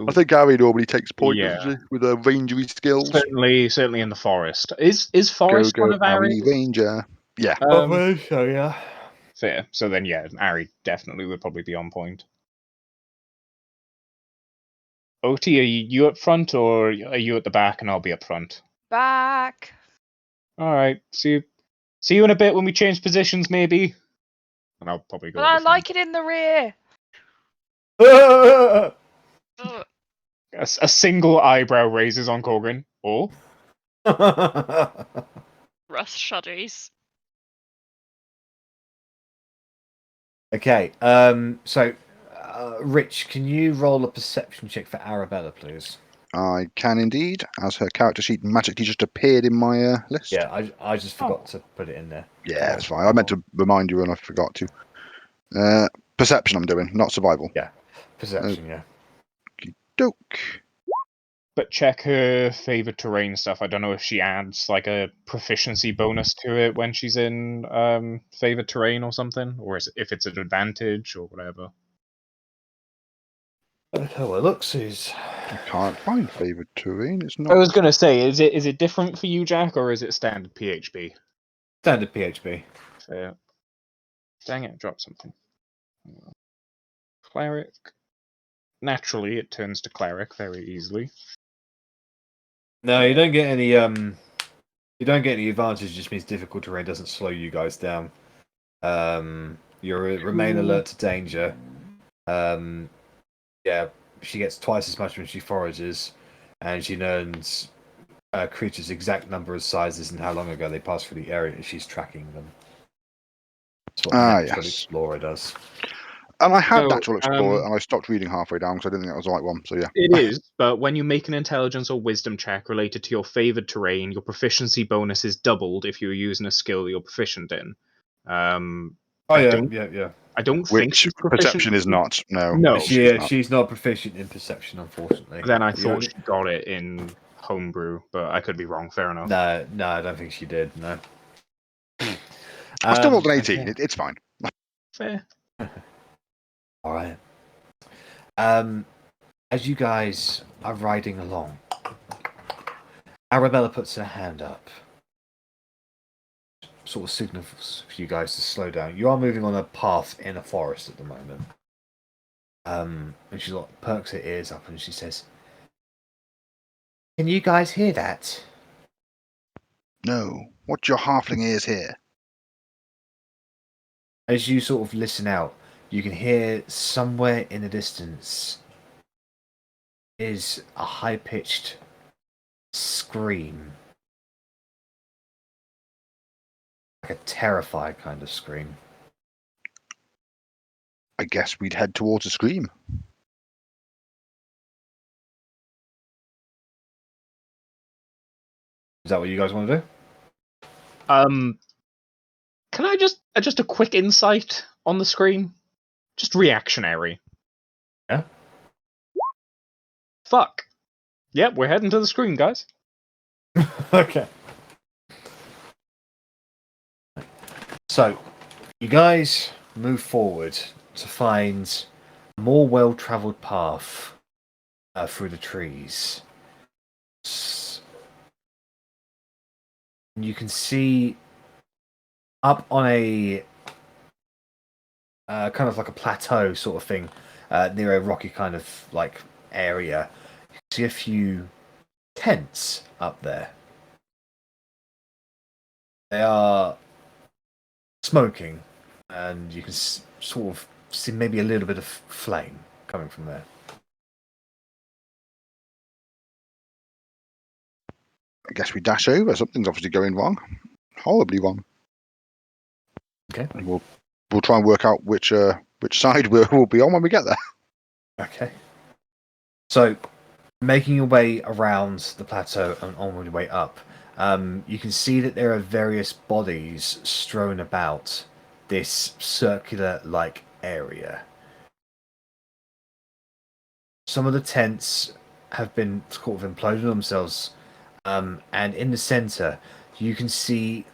[SPEAKER 2] I think Arri normally takes points
[SPEAKER 3] Yeah.
[SPEAKER 2] with her rangery skills.
[SPEAKER 3] Certainly in the forest. Is forest
[SPEAKER 2] Go,
[SPEAKER 3] one
[SPEAKER 2] go,
[SPEAKER 3] of Arri?
[SPEAKER 2] Arri Ranger. Yeah.
[SPEAKER 1] So yeah.
[SPEAKER 3] Fair. So then, yeah, Arri definitely would probably be on point. Otti, are you up front or are you at the back and I'll be up front?
[SPEAKER 6] Back.
[SPEAKER 3] All right. See you in a bit when we change positions, maybe. And I'll probably go.
[SPEAKER 6] But I like it in the rear.
[SPEAKER 4] Ugh.
[SPEAKER 3] A single eyebrow raises on Korgrin. Oh.
[SPEAKER 4] Russ shudders.
[SPEAKER 1] Okay, so Rich, can you roll a perception check for Arrabella, please?
[SPEAKER 2] I can indeed, as her character sheet magically just appeared in my list.
[SPEAKER 1] Yeah, I just forgot to put it in there.
[SPEAKER 2] Yeah, that's fine. I meant to remind you and I forgot to. Perception I'm doing, not survival.
[SPEAKER 1] Yeah, perception, yeah.
[SPEAKER 2] Doke.
[SPEAKER 3] But check her favorite terrain stuff. I don't know if she adds like a proficiency bonus to it when she's in favorite terrain or something, or if it's an advantage or whatever.
[SPEAKER 1] How it looks is.
[SPEAKER 2] I can't find favored terrain. It's not.
[SPEAKER 3] I was gonna say, is it different for you, Jack, or is it standard PHP?
[SPEAKER 1] Standard PHP.
[SPEAKER 3] Fair. Dang it, I dropped something. Cleric. Naturally, it turns to cleric very easily.
[SPEAKER 1] No, you don't get any. You don't get any advantage. It just means difficult terrain doesn't slow you guys down. You remain alert to danger. Yeah, she gets twice as much when she forages, and she learns creatures' exact number of sizes and how long ago they passed through the area she's tracking them. That's what the Natural Explorer does.
[SPEAKER 2] And I had
[SPEAKER 3] So,
[SPEAKER 2] Natural Explorer, and I stopped reading halfway down because I didn't think that was the right one. So yeah.
[SPEAKER 3] It is, but when you make an intelligence or wisdom check related to your favored terrain, your proficiency bonus is doubled if you're using a skill you're proficient in.
[SPEAKER 1] Yeah.
[SPEAKER 3] I don't think
[SPEAKER 2] Which
[SPEAKER 3] she's proficient.
[SPEAKER 2] perception is not. No.
[SPEAKER 3] No.
[SPEAKER 1] She's not proficient in perception, unfortunately.
[SPEAKER 3] Then I thought she got it in homebrew, but I could be wrong. Fair enough.
[SPEAKER 1] No, I don't think she did. No.
[SPEAKER 2] I still rolled an 18.
[SPEAKER 1] Okay.
[SPEAKER 2] It's fine.
[SPEAKER 3] Fair.
[SPEAKER 1] All right. As you guys are riding along, Arrabella puts her hand up, sort of signals for you guys to slow down. You are moving on a path in a forest at the moment. And she like perks her ears up and she says, "Can you guys hear that?"
[SPEAKER 2] No. What's your halfling ears here?
[SPEAKER 1] As you sort of listen out, you can hear somewhere in the distance is a high-pitched scream. Like a terrified kind of scream.
[SPEAKER 2] I guess we'd head towards a scream.
[SPEAKER 1] Is that what you guys want to do?
[SPEAKER 3] Can I just a quick insight on the screen? Just reactionary.
[SPEAKER 1] Yeah.
[SPEAKER 3] Fuck. Yep, we're heading to the screen, guys.
[SPEAKER 1] Okay. So, you guys move forward to find a more well-travelled path through the trees. You can see up on a kind of like a plateau sort of thing near a rocky kind of like area. You can see a few tents up there. They are smoking, and you can sort of see maybe a little bit of flame coming from there.
[SPEAKER 2] I guess we dash over. Something's obviously going wrong. Horribly wrong.
[SPEAKER 1] Okay.
[SPEAKER 2] And we'll try and work out which side we'll be on when we get there.
[SPEAKER 1] Okay. So, making your way around the plateau and on your way up, you can see that there are various bodies strewn about this circular-like area. Some of the tents have been sort of imploded themselves, and in the center, you can see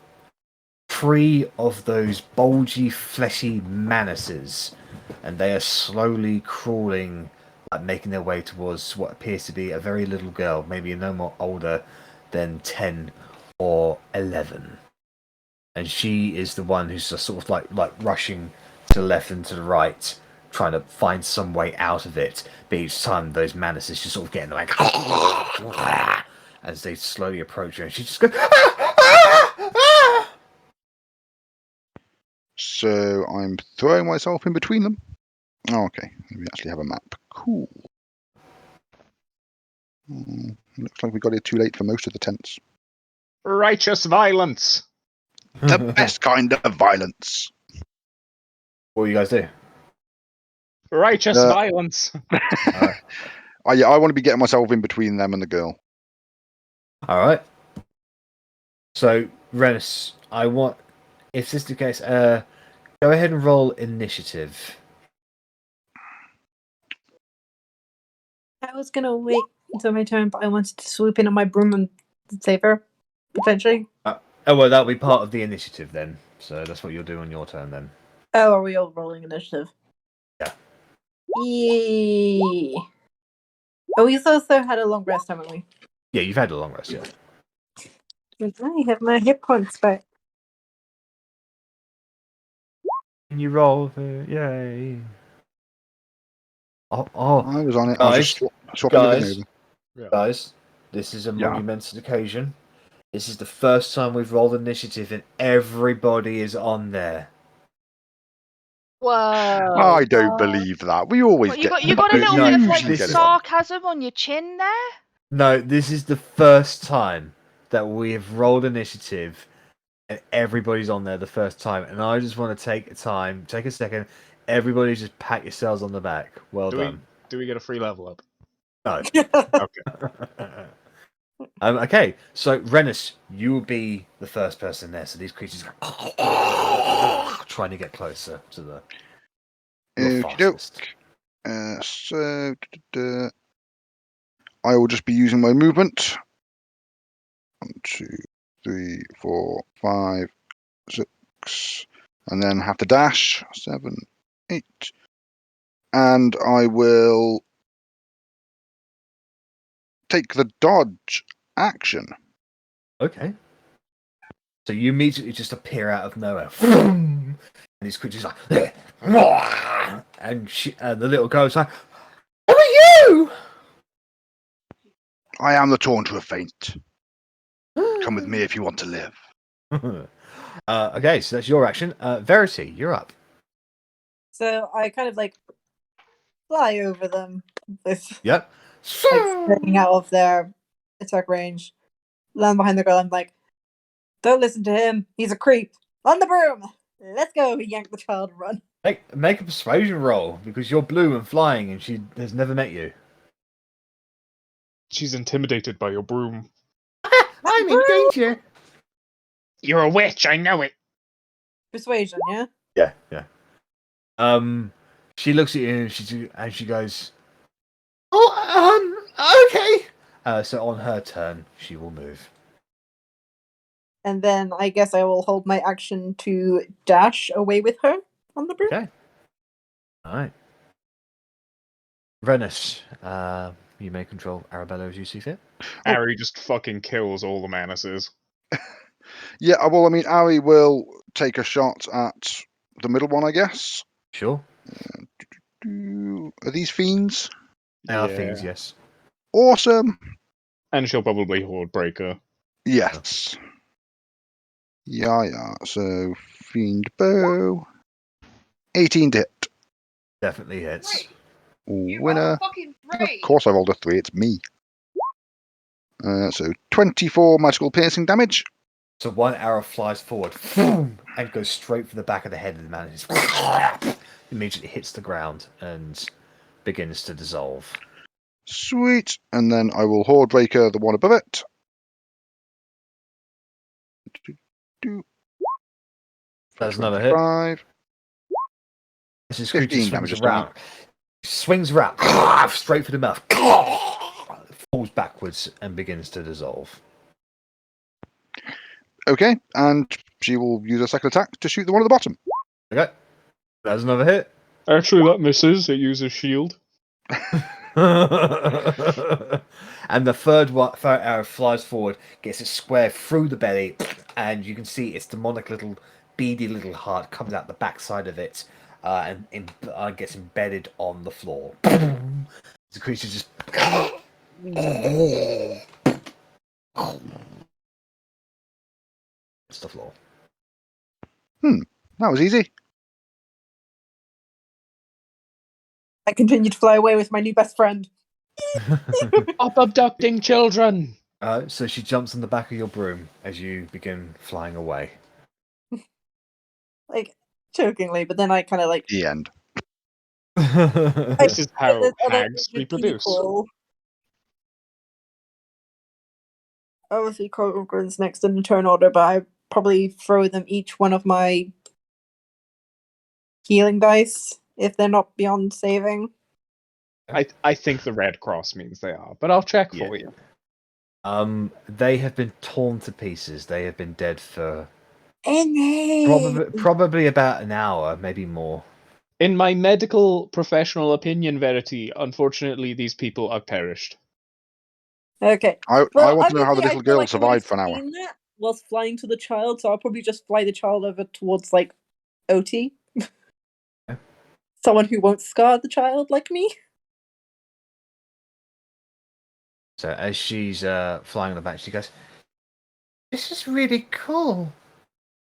[SPEAKER 1] 3 of those bulgy, fleshy manises, and they are slowly crawling, like making their way towards what appears to be a very little girl, maybe no more older than 10 or 11. And she is the one who's just sort of like rushing to the left and to the right, trying to find some way out of it. But each time those manises just sort of get in the way as they slowly approach her, and she just goes.
[SPEAKER 2] So I'm throwing myself in between them. Oh, okay. We actually have a map. Cool. Looks like we got here too late for most of the tents.
[SPEAKER 3] Righteous violence.
[SPEAKER 2] The best kind of violence.
[SPEAKER 1] What do you guys do?
[SPEAKER 3] Righteous violence.
[SPEAKER 2] I want to be getting myself in between them and the girl.
[SPEAKER 1] All right. So, Rennas, if this is the case, go ahead and roll initiative.
[SPEAKER 5] I was gonna wait until my turn, but I wanted to swoop in on my broom and save her, potentially.
[SPEAKER 1] Oh, well, that'll be part of the initiative then. So that's what you'll do on your turn then.
[SPEAKER 5] Oh, are we all rolling initiative?
[SPEAKER 1] Yeah.
[SPEAKER 5] Yee. Oh, we also had a long rest, haven't we?
[SPEAKER 1] Yeah, you've had a long rest, yeah.
[SPEAKER 5] I have my hit points back.
[SPEAKER 1] Can you roll? Yay. Oh,
[SPEAKER 2] I was on it.
[SPEAKER 1] Guys,
[SPEAKER 2] I was just swapping everything over.
[SPEAKER 1] Guys, this is a
[SPEAKER 2] Yeah.
[SPEAKER 1] monumental occasion. This is the first time we've rolled initiative and everybody is on there.
[SPEAKER 6] Whoa.
[SPEAKER 2] I don't believe that. We always
[SPEAKER 6] What,
[SPEAKER 2] get.
[SPEAKER 6] you got a little
[SPEAKER 1] No,
[SPEAKER 6] bit of like
[SPEAKER 2] usually get it.
[SPEAKER 6] sarcasm on your chin there?
[SPEAKER 1] No, this is the first time that we have rolled initiative and everybody's on there the first time. And I just want to take a second. Everybody just pat yourselves on the back. Well done.
[SPEAKER 3] Do we get a free level up?
[SPEAKER 1] No.
[SPEAKER 3] Okay.
[SPEAKER 1] Okay, so Rennas, you will be the first person there. So these creatures are trying to get closer to the. You're fastest.
[SPEAKER 2] So I will just be using my movement. 1, 2, 3, 4, 5, 6, and then have to dash. 7, 8, and I will take the dodge action.
[SPEAKER 1] Okay. So you immediately just appear out of nowhere. And these creatures are like, and the little girl's like, "Who are you?"
[SPEAKER 2] I am the torn to a faint. Come with me if you want to live.
[SPEAKER 1] Okay, so that's your action. Verity, you're up.
[SPEAKER 5] So I kind of like fly over them with
[SPEAKER 1] Yep.
[SPEAKER 5] getting out of their attack range. Land behind the girl. I'm like, don't listen to him. He's a creep. On the broom. Let's go. Yank the child and run.
[SPEAKER 1] Make a persuasion roll because you're blue and flying, and she has never met you.
[SPEAKER 3] She's intimidated by your broom.
[SPEAKER 1] I'm in danger.
[SPEAKER 3] You're a witch, I know it.
[SPEAKER 5] Persuasion, yeah?
[SPEAKER 1] Yeah, yeah. She looks at you and she goes, "Oh, okay." So on her turn, she will move.
[SPEAKER 5] And then I guess I will hold my action to dash away with her on the broom.
[SPEAKER 1] Okay. All right. Rennas, you may control Arrabella as you see fit.
[SPEAKER 3] Arri just fucking kills all the menaces.
[SPEAKER 2] Yeah, well, I mean, Arri will take a shot at the middle one, I guess.
[SPEAKER 1] Sure.
[SPEAKER 2] Are these fiends?
[SPEAKER 1] They are things, yes.
[SPEAKER 2] Awesome.
[SPEAKER 3] And she'll probably horde breaker.
[SPEAKER 2] Yes. Yeah. So, fiend bow. 18 to hit.
[SPEAKER 1] Definitely hits.
[SPEAKER 2] Winner. Of course I rolled a 3, it's me. So 24 magical piercing damage.
[SPEAKER 1] So one arrow flies forward and goes straight for the back of the head of the man. And just immediately hits the ground and begins to dissolve.
[SPEAKER 2] Sweet. And then I will horde breaker the one above it.
[SPEAKER 1] That's another hit.
[SPEAKER 2] 25.
[SPEAKER 1] This
[SPEAKER 2] 15
[SPEAKER 1] creature swings
[SPEAKER 2] damage this
[SPEAKER 1] around. Swings around. Straight for the mouth. Falls backwards and begins to dissolve.
[SPEAKER 2] Okay, and she will use a second attack to shoot the one at the bottom.
[SPEAKER 1] Okay. That's another hit.
[SPEAKER 3] Actually, that misses. It uses shield.
[SPEAKER 1] And the third arrow flies forward, gets it square through the belly, and you can see its demonic little, beady little heart comes out the backside of it, and gets embedded on the floor. The creature just it's the floor.
[SPEAKER 2] That was easy.
[SPEAKER 5] I continue to fly away with my new best friend.
[SPEAKER 3] Stop abducting children!
[SPEAKER 1] So she jumps on the back of your broom as you begin flying away.
[SPEAKER 5] Like, jokingly, but then I kind of like...
[SPEAKER 2] The end.
[SPEAKER 3] This is how
[SPEAKER 5] there's other
[SPEAKER 3] hags
[SPEAKER 5] injured
[SPEAKER 3] reproduce.
[SPEAKER 5] people. Obviously, Korgrin's next in the turn order, but I probably throw them each one of my healing dice if they're not beyond saving.
[SPEAKER 3] I think the red cross means they are, but I'll check for you.
[SPEAKER 1] They have been torn to pieces. They have been dead for
[SPEAKER 5] Any.
[SPEAKER 1] probably about an hour, maybe more.
[SPEAKER 3] In my medical professional opinion, Verity, unfortunately, these people are perished.
[SPEAKER 5] Okay.
[SPEAKER 2] I
[SPEAKER 5] Well,
[SPEAKER 2] want to know how the
[SPEAKER 5] obviously, I
[SPEAKER 2] little
[SPEAKER 5] feel
[SPEAKER 2] girl
[SPEAKER 5] like I would have
[SPEAKER 2] survived for an hour.
[SPEAKER 5] seen that whilst flying to the child, so I'll probably just fly the child over towards, like, Otti. Someone who won't scar the child like me.
[SPEAKER 1] So as she's flying on the back, she goes, "This is really cool.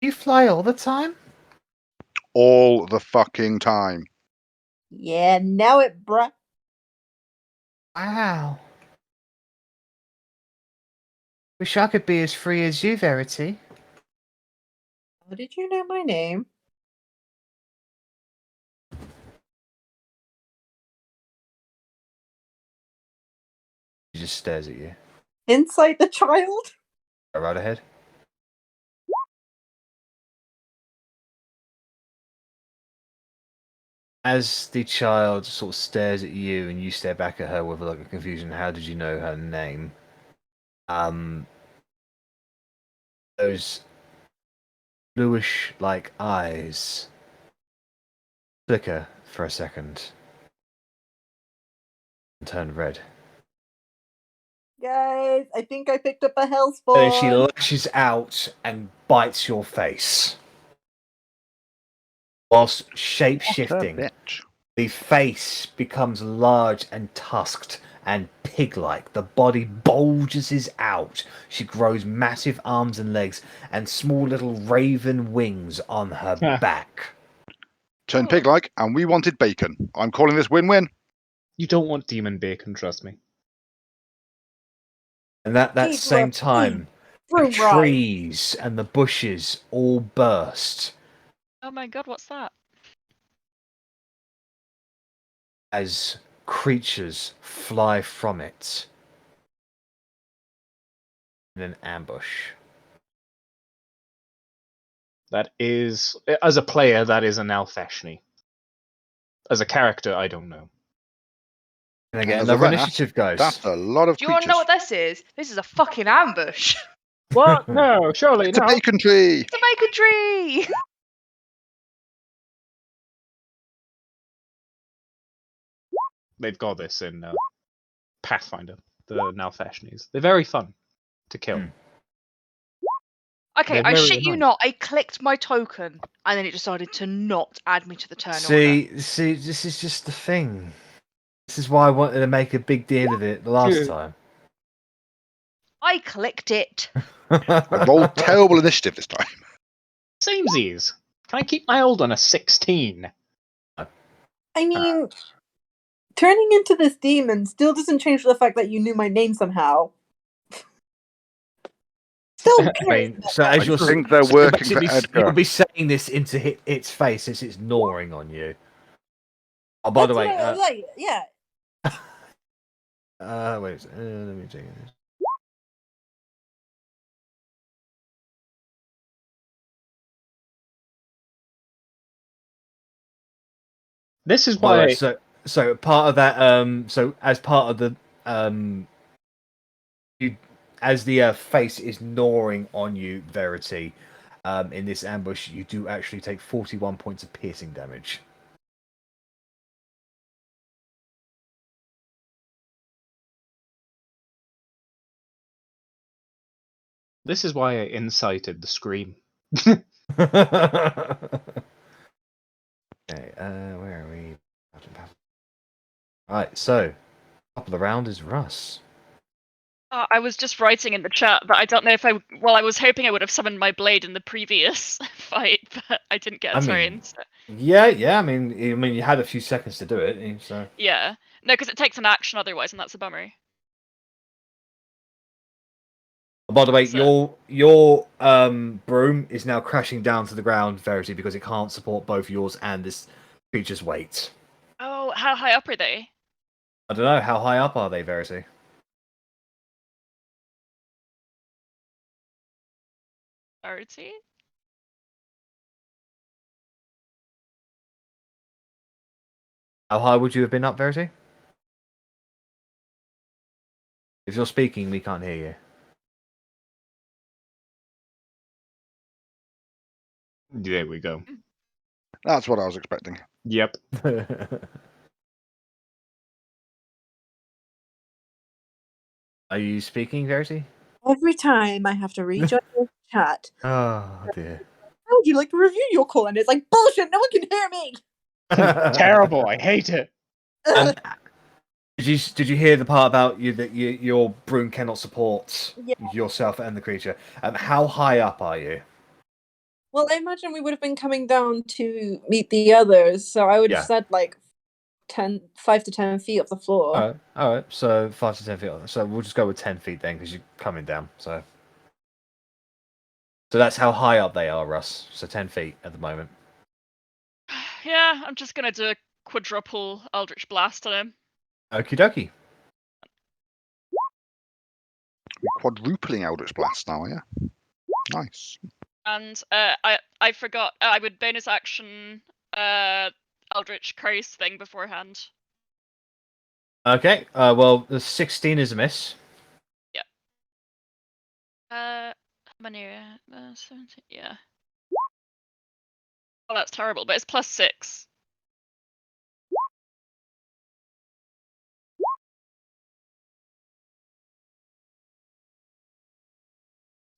[SPEAKER 1] You fly all the time?"
[SPEAKER 2] All the fucking time.
[SPEAKER 5] Yeah, now it bruh.
[SPEAKER 1] Wow. Wish I could be as free as you, Verity.
[SPEAKER 5] How did you know my name?
[SPEAKER 1] She just stares at you.
[SPEAKER 5] Inside the child?
[SPEAKER 1] Go right ahead. As the child sort of stares at you and you stare back at her with like a confusion, how did you know her name? Those bluish like eyes flicker for a second and turn red.
[SPEAKER 5] Guys, I think I picked up a
[SPEAKER 1] And then she
[SPEAKER 5] hellspawn.
[SPEAKER 1] lashes out and bites your face. Whilst shape-shifting,
[SPEAKER 2] Bitch.
[SPEAKER 1] the face becomes large and tusked and pig-like. The body bulges out. She grows massive arms and legs and small little raven wings on her back.
[SPEAKER 2] Turned pig-like, and we wanted bacon. I'm calling this win-win.
[SPEAKER 3] You don't want demon bacon, trust me.
[SPEAKER 1] And at that
[SPEAKER 5] Keep
[SPEAKER 1] same
[SPEAKER 5] up.
[SPEAKER 1] time, the
[SPEAKER 5] Broom ride.
[SPEAKER 1] trees and the bushes all burst
[SPEAKER 4] Oh my god, what's that?
[SPEAKER 1] as creatures fly from it. in an ambush.
[SPEAKER 3] That is, as a player, that is an Alfeshni. As a character, I don't know.
[SPEAKER 1] Can I get
[SPEAKER 2] as a
[SPEAKER 1] another
[SPEAKER 2] Rennas,
[SPEAKER 1] initiative, guys?
[SPEAKER 2] That's a lot of
[SPEAKER 6] Do you want to know
[SPEAKER 2] creatures.
[SPEAKER 6] what this is? This is a fucking ambush.
[SPEAKER 3] What? No, surely
[SPEAKER 2] It's a
[SPEAKER 3] not.
[SPEAKER 2] bacon tree.
[SPEAKER 6] It's a bacon tree.
[SPEAKER 3] They've got this in Pathfinder, the Nalfashnis. They're very fun to kill.
[SPEAKER 1] Hmm.
[SPEAKER 6] Okay,
[SPEAKER 3] They're
[SPEAKER 6] I
[SPEAKER 3] very
[SPEAKER 6] shit you
[SPEAKER 3] annoying.
[SPEAKER 6] not. I clicked my token, and then it decided to not add me to the turn order.
[SPEAKER 1] See, this is just the thing. This is why I wanted to make a big deal of it the last time.
[SPEAKER 6] I clicked it.
[SPEAKER 2] I rolled terrible initiative this time.
[SPEAKER 3] Samesies. Can I keep my old on a 16?
[SPEAKER 5] I mean, turning into this demon still doesn't change the fact that you knew my name somehow. Still
[SPEAKER 1] I mean, so
[SPEAKER 2] I
[SPEAKER 1] as you're
[SPEAKER 2] think they're
[SPEAKER 1] so
[SPEAKER 2] working for
[SPEAKER 1] basically,
[SPEAKER 2] Edgar.
[SPEAKER 1] you'll be saying this into its face as it's gnawing on you. Oh, by the way,
[SPEAKER 5] yeah.
[SPEAKER 1] wait, let me take this.
[SPEAKER 3] This is
[SPEAKER 1] By the
[SPEAKER 3] why.
[SPEAKER 1] way, so part of that, so as part of the as the face is gnawing on you, Verity, in this ambush, you do actually take 41 points of piercing damage.
[SPEAKER 3] This is why I incited the scream.
[SPEAKER 1] Okay, where are we? Alright, so top of the round is Russ.
[SPEAKER 4] I was just writing in the chat that I don't know if I was hoping I would have summoned my blade in the previous fight, but I didn't get a turn. So.
[SPEAKER 1] Yeah. I mean, you had a few seconds to do it, so.
[SPEAKER 4] Yeah, no, because it takes an action otherwise, and that's a bummer.
[SPEAKER 1] By the way,
[SPEAKER 4] So-
[SPEAKER 1] your broom is now crashing down to the ground, Verity, because it can't support both yours and this creature's weight.
[SPEAKER 4] Oh, how high up are they?
[SPEAKER 1] I don't know, how high up are they, Verity?
[SPEAKER 4] Verity?
[SPEAKER 1] How high would you have been up, Verity? If you're speaking, we can't hear
[SPEAKER 3] There we go.
[SPEAKER 2] That's what I was expecting.
[SPEAKER 3] Yep.
[SPEAKER 1] you. Are you speaking, Verity?
[SPEAKER 5] Every time I have to rejoin the chat,
[SPEAKER 1] Oh dear.
[SPEAKER 5] how would you like to review your call? And it's like, bullshit, no one can hear me!
[SPEAKER 3] Terrible. I hate it.
[SPEAKER 1] And did you hear the part about your broom cannot support yourself and the creature? How high up are you?
[SPEAKER 5] Well, I imagine we would have been coming down to meet the others, so I would have said like 5 to 10 feet off the floor.
[SPEAKER 1] All right. So 5 to 10 feet. So we'll just go with 10 feet then, because you're coming down. So that's how high up they are, Russ. So 10 feet at the moment.
[SPEAKER 4] Yeah, I'm just gonna do a quadruple Eldritch Blast on him.
[SPEAKER 1] Okie dokie.
[SPEAKER 2] We're quadrupling Eldritch Blast now, yeah? Nice.
[SPEAKER 4] And I forgot, I would bonus action Eldritch Curse thing beforehand.
[SPEAKER 1] Okay. Well, the 16 is a miss.
[SPEAKER 4] Yeah. How many? 17. Yeah. Oh, that's terrible, but it's +6.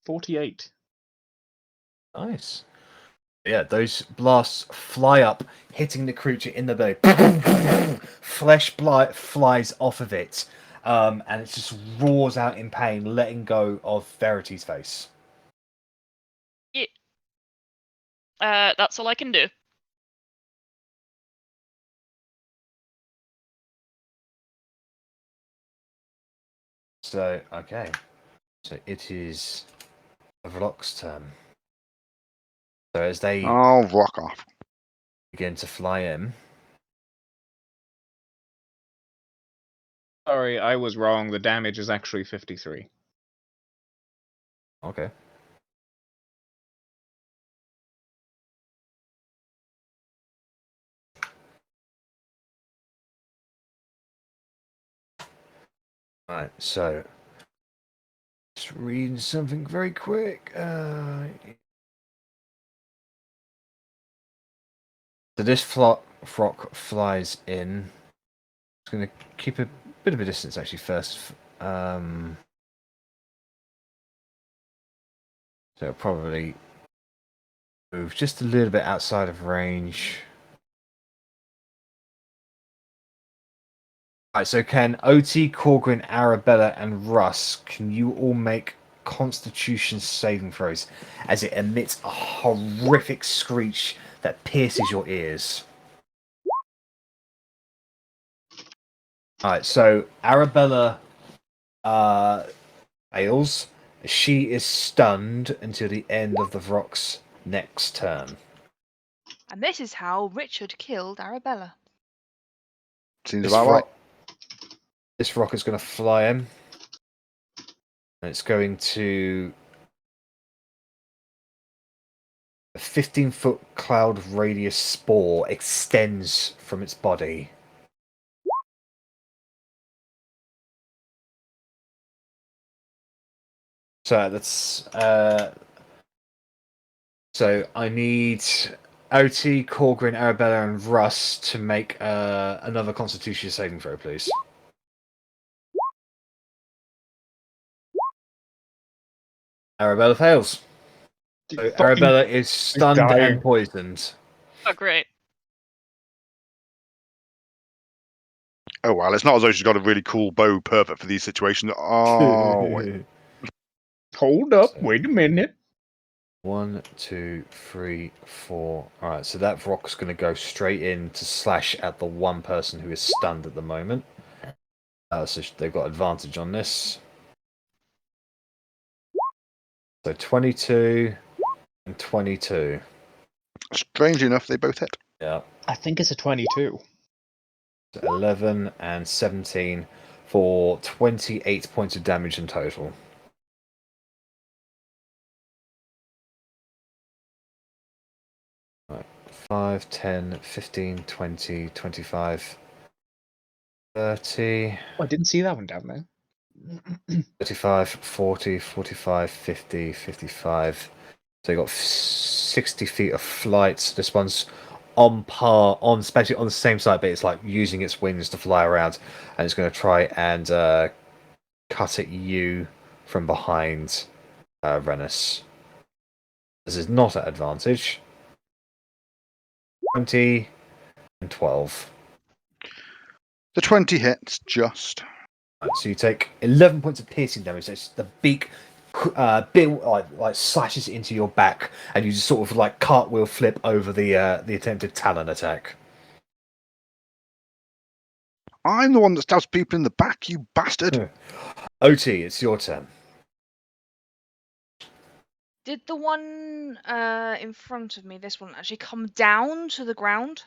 [SPEAKER 3] $48.
[SPEAKER 1] Nice. Yeah, those blasts fly up, hitting the creature in the belly. Flesh flies off of it, and it just roars out in pain, letting go of Verity's face.
[SPEAKER 4] Yeah. That's all I can do.
[SPEAKER 1] So, okay. So it is Vlok's turn. So as they
[SPEAKER 2] Oh, rock off.
[SPEAKER 1] begin to fly in.
[SPEAKER 3] Sorry, I was wrong. The damage is actually 53.
[SPEAKER 1] Okay. Right, so just reading something very quick. So this frock flies in. It's going to keep a bit of a distance actually first. So it'll probably move just a little bit outside of range. Alright, so can Otti, Korgrin, Arrabella, and Russ, can you all make Constitution saving throws as it emits a horrific screech that pierces your ears? Alright, so Arrabella fails. She is stunned until the end of the Vrock's next turn.
[SPEAKER 6] And this is how Richard killed Arabella.
[SPEAKER 2] Seems
[SPEAKER 1] This
[SPEAKER 2] about right.
[SPEAKER 1] This rock is going to fly in. And it's going to... A 15-foot cloud radius spore extends from its body. So that's... So I need Otti, Korgrin, Arabella, and Russ to make another Constitution saving throw, please. Arabella fails. So Arabella is stunned
[SPEAKER 3] dying.
[SPEAKER 1] and poisoned.
[SPEAKER 4] Oh, great.
[SPEAKER 2] Oh well, it's not as though she's got a really cool bow, perfect for these situations. Oh wait.
[SPEAKER 3] Hold up, wait a minute.
[SPEAKER 1] 1, 2, 3, 4. Alright, so that rock's going to go straight in to slash at the one person who is stunned at the moment. So they've got advantage on this. So 22 and 22.
[SPEAKER 2] Strangely enough, they both hit.
[SPEAKER 1] Yeah.
[SPEAKER 3] I think it's a 22.
[SPEAKER 1] So 11 and 17 for 28 points of damage in total. Right. 5, 10, 15, 20, 25, 30.
[SPEAKER 3] Oh, I didn't see that one down there.
[SPEAKER 1] 35, 40, 45, 50, 55. So you got 60 feet of flight. This one's on par, especially on the same side, but it's like using its wings to fly around, and it's going to try and cut at you from behind, Rennas. This is not at advantage. 20 and 12.
[SPEAKER 2] The 20 hits just.
[SPEAKER 1] Right, so you take 11 points of piercing damage. So the beak like slashes into your back, and you just sort of like cartwheel flip over the attempted talon attack.
[SPEAKER 2] I'm the one that stabs people in the back, you bastard.
[SPEAKER 1] Otti, it's your turn.
[SPEAKER 6] Did the one in front of me, this one, actually come down to the ground?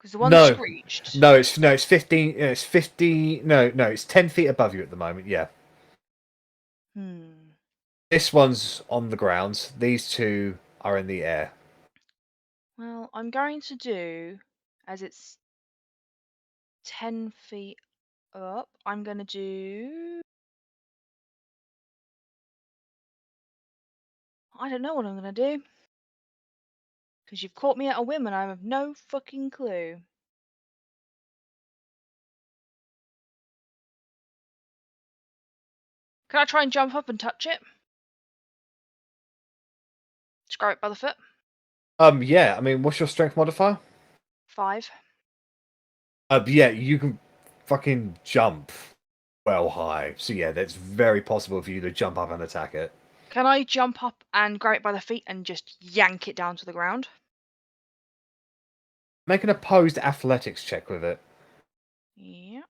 [SPEAKER 6] Because the one
[SPEAKER 1] No.
[SPEAKER 6] screeched.
[SPEAKER 1] No, it's 15. It's 50. No, it's 10 feet above you at the moment. Yeah. This one's on the ground. These two are in the air.
[SPEAKER 6] Well, I'm going to do, as it's 10 feet up, I'm going to do... I don't know what I'm going to do. Because you've caught me at a whim and I have no fucking clue. Can I try and jump up and touch it? Just grab it by the foot?
[SPEAKER 1] Yeah. I mean, what's your strength modifier?
[SPEAKER 6] 5.
[SPEAKER 1] Yeah, you can fucking jump well high. So yeah, that's very possible for you to jump up and attack it.
[SPEAKER 6] Can I jump up and grab it by the feet and just yank it down to the ground?
[SPEAKER 1] Make an opposed athletics check with it.
[SPEAKER 6] Yeah.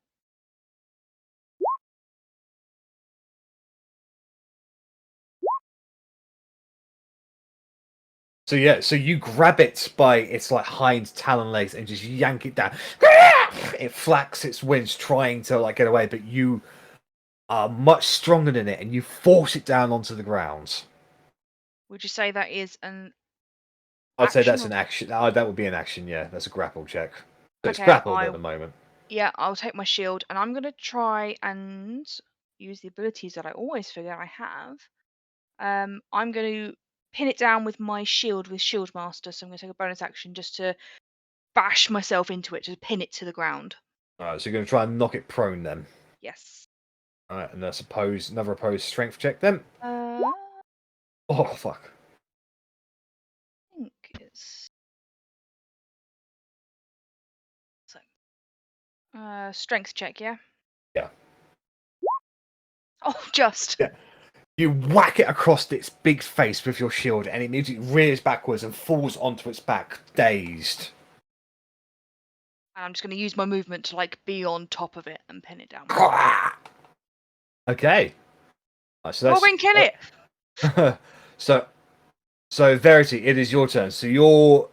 [SPEAKER 1] So yeah, so you grab it by its like hind talon legs and just yank it down. It flaps its wings trying to like get away, but you are much stronger than it, and you force it down onto the ground.
[SPEAKER 6] Would you say that is an
[SPEAKER 1] I'd say
[SPEAKER 6] action
[SPEAKER 1] that's
[SPEAKER 6] or-
[SPEAKER 1] an action. That would be an action, yeah. That's a grapple check. So it's
[SPEAKER 6] Okay,
[SPEAKER 1] grappled at the moment.
[SPEAKER 6] Yeah, I'll take my shield and I'm gonna try and use the abilities that I always figure I have. I'm gonna pin it down with my shield with Shield Master, so I'm gonna take a bonus action just to bash myself into it, to pin it to the ground.
[SPEAKER 1] Alright, so you're going to try and knock it prone then.
[SPEAKER 6] Yes.
[SPEAKER 1] Alright, and that's another opposed strength check then.
[SPEAKER 6] I
[SPEAKER 1] Oh, fuck.
[SPEAKER 6] think it's so. Strength check, yeah.
[SPEAKER 1] Yeah.
[SPEAKER 6] Oh, just.
[SPEAKER 1] Yeah. You whack it across its big face with your shield, and it immediately rears backwards and falls onto its back, dazed.
[SPEAKER 6] And I'm just gonna use my movement to like be on top of it and pin it down.
[SPEAKER 1] Okay. Right, so that's,
[SPEAKER 6] Korgrin, kill it!
[SPEAKER 1] so Verity, it is your turn. So your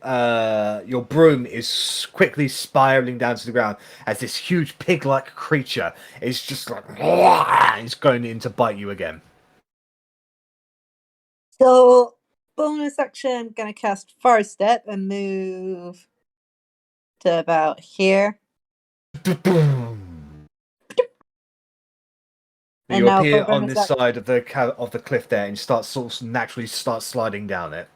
[SPEAKER 1] broom is quickly spiraling down to the ground as this huge pig-like creature is just like it's going in to bite you again.
[SPEAKER 5] So, bonus action, gonna cast Far Step and move to about here. And
[SPEAKER 1] You
[SPEAKER 5] now
[SPEAKER 1] appear
[SPEAKER 5] for
[SPEAKER 1] on
[SPEAKER 5] bonus
[SPEAKER 1] this side of the cliff there, and naturally start sliding down it.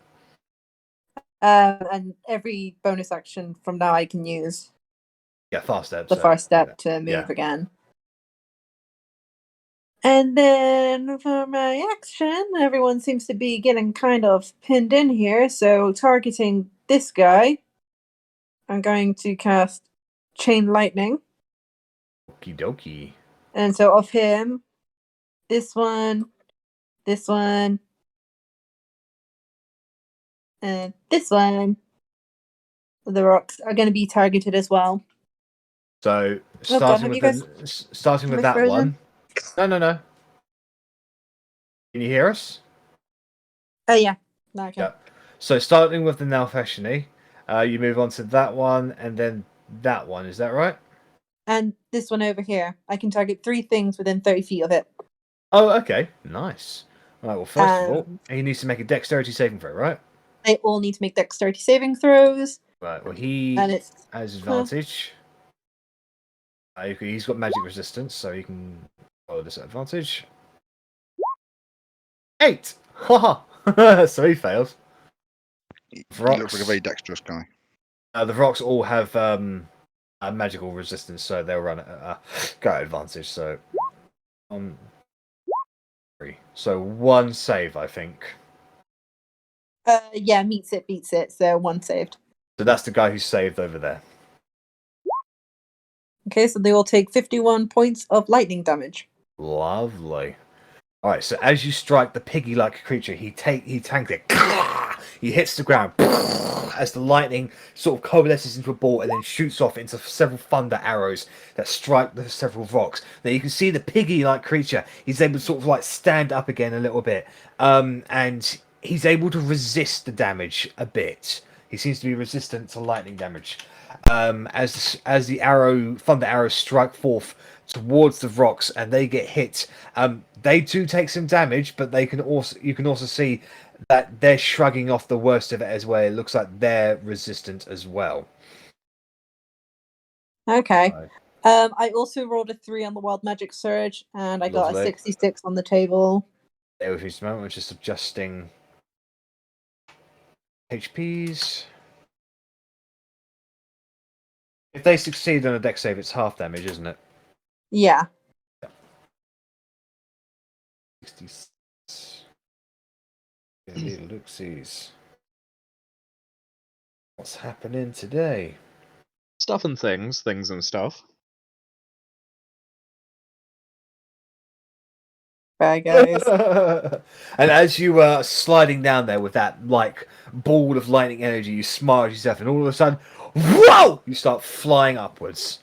[SPEAKER 5] and every bonus action from now I can use
[SPEAKER 1] Yeah, fast step.
[SPEAKER 5] the
[SPEAKER 1] so,
[SPEAKER 5] Far Step
[SPEAKER 1] yeah.
[SPEAKER 5] to move
[SPEAKER 1] Yeah.
[SPEAKER 5] again. And then for my action, everyone seems to be getting kind of pinned in here. So targeting this guy, I'm going to cast Chain Lightning.
[SPEAKER 1] Okie dokie.
[SPEAKER 5] And so of him, this one, and this one, the rocks are going to be targeted as well.
[SPEAKER 1] So
[SPEAKER 5] Oh God, have you guys
[SPEAKER 1] starting with that
[SPEAKER 5] frozen?
[SPEAKER 1] one. No. Can you hear us?
[SPEAKER 5] Oh yeah, no, okay.
[SPEAKER 1] Yeah. So starting with the Nalfeshini, you move on to that one and then that one. Is that right?
[SPEAKER 5] And this one over here, I can target 3 things within 30 feet of it.
[SPEAKER 1] Oh, okay. Nice. All right. Well, first of all,
[SPEAKER 5] Um,
[SPEAKER 1] he needs to make a dexterity saving throw, right?
[SPEAKER 5] They all need to make dexterity saving throws,
[SPEAKER 1] Right. Well, he
[SPEAKER 5] and it's
[SPEAKER 1] has advantage. He's got magic resistance, so he can follow this advantage. 8. Haha. So he fails.
[SPEAKER 2] He looks like a very dexterous guy.
[SPEAKER 1] The rocks all have a magical resistance, so they'll run go at advantage. So, 3. So 1 save, I think.
[SPEAKER 5] yeah, beats it. So 1 saved.
[SPEAKER 1] So that's the guy who saved over there.
[SPEAKER 5] Okay, so they will take 51 points of lightning damage.
[SPEAKER 1] Lovely. All right. So as you strike the piggy-like creature, he tanks it. He hits the ground as the lightning sort of coalesces into a ball and then shoots off into several thunder arrows that strike the several rocks. Now you can see the piggy-like creature. He's able to sort of like stand up again a little bit, and he's able to resist the damage a bit. He seems to be resistant to lightning damage. As the thunder arrows strike forth towards the rocks and they get hit, they do take some damage, but you can also see that they're shrugging off the worst of it as well. It looks like they're resistant as well.
[SPEAKER 5] Okay.
[SPEAKER 1] Right.
[SPEAKER 5] I also rolled a 3 on the Wild Magic Surge, and I got
[SPEAKER 1] Lovely.
[SPEAKER 5] a 66 on the table.
[SPEAKER 1] There with me just a moment, we're just adjusting HPs. If they succeed on a dex save, it's half damage, isn't it?
[SPEAKER 5] Yeah.
[SPEAKER 1] 66. Little looksies. What's happening today?
[SPEAKER 3] Stuff and things and stuff.
[SPEAKER 5] Bye, guys.
[SPEAKER 1] And as you are sliding down there with that like ball of lightning energy, you smile at yourself, and all of a sudden, whoa! You start flying upwards.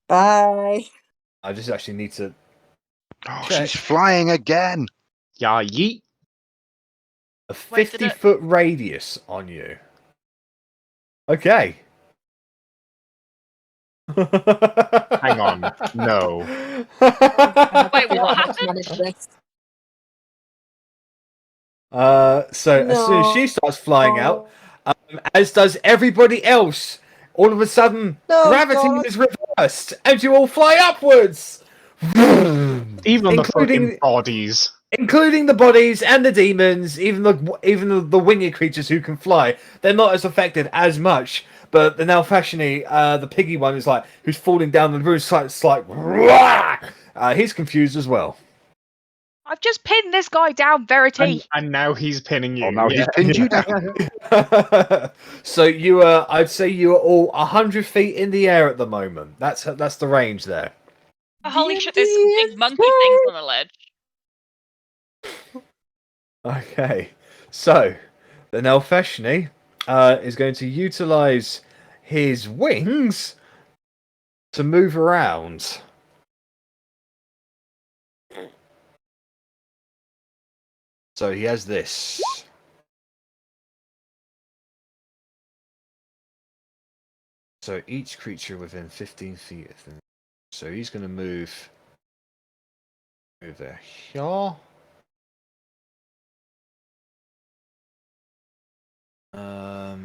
[SPEAKER 5] Bye.
[SPEAKER 1] I just actually need to
[SPEAKER 2] Oh,
[SPEAKER 1] check.
[SPEAKER 2] she's flying again.
[SPEAKER 3] Yeah, yeet.
[SPEAKER 1] A
[SPEAKER 4] Wait, did it-
[SPEAKER 1] 50-foot radius on you. Okay.
[SPEAKER 3] Hang on. No.
[SPEAKER 4] Wait,
[SPEAKER 7] Figure
[SPEAKER 4] what
[SPEAKER 7] out how to
[SPEAKER 4] happened?
[SPEAKER 7] manage this.
[SPEAKER 1] So as soon as she starts flying out, as does everybody else, all of a sudden
[SPEAKER 5] No,
[SPEAKER 1] gravity
[SPEAKER 5] God.
[SPEAKER 1] is reversed, and you all fly upwards,
[SPEAKER 3] Even the fucking
[SPEAKER 1] including
[SPEAKER 3] bodies.
[SPEAKER 1] including the bodies and the demons, even the winged creatures who can fly. They're not as affected as much. But the Nalfashini, the piggy one, is like who's falling down the roof. It's like he's confused as well.
[SPEAKER 6] I've just pinned this guy down, Verity.
[SPEAKER 3] And now he's pinning you.
[SPEAKER 2] Oh, now he's pinned you down.
[SPEAKER 1] So you I'd say you are all 100 feet in the air at the moment. That's the range there.
[SPEAKER 4] Holy shit, there's some big monkey things on the ledge.
[SPEAKER 1] Okay, so the Nalfashni is going to utilize his wings to move around. So he has this. So each creature within 15 feet of them. So he's going to move over here.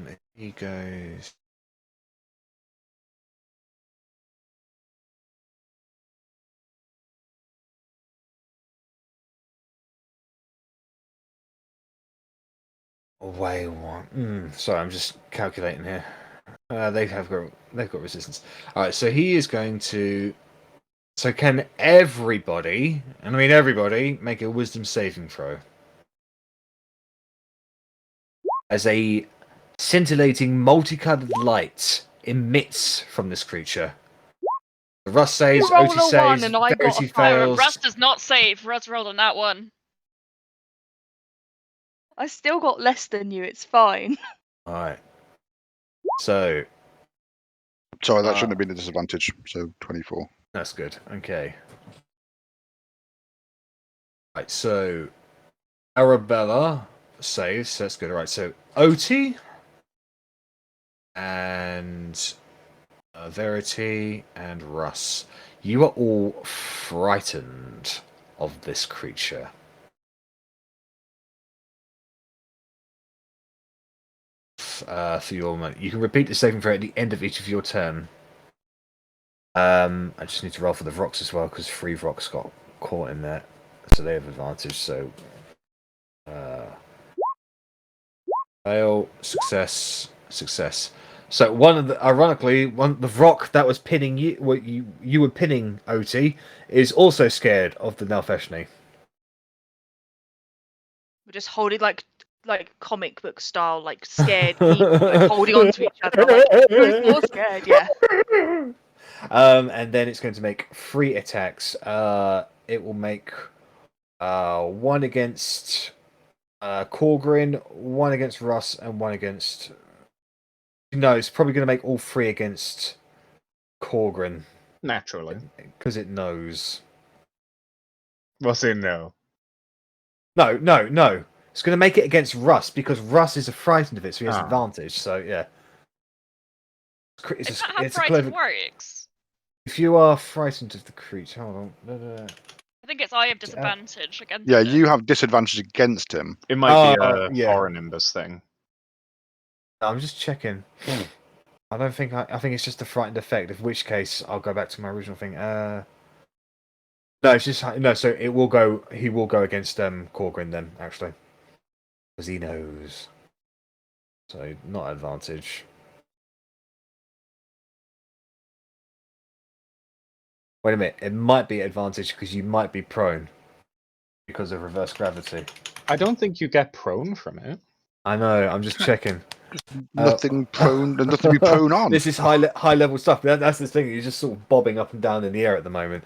[SPEAKER 1] If he goes. Away one. Sorry, I'm just calculating here. They've got resistance. All right, so he is going to. So can everybody, and I mean everybody, make a wisdom saving throw? As a scintillating, multicolored light emits from this creature. Russ saves,
[SPEAKER 6] You rolled
[SPEAKER 1] Otti
[SPEAKER 6] a one
[SPEAKER 1] saves,
[SPEAKER 6] and I got
[SPEAKER 1] Verity
[SPEAKER 6] a five.
[SPEAKER 1] fails.
[SPEAKER 4] Russ does not save. Russ rolled on that one.
[SPEAKER 6] I still got less than you. It's fine.
[SPEAKER 1] Alright. So,
[SPEAKER 2] Sorry, that shouldn't have been a disadvantage. So 24.
[SPEAKER 1] that's good. Okay. Right, so Arrabella saves, so that's good. Alright, so Otti and Verity and Russ. You are all frightened of this creature. For your moment. You can repeat the saving throw at the end of each of your turn. I just need to roll for the Vrox as well because 3 Vrox got caught in there, so they have advantage. So, fail, success, success. So ironically, the Vrock that was pinning you, what you were pinning Otti, is also scared of the Nalfashni.
[SPEAKER 6] We're just holding like comic book style, like scared people, like holding on to each other, like who's more scared? Yeah.
[SPEAKER 1] And then it's going to make 3 attacks. It will make 1 against Korgrin, 1 against Russ, and 1 against. No, it's probably going to make all 3 against Korgrin.
[SPEAKER 3] Naturally.
[SPEAKER 1] Because it knows.
[SPEAKER 3] What's in no?
[SPEAKER 1] No. It's going to make it against Russ because Russ is frightened of it, so he has advantage. So, yeah.
[SPEAKER 4] Is that how frightened works?
[SPEAKER 1] If you are frightened of the creature, hold on.
[SPEAKER 4] I think it's I have disadvantage against
[SPEAKER 2] Yeah,
[SPEAKER 4] it.
[SPEAKER 2] you have disadvantage against him.
[SPEAKER 3] It might be a
[SPEAKER 1] yeah.
[SPEAKER 3] Horror-Nimbus thing.
[SPEAKER 1] I'm just checking. I don't think I think it's just a frightened effect. In which case, I'll go back to my original thing. No, it's just no. So it will go. He will go against Korgrin then, actually, because he knows. So not advantage. Wait a minute. It might be advantage because you might be prone because of reverse gravity.
[SPEAKER 3] I don't think you get prone from it.
[SPEAKER 1] I know. I'm just checking.
[SPEAKER 2] Nothing prone. There's nothing to be prone on.
[SPEAKER 1] This is high level stuff. That's the thing. You're just sort of bobbing up and down in the air at the moment.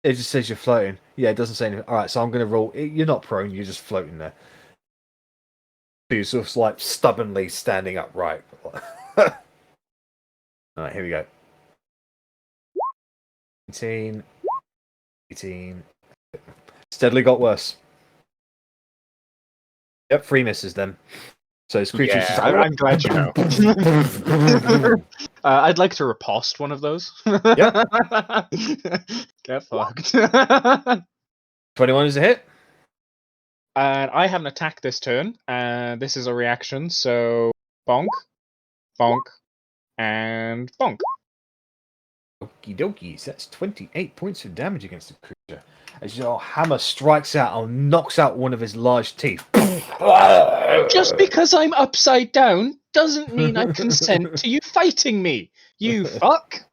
[SPEAKER 1] It just says you're floating. Yeah, it doesn't say anything. All right, so I'm going to roll. You're not prone. You're just floating there. So you're sort of like stubbornly standing upright. All right, here we go. 18. Steadily got worse. Yep, 3 misses then. So his creature's just
[SPEAKER 3] Yeah, I'm glad you know. I'd like to riposte one of those.
[SPEAKER 1] Yep.
[SPEAKER 3] Get fucked.
[SPEAKER 1] 21 is a hit.
[SPEAKER 3] And I have an attack this turn, and this is a reaction, so bonk, bonk, and bonk.
[SPEAKER 1] Okie dokie. So that's 28 points of damage against the creature. As your hammer strikes out and knocks out one of his large teeth.
[SPEAKER 3] Just because I'm upside down doesn't mean I consent to you fighting me, you fuck.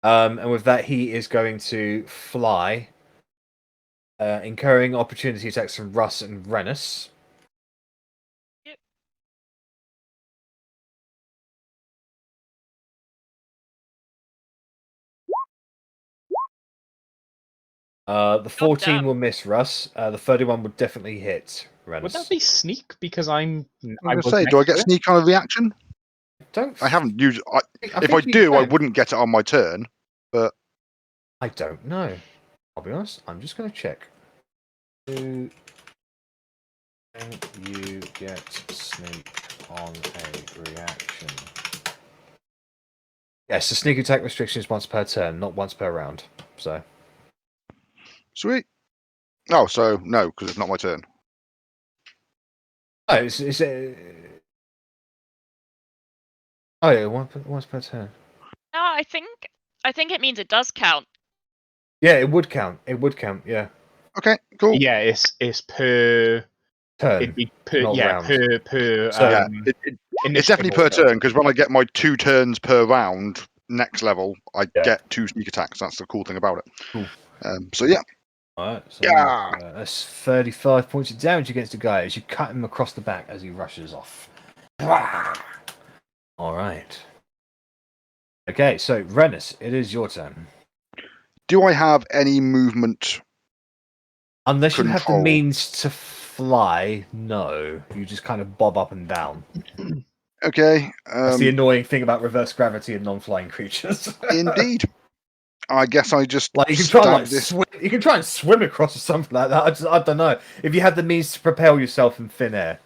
[SPEAKER 1] And with that, he is going to fly, incurring opportunity attacks from Russ and Rennas.
[SPEAKER 4] Yep.
[SPEAKER 1] The 14
[SPEAKER 4] damn.
[SPEAKER 1] will miss Russ. The 31 would definitely hit Rennas.
[SPEAKER 3] Would that be sneak? Because
[SPEAKER 2] I'm going to say, do I get sneak on a reaction?
[SPEAKER 1] Don't.
[SPEAKER 2] I haven't used. If I
[SPEAKER 1] think you
[SPEAKER 2] do, I
[SPEAKER 1] can.
[SPEAKER 2] wouldn't get it on my turn. But
[SPEAKER 1] I don't know. I'll be honest. I'm just going to check. Do you get sneak on a reaction? Yes, the sneak attack restriction is once per turn, not once per round. So.
[SPEAKER 2] sweet. Oh, so no, because it's not my turn.
[SPEAKER 1] Oh, it's oh yeah, once per turn.
[SPEAKER 4] No, I think it means it does count.
[SPEAKER 1] Yeah, it would count. It would count. Yeah.
[SPEAKER 2] Okay, cool.
[SPEAKER 3] Yeah, it's per
[SPEAKER 1] Turn.
[SPEAKER 3] It'd be per
[SPEAKER 1] not
[SPEAKER 3] yeah
[SPEAKER 1] round.
[SPEAKER 3] per
[SPEAKER 1] So,
[SPEAKER 2] Yeah, it's definitely per
[SPEAKER 3] initiative order.
[SPEAKER 2] turn because when I get my 2 turns per round, next level, I
[SPEAKER 1] Yeah.
[SPEAKER 2] get 2 sneak attacks. That's the cool thing about it.
[SPEAKER 1] Cool.
[SPEAKER 2] So yeah,
[SPEAKER 1] Alright, so
[SPEAKER 2] Yeah.
[SPEAKER 1] that's 35 points of damage against the guy as you cut him across the back as he rushes off. Alright. Okay, so Rennas, it is your turn.
[SPEAKER 2] do I have any movement?
[SPEAKER 1] Unless you have the
[SPEAKER 2] Control.
[SPEAKER 1] means to fly, no. You just kind of bob up and down.
[SPEAKER 2] Okay.
[SPEAKER 1] That's the annoying thing about reverse gravity and non-flying creatures.
[SPEAKER 2] Indeed. I guess I just
[SPEAKER 1] Like you can try
[SPEAKER 2] stab
[SPEAKER 1] and
[SPEAKER 2] this.
[SPEAKER 1] you can try and swim across or something like that. I don't know. If you had the means to propel yourself in thin air.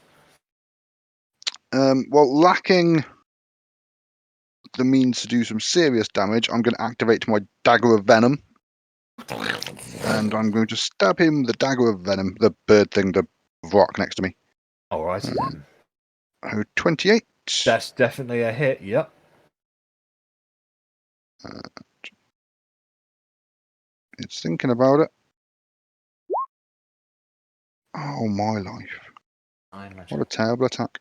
[SPEAKER 2] Well, lacking the means to do some serious damage, I'm going to activate my dagger of venom, and I'm going to stab him with the dagger of venom, the bird thing, the rock next to me.
[SPEAKER 1] Alrighty then.
[SPEAKER 2] Oh, 28.
[SPEAKER 1] That's definitely a hit, yep.
[SPEAKER 2] It's thinking about it. Oh my life! What a terrible attack.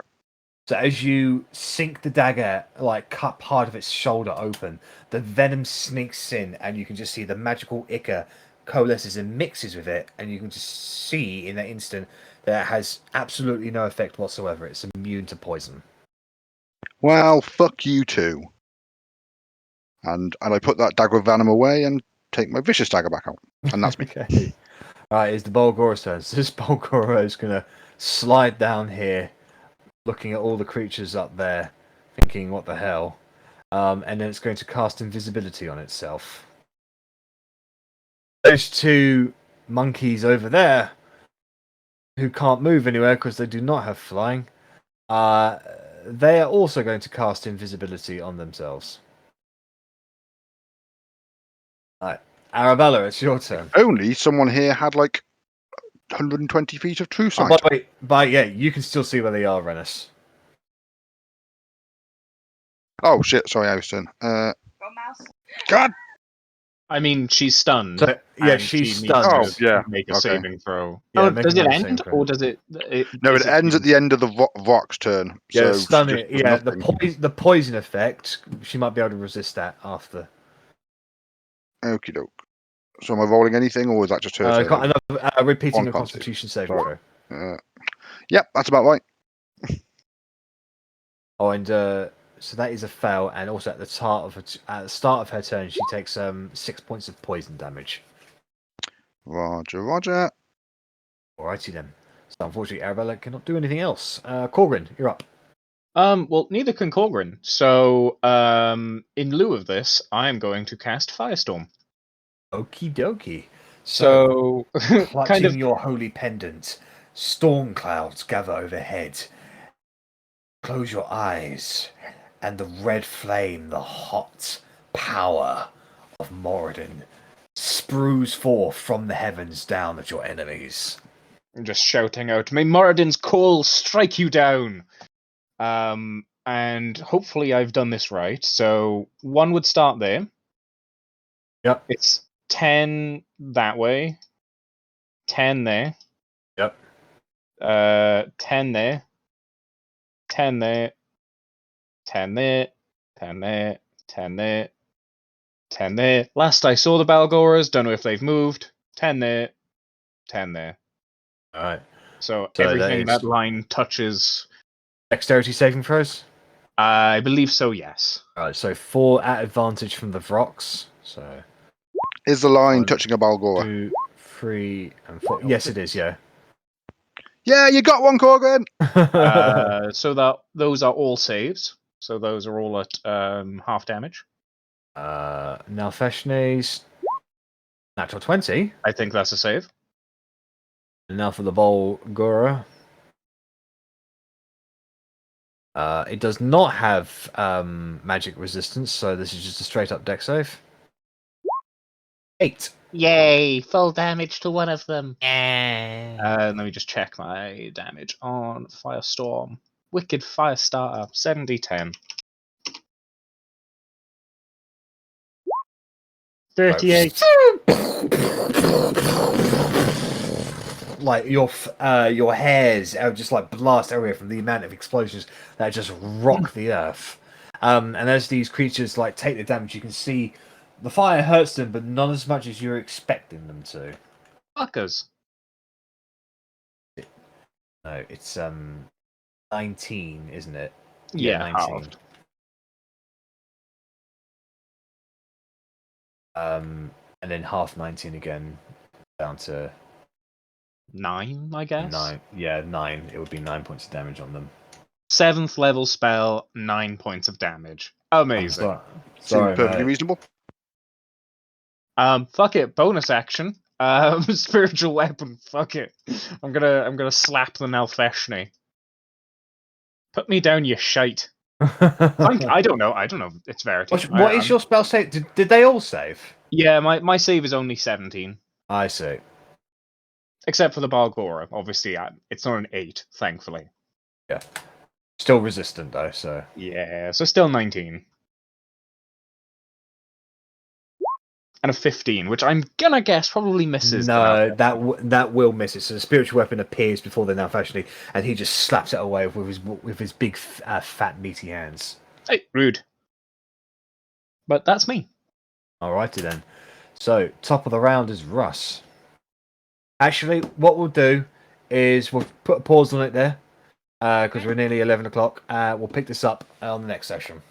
[SPEAKER 1] So as you sink the dagger, like cut part of its shoulder open, the venom sneaks in, and you can just see the magical ichor coalesces and mixes with it, and you can just see in that instant that it has absolutely no effect whatsoever. It's immune to poison.
[SPEAKER 2] Well, fuck you too. And I put that dagger of venom away and take my vicious dagger back out, and that's me.
[SPEAKER 1] Okay. Alright, it's the Bolgoro's turn. So this Bolgoro is going to slide down here, looking at all the creatures up there, thinking, what the hell? And then it's going to cast invisibility on itself. Those 2 monkeys over there, who can't move anywhere because they do not have flying, they are also going to cast invisibility on themselves. Alright, Arrabella, it's your turn.
[SPEAKER 2] Only someone here had like 120 feet of true sight.
[SPEAKER 1] Yeah, you can still see where they are, Rennas.
[SPEAKER 2] Oh shit! Sorry, Austin. God.
[SPEAKER 3] I mean, she's stunned.
[SPEAKER 1] So, yeah,
[SPEAKER 3] and
[SPEAKER 1] she's
[SPEAKER 3] she
[SPEAKER 1] stunned.
[SPEAKER 3] needs to
[SPEAKER 2] Oh, yeah,
[SPEAKER 3] make a
[SPEAKER 2] okay.
[SPEAKER 3] saving throw.
[SPEAKER 1] Yeah,
[SPEAKER 3] Oh,
[SPEAKER 1] make
[SPEAKER 3] does
[SPEAKER 1] a
[SPEAKER 3] it
[SPEAKER 1] saving
[SPEAKER 3] end,
[SPEAKER 1] throw.
[SPEAKER 3] or does it?
[SPEAKER 2] No,
[SPEAKER 3] is
[SPEAKER 2] it ends at the end of the rock's turn.
[SPEAKER 1] Yeah,
[SPEAKER 2] So
[SPEAKER 1] stun
[SPEAKER 2] she
[SPEAKER 1] it.
[SPEAKER 2] just
[SPEAKER 1] Yeah,
[SPEAKER 2] does nothing.
[SPEAKER 1] the poison effect. She might be able to resist that after.
[SPEAKER 2] Okie doke. So am I rolling anything, or is that just her saving?
[SPEAKER 1] Repeating
[SPEAKER 2] On
[SPEAKER 1] a
[SPEAKER 2] con save.
[SPEAKER 1] Constitution saving
[SPEAKER 2] Sorry.
[SPEAKER 1] throw.
[SPEAKER 2] Yep, that's about right.
[SPEAKER 1] Oh, and so that is a fail, and also at the start of her turn, she takes 6 points of poison damage.
[SPEAKER 2] Roger, Roger.
[SPEAKER 1] Alrighty then. So unfortunately, Arrabella cannot do anything else. Korgrin, you're up.
[SPEAKER 3] Well, neither can Korgrin. So, in lieu of this, I'm going to cast Firestorm.
[SPEAKER 1] Okie dokie.
[SPEAKER 3] So,
[SPEAKER 1] clutching
[SPEAKER 3] kind of
[SPEAKER 1] your holy pendant, storm clouds gather overhead. close your eyes, and the red flame, the hot power of Moradin, sprues forth from the heavens down at your enemies.
[SPEAKER 3] I'm just shouting out, "May Moradin's coal strike you down!" And hopefully I've done this right. So one would start there.
[SPEAKER 1] Yep.
[SPEAKER 3] It's 10 that way. 10 there.
[SPEAKER 1] Yep.
[SPEAKER 3] 10 there. 10 there. 10 there. 10 there. 10 there. 10 there. Last I saw the Balgoras, don't know if they've moved. 10 there. 10 there.
[SPEAKER 1] Alright.
[SPEAKER 3] So
[SPEAKER 1] So
[SPEAKER 3] everything
[SPEAKER 1] that is-
[SPEAKER 3] that line touches.
[SPEAKER 1] Dexterity saving throws?
[SPEAKER 3] I believe so, yes.
[SPEAKER 1] Alright, so 4 at advantage from the Vrox. So
[SPEAKER 2] Is the line
[SPEAKER 1] 1,
[SPEAKER 2] touching a Balgora?
[SPEAKER 1] 2, 3, and 4. Yes, it is, yeah.
[SPEAKER 2] Yeah, you got one, Korgrin!
[SPEAKER 3] So that those are all saves. So those are all at half damage.
[SPEAKER 1] Now Feshne's natural 20.
[SPEAKER 3] I think that's a save.
[SPEAKER 1] And now for the Volgora. It does not have magic resistance, so this is just a straight up dex save. 8.
[SPEAKER 3] Yay! Full damage to one of them. Let me just check my damage on Firestorm. Wicked Firestarter, 70-10. 38.
[SPEAKER 1] Like your hairs just like blast everywhere from the amount of explosions that just rock the earth. And as these creatures like take the damage, you can see the fire hurts them, but not as much as you're expecting them to.
[SPEAKER 3] Fuckers.
[SPEAKER 1] No, it's 19, isn't it?
[SPEAKER 3] Yeah,
[SPEAKER 1] 19.
[SPEAKER 3] halved.
[SPEAKER 1] And then half 19 again, down to
[SPEAKER 3] 9, I guess.
[SPEAKER 1] 9. Yeah, 9. It would be 9 points of damage on them.
[SPEAKER 3] 7th level spell, 9 points of damage. Amazing.
[SPEAKER 2] Seems perfectly reasonable.
[SPEAKER 3] Fuck it, bonus action. Spiritual weapon, fuck it. I'm gonna slap the Nalfeshni. Put me down, you shite. I don't know. It's Verity.
[SPEAKER 1] What is your spell save? Did they all save?
[SPEAKER 3] Yeah, my save is only 17.
[SPEAKER 1] I see.
[SPEAKER 3] Except for the Balgora. Obviously, it's not an 8, thankfully.
[SPEAKER 1] Yeah. Still resistant, though, so...
[SPEAKER 3] Yeah, so still 19. And a 15, which I'm gonna guess probably misses.
[SPEAKER 1] No, that will miss it. So the spiritual weapon appears before the Nalfeshni, and he just slaps it away with his big, fat, meaty hands.
[SPEAKER 3] Hey, rude. But that's me.
[SPEAKER 1] Alrighty then. So, top of the round is Russ. Actually, what we'll do is we'll put a pause on it there, because we're nearly 11 o'clock. We'll pick this up on the next session.